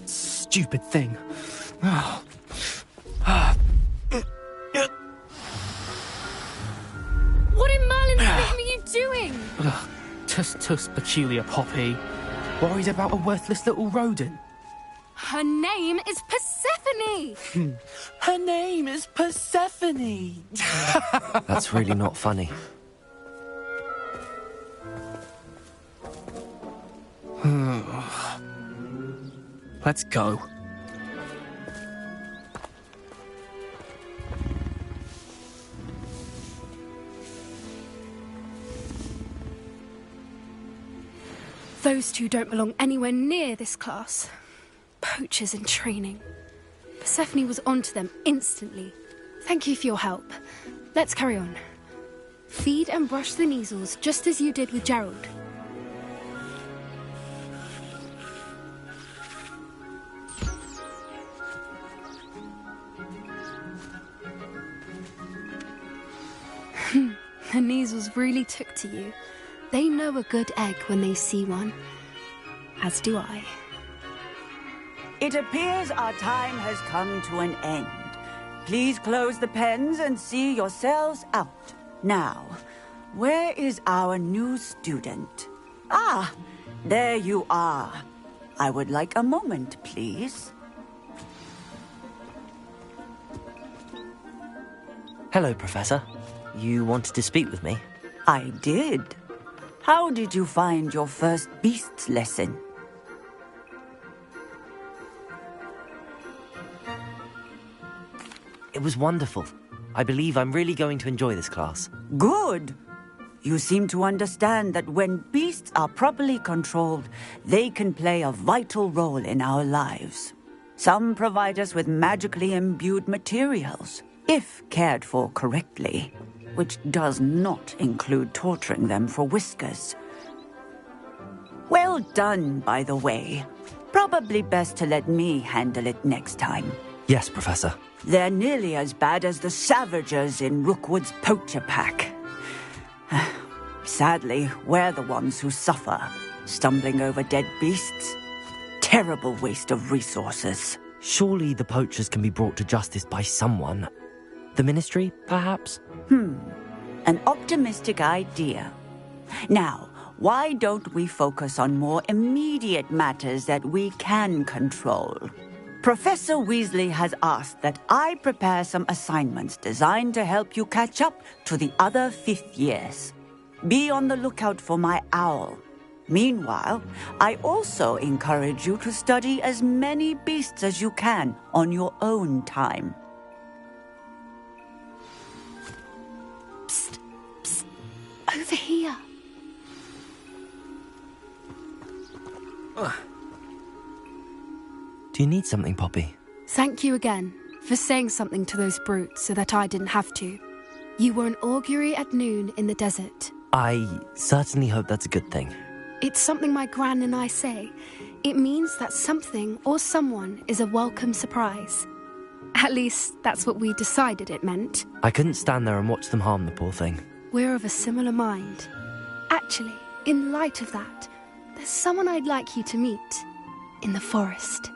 Stupid thing. What in Merlin's name are you doing? Tuss peculiar Poppy. Worried about a worthless little rodent. Her name is Persephone! Her name is Persephone! That's really not funny. Let's go. Those two don't belong anywhere near this class. Poachers in training. Persephone was onto them instantly. Thank you for your help. Let's carry on. Feed and brush the Kneasels just as you did with Gerald. The Kneasels really took to you. They know a good egg when they see one. As do I. It appears our time has come to an end. Please close the pens and see yourselves out. Now, where is our new student? Ah, there you are. I would like a moment, please. Hello, Professor. You wanted to speak with me? I did. How did you find your first beasts lesson? It was wonderful. I believe I'm really going to enjoy this class. Good. You seem to understand that when beasts are properly controlled, they can play a vital role in our lives. Some provide us with magically imbued materials, if cared for correctly, which does not include torturing them for whiskers. Well done, by the way. Probably best to let me handle it next time. Yes, Professor. They're nearly as bad as the Savagers in Rookwood's poacher pack. Sadly, we're the ones who suffer, stumbling over dead beasts. Terrible waste of resources. Surely the poachers can be brought to justice by someone. The Ministry, perhaps? An optimistic idea. Now, why don't we focus on more immediate matters that we can control? Professor Weasley has asked that I prepare some assignments designed to help you catch up to the other 5th years. Be on the lookout for my owl. Meanwhile, I also encourage you to study as many beasts as you can on your own time. Psst, psst, over here. Do you need something, Poppy? Thank you again for saying something to those brutes so that I didn't have to. You were an augury at noon in the desert. I certainly hope that's a good thing. It's something my gran and I say. It means that something or someone is a welcome surprise. At least, that's what we decided it meant. I couldn't stand there and watch them harm the poor thing. We're of a similar mind. Actually, in light of that, there's someone I'd like you to meet. In the forest.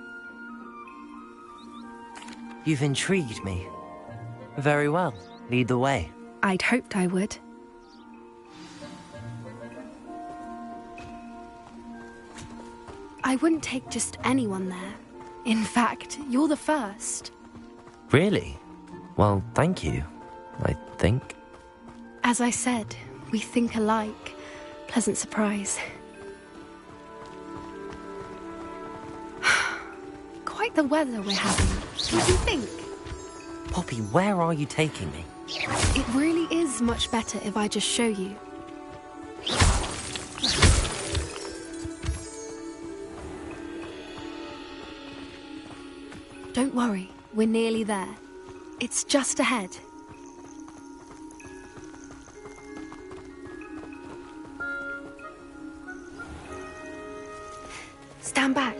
You've intrigued me. Very well. Lead the way. I'd hoped I would. I wouldn't take just anyone there. In fact, you're the first. Really? Well, thank you, I think. As I said, we think alike. Pleasant surprise. Quite the weather we're having. What do you think? Poppy, where are you taking me? It really is much better if I just show you. Don't worry, we're nearly there. It's just ahead. Stand back.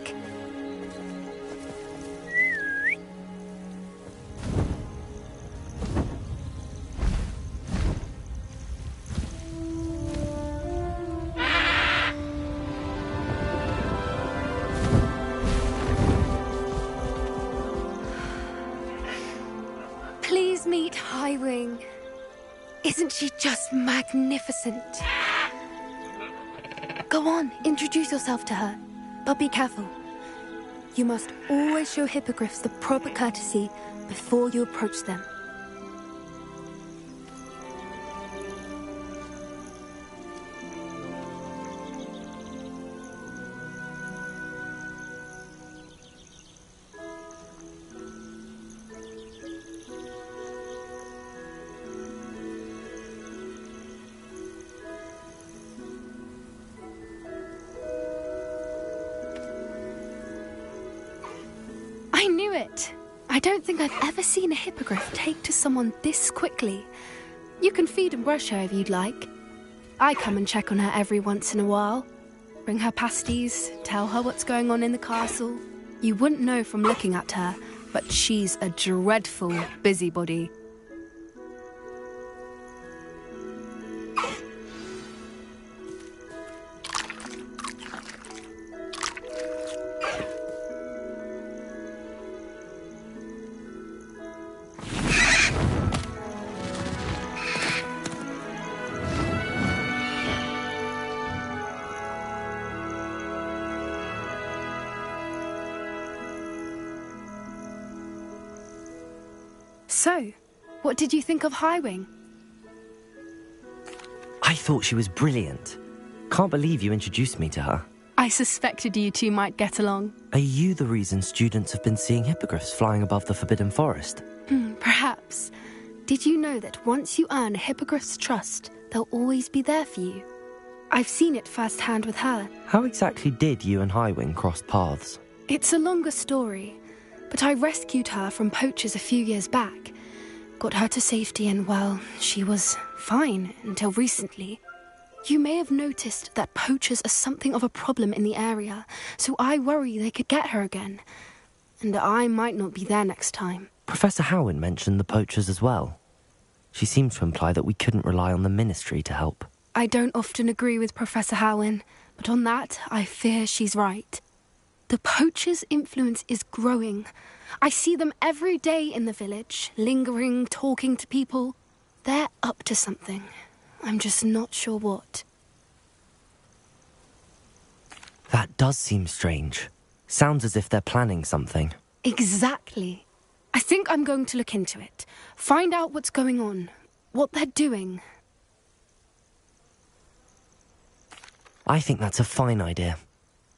Highwing. Isn't she just magnificent? Go on, introduce yourself to her. But be careful. You must always show hippogriffs the proper courtesy before you approach them. I knew it! I don't think I've ever seen a hippogriff take to someone this quickly. You can feed and brush her if you'd like. I come and check on her every once in a while. Bring her pasties, tell her what's going on in the castle. You wouldn't know from looking at her, but she's a dreadful busybody. So, what did you think of Highwing? I thought she was brilliant. Can't believe you introduced me to her. I suspected you two might get along. Are you the reason students have been seeing hippogriffs flying above the Forbidden Forest? Perhaps. Did you know that once you earn a hippogriff's trust, they'll always be there for you? I've seen it firsthand with her. How exactly did you and Highwing cross paths? It's a longer story, but I rescued her from poachers a few years back. Got her to safety and, well, she was fine until recently. You may have noticed that poachers are something of a problem in the area, so I worry they could get her again. And I might not be there next time. Professor Howen mentioned the poachers as well. She seemed to imply that we couldn't rely on the Ministry to help. I don't often agree with Professor Howen, but on that, I fear she's right. The poachers' influence is growing. I see them every day in the village, lingering, talking to people. They're up to something. I'm just not sure what. That does seem strange. Sounds as if they're planning something. Exactly. I think I'm going to look into it. Find out what's going on, what they're doing. I think that's a fine idea.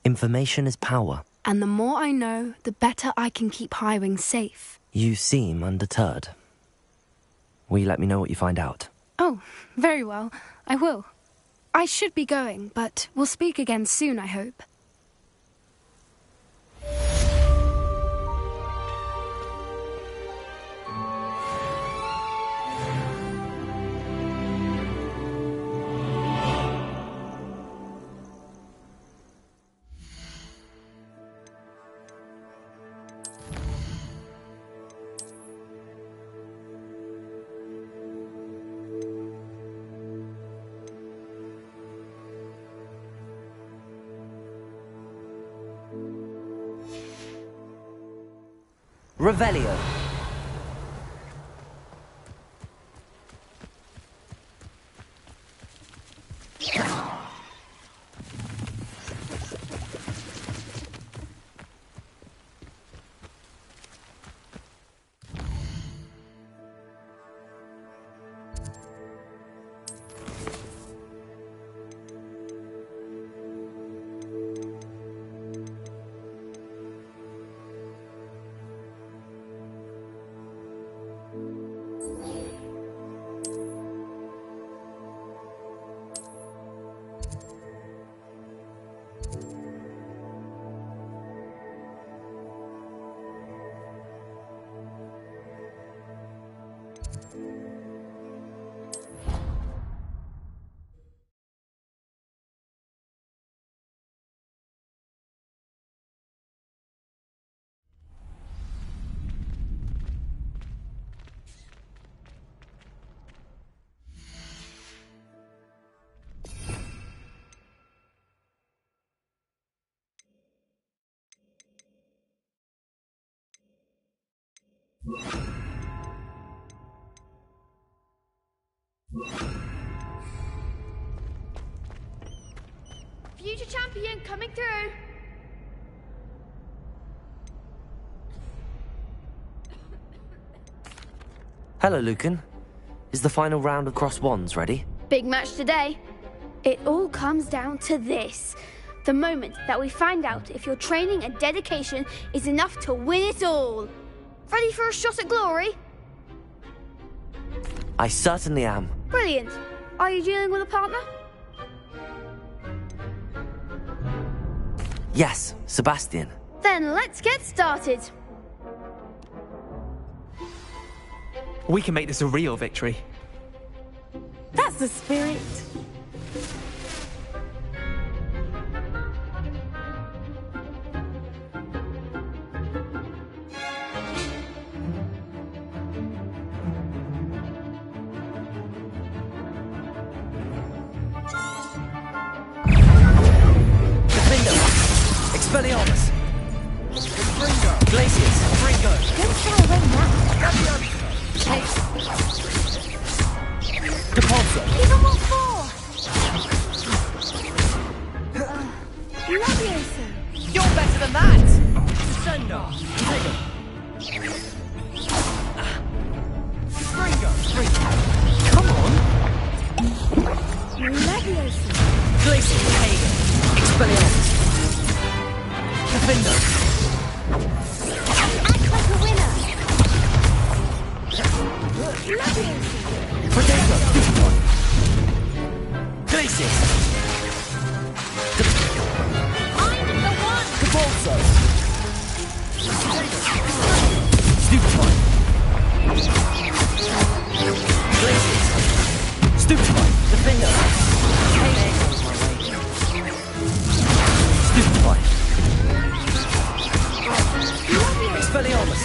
Information is power. And the more I know, the better I can keep Highwing safe. You seem undeterred. Will you let me know what you find out? Oh, very well. I will. I should be going, but we'll speak again soon, I hope. Revelio. Future champion coming through. Hello, Lucan. Is the final round of Cross Wands ready? Big match today. It all comes down to this. The moment that we find out if your training and dedication is enough to win it all. Ready for a shot at glory? I certainly am. Brilliant. Are you dealing with a partner? Yes, Sebastian. Then let's get started. We can make this a real victory. That's the spirit. Expelliarmus! Glaciers! Fringo! Don't try to win that. Depulso! Even more four! Levioso! You're better than that! Descendo! Come on! Levioso! Glaciers! Hagen! Expelliarmus! Defender! Act like a winner! Levioso! Potato! Glaciers! I'm the one! Depulso! Stupefy! Glaciers! Stupefy! Defender! Stupefy! Expelliarmus!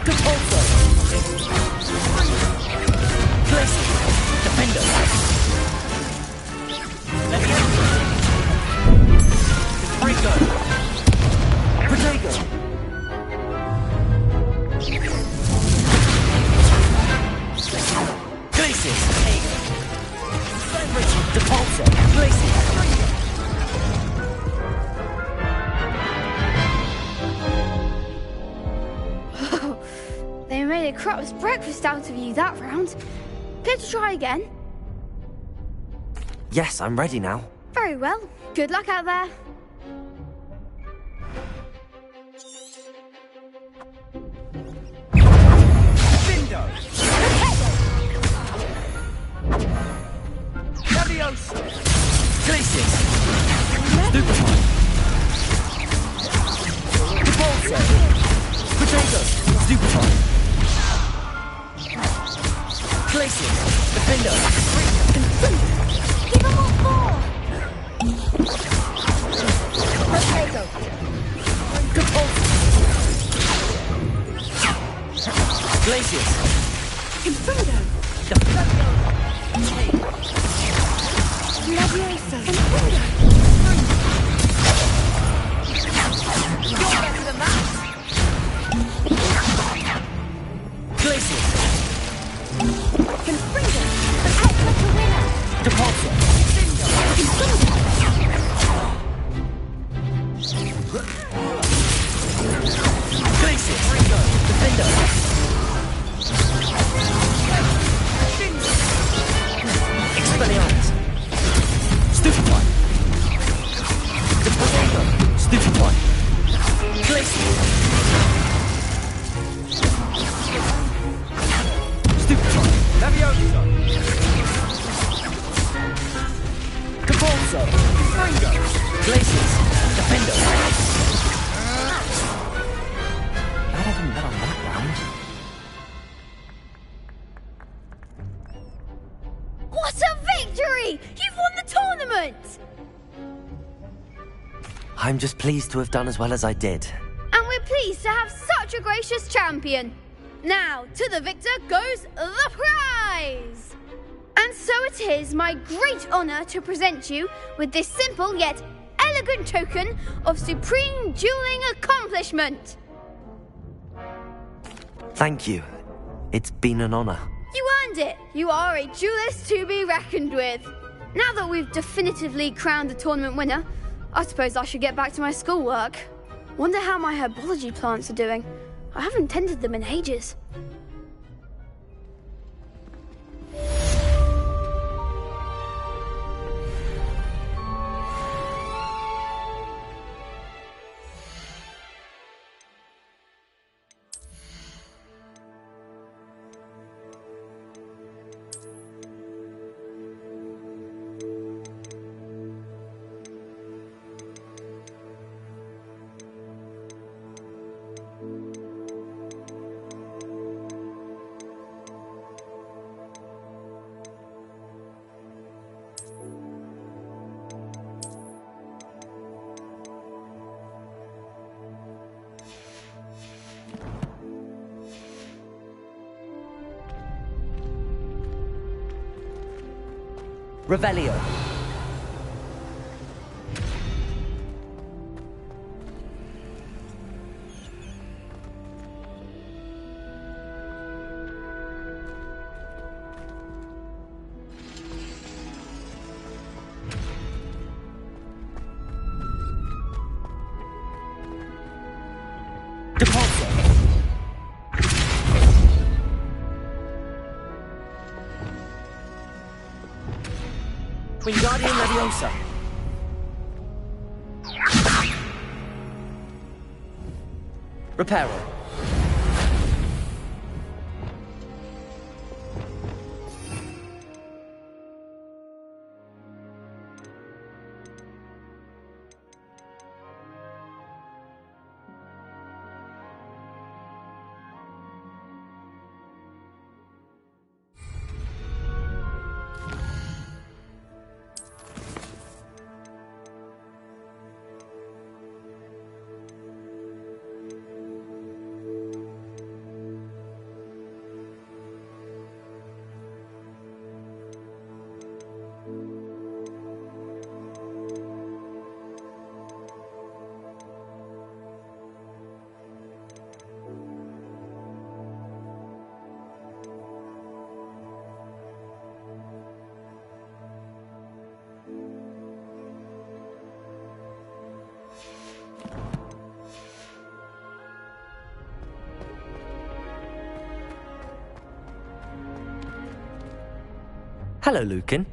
Depulso! Glaciers! Defender! Fringo! Potato! Glaciers! Depulso! Glaciers! They made a crap's breakfast out of you that round. Care to try again? Yes, I'm ready now. Very well. Good luck out there. Bindo! Levioso! Glaciers! Stupefy! Depulso! Potato! Stupefy! Glaciers! Defender! Give them all four! Potato! Depulso! Glaciers! Inferno! Levioso! You're better than that! Glaciers! Confringo! Act like a winner! Depulso! Glaciers! Defender! Expelliarmus! Stupefy! Potato! Stupefy! Glaciers! Stupefy! Levioso! Depulso! Fringo! Glaciers! Defender! That hasn't been on that round. What a victory! You've won the tournament! I'm just pleased to have done as well as I did. And we're pleased to have such a gracious champion. Now, to the victor goes the prize! And so it is my great honor to present you with this simple yet elegant token of supreme dueling accomplishment. Thank you. It's been an honor. You earned nailed it! You are a duelist to be reckoned with. Now that we've definitively crowned the tournament winner, I suppose I should get back to my schoolwork. Wonder how my herbology plants are doing. I haven't tended them in ages. Revelio. Wingardium Leviosa. Reparo. Hello, Lucan.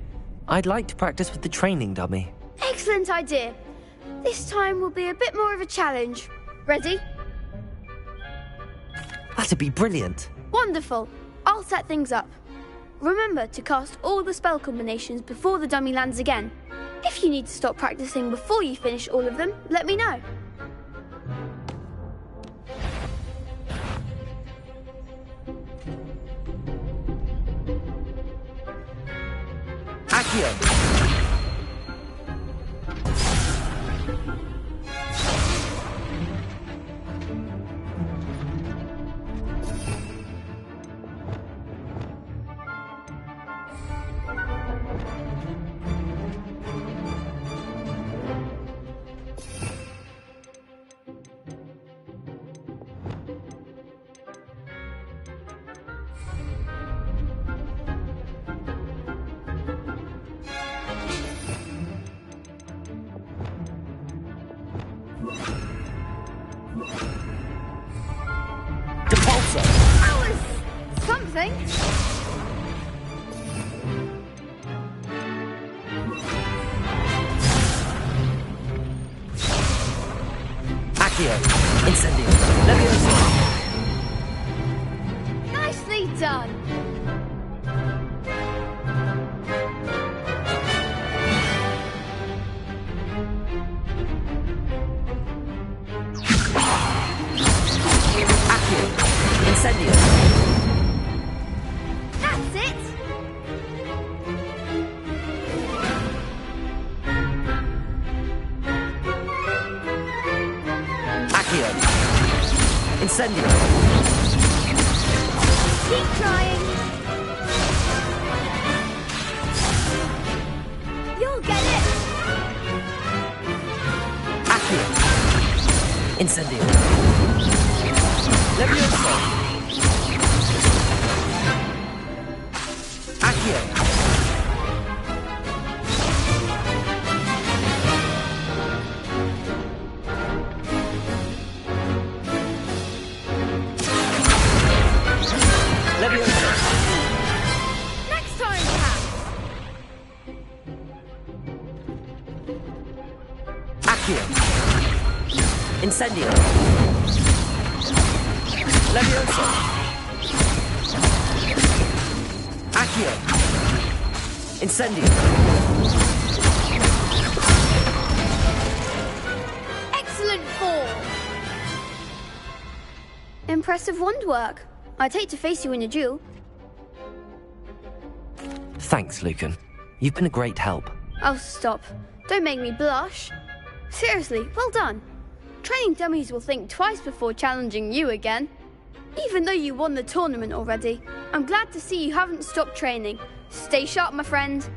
I'd like to practice with the training dummy. Excellent idea. This time will be a bit more of a challenge. Ready? That'd be brilliant. Wonderful. I'll set things up. Remember to cast all the spell combinations before the dummy lands again. If you need to stop practicing before you finish all of them, let me know. Accio. That was something. Accio. Incendio. Leviosa. Nicely done. Incendio. That's it. Accio. Incendio. Keep trying. You'll get it. Accio. Incendio. Leviosa. Accio. Leviosa. Next time, perhaps. Accio. Incendio. Leviosa. Accio. Incendio. Excellent form. Impressive wand work. I'd hate to face you in a duel. Thanks, Lucan. You've been a great help. Oh, stop. Don't make me blush. Seriously, well done. Training dummies will think twice before challenging you again. Even though you won the tournament already, I'm glad to see you haven't stopped training. Stay sharp, my friend.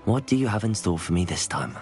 What do you have in store for me this time?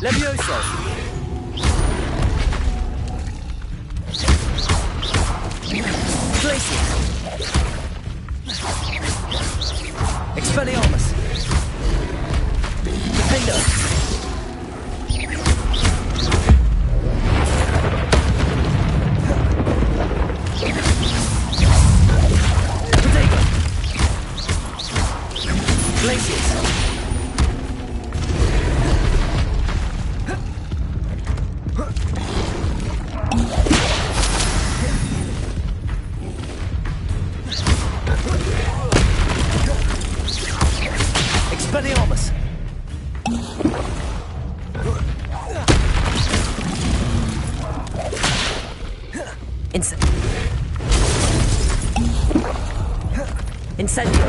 Levioso! Glacius! Expelliarmus! Defender! Protego! Glacius! Expelliarmus! Incendio.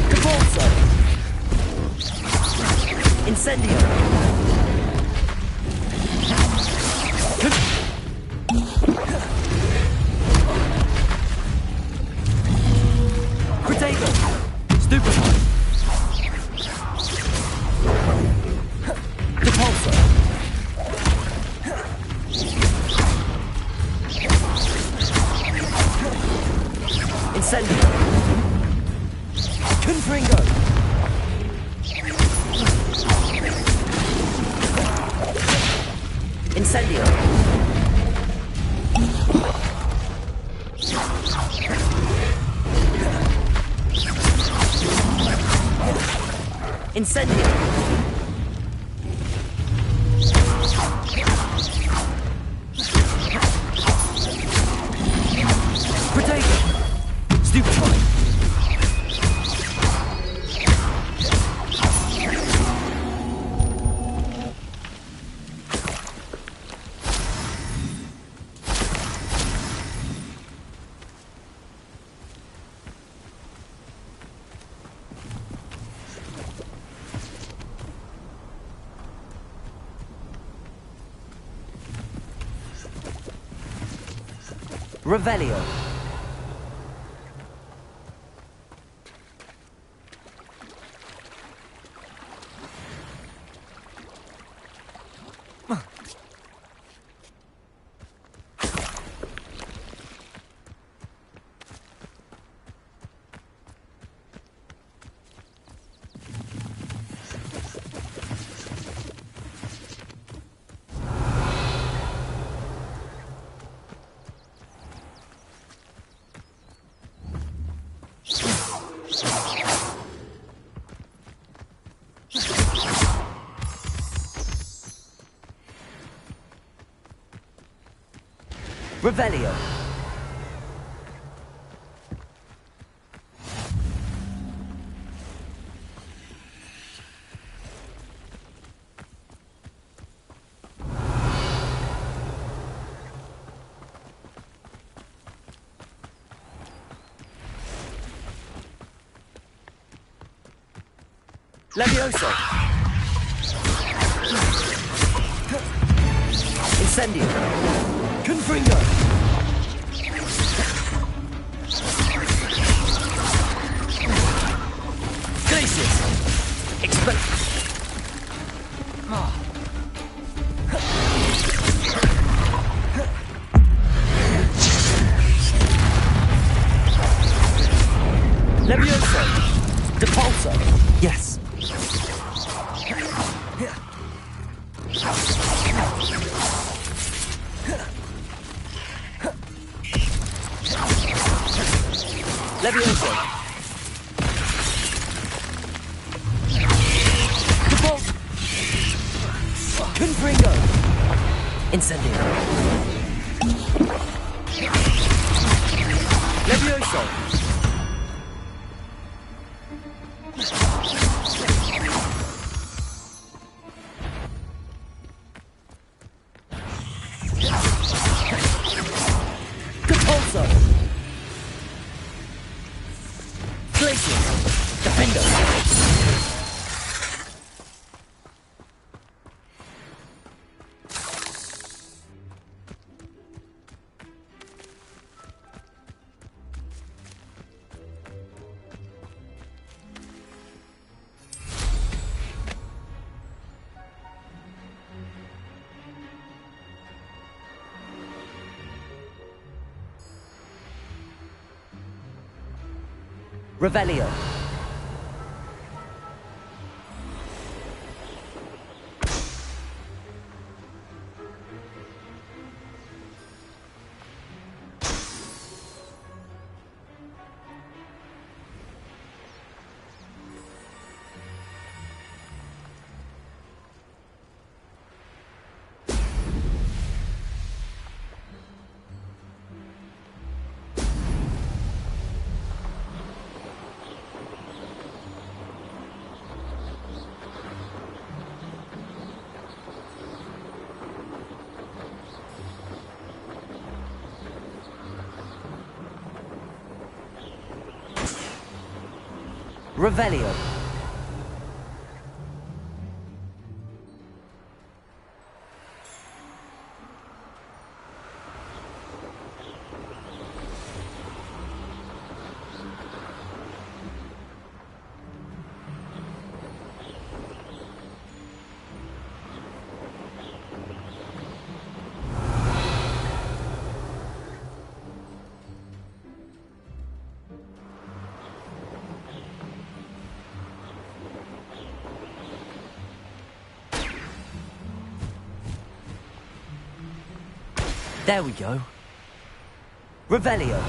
Capolso. Incendio. Protego. Stupefy. Depulso. Incendio. Confringo. Incendio. Incendio. Protego. Stupefy. Revelio. Revelio. Levioso. Incendio. Confringo. Glacius. Expel. Levioso. Depulso. Yes. Levioso. Depulso. Confringo. Incendio. Levioso. Depulso. Glacius. Defendo. Revelio. Revelio. There we go. Revelio.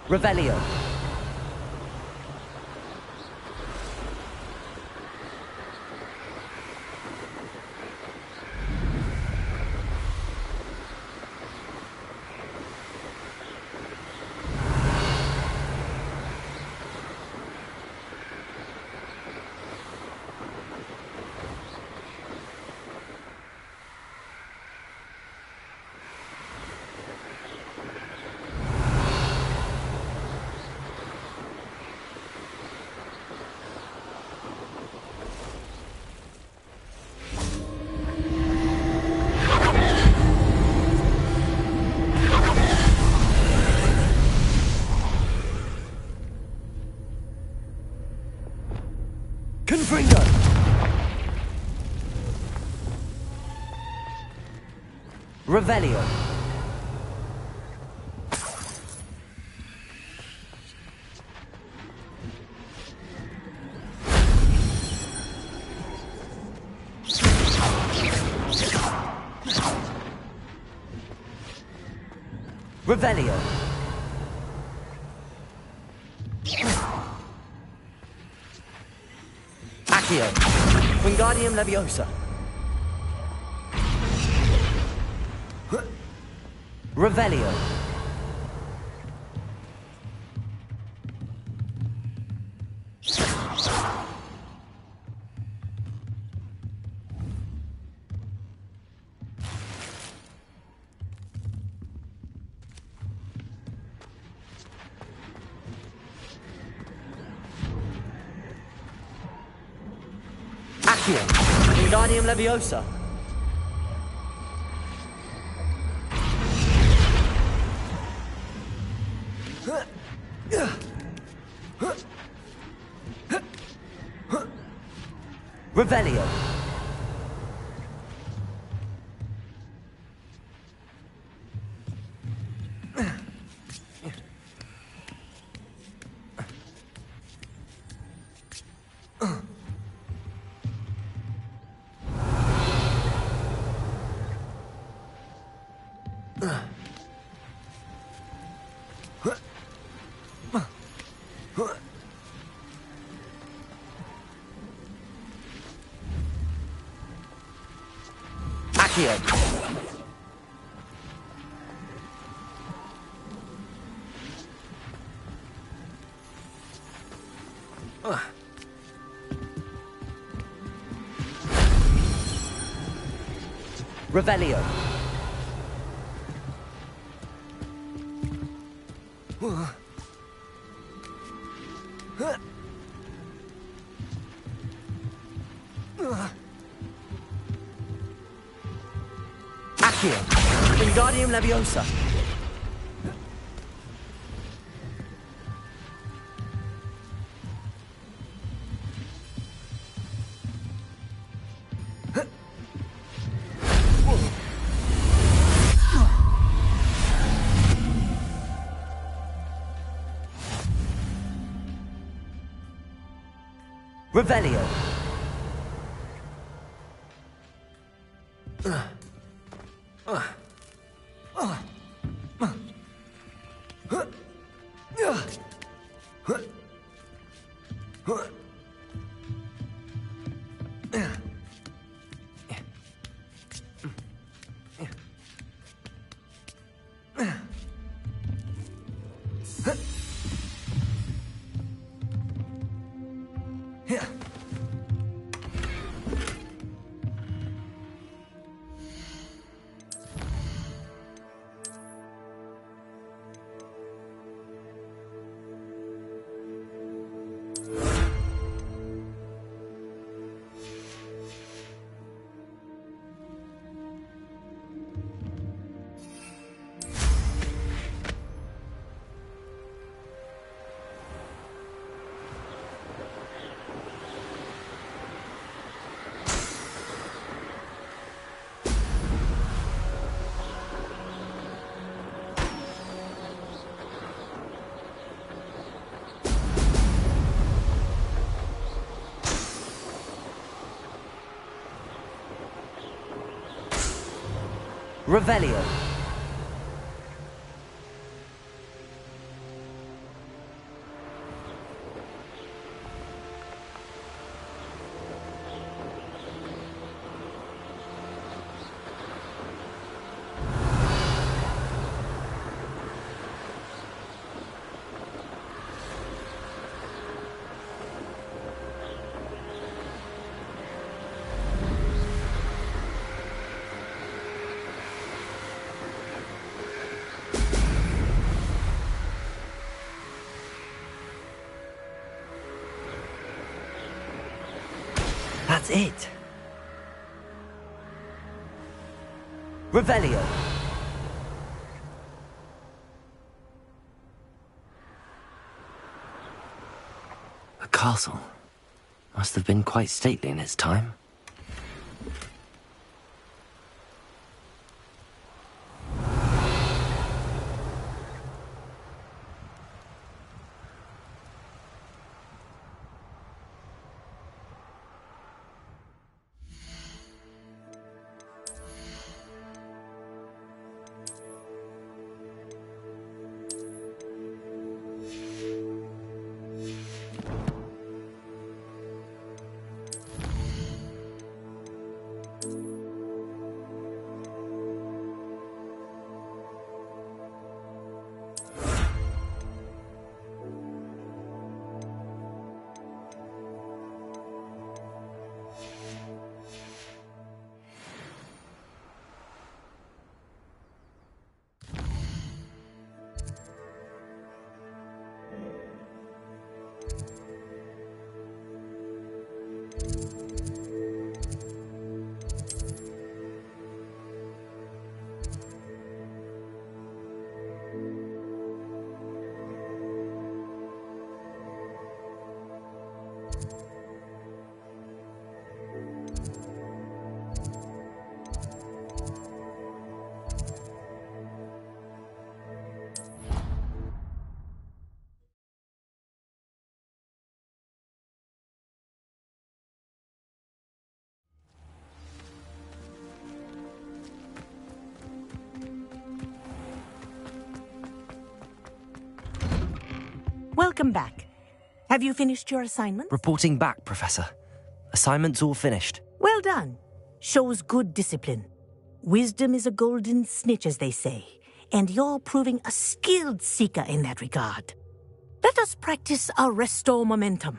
Revelio. Confringo! Revelio. Revelio. Accio. Wingardium Leviosa. Revelio. Accio. Wingardium Leviosa. Revelio. Accio. Revelio. Accio. Wingardium Leviosa. Revelio. Revelio. That's it. Revelio. The castle must have been quite stately in its time. Welcome back. Have you finished your assignment? Reporting back, Professor. Assignment's all finished. Well done. Shows good discipline. Wisdom is a golden snitch, as they say, and you're proving a skilled seeker in that regard. Let us practice our restore momentum.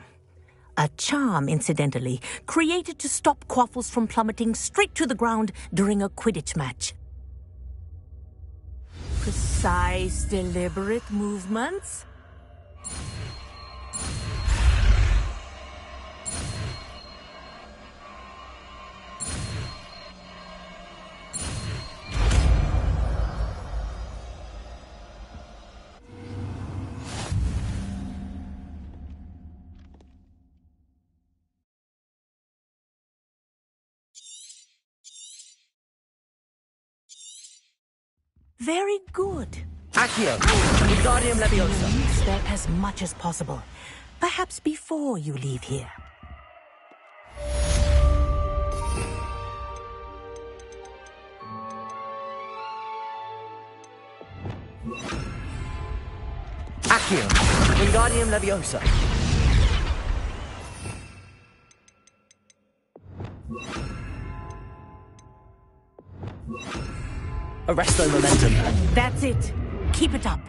A charm, incidentally, created to stop quaffles from plummeting straight to the ground during a Quidditch match. Precise, deliberate movements. Very good. Accio, Wingardium Leviosa. Step as much as possible. Perhaps before you leave here. Accio. Wingardium Leviosa. Arresto Momentum. That's it. Keep it up.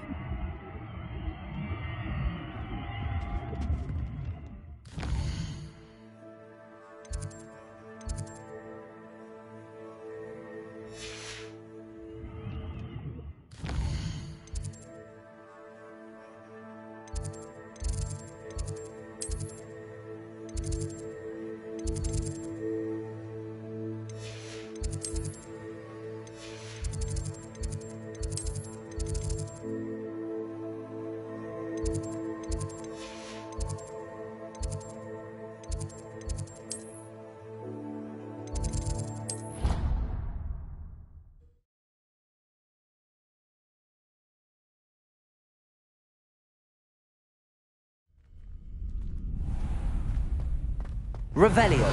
Revelio.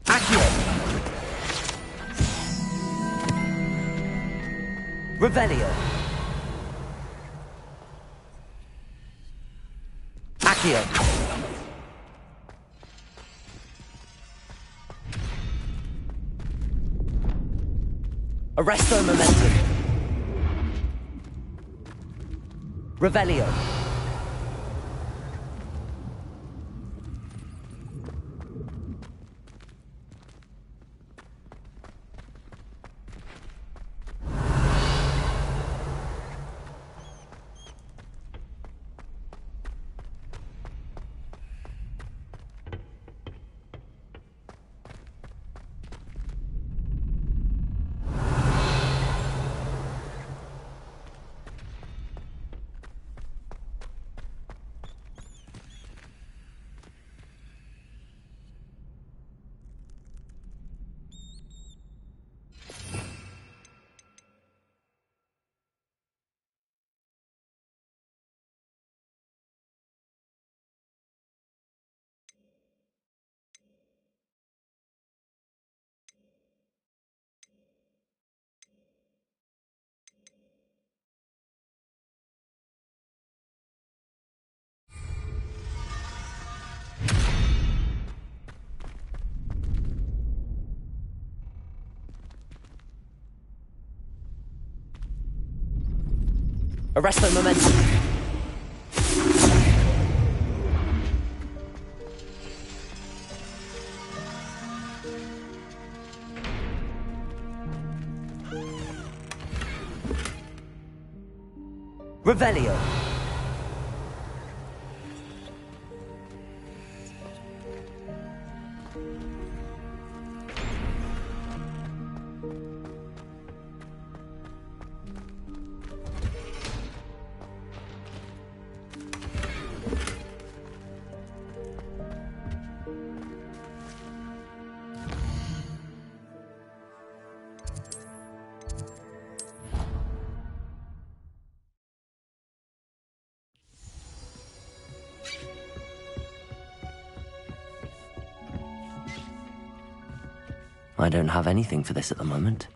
Accio. Revelio. Accio. Arresto Momentum. Revelio. Arresto Momentum. Revelio. I don't have anything for this at the moment.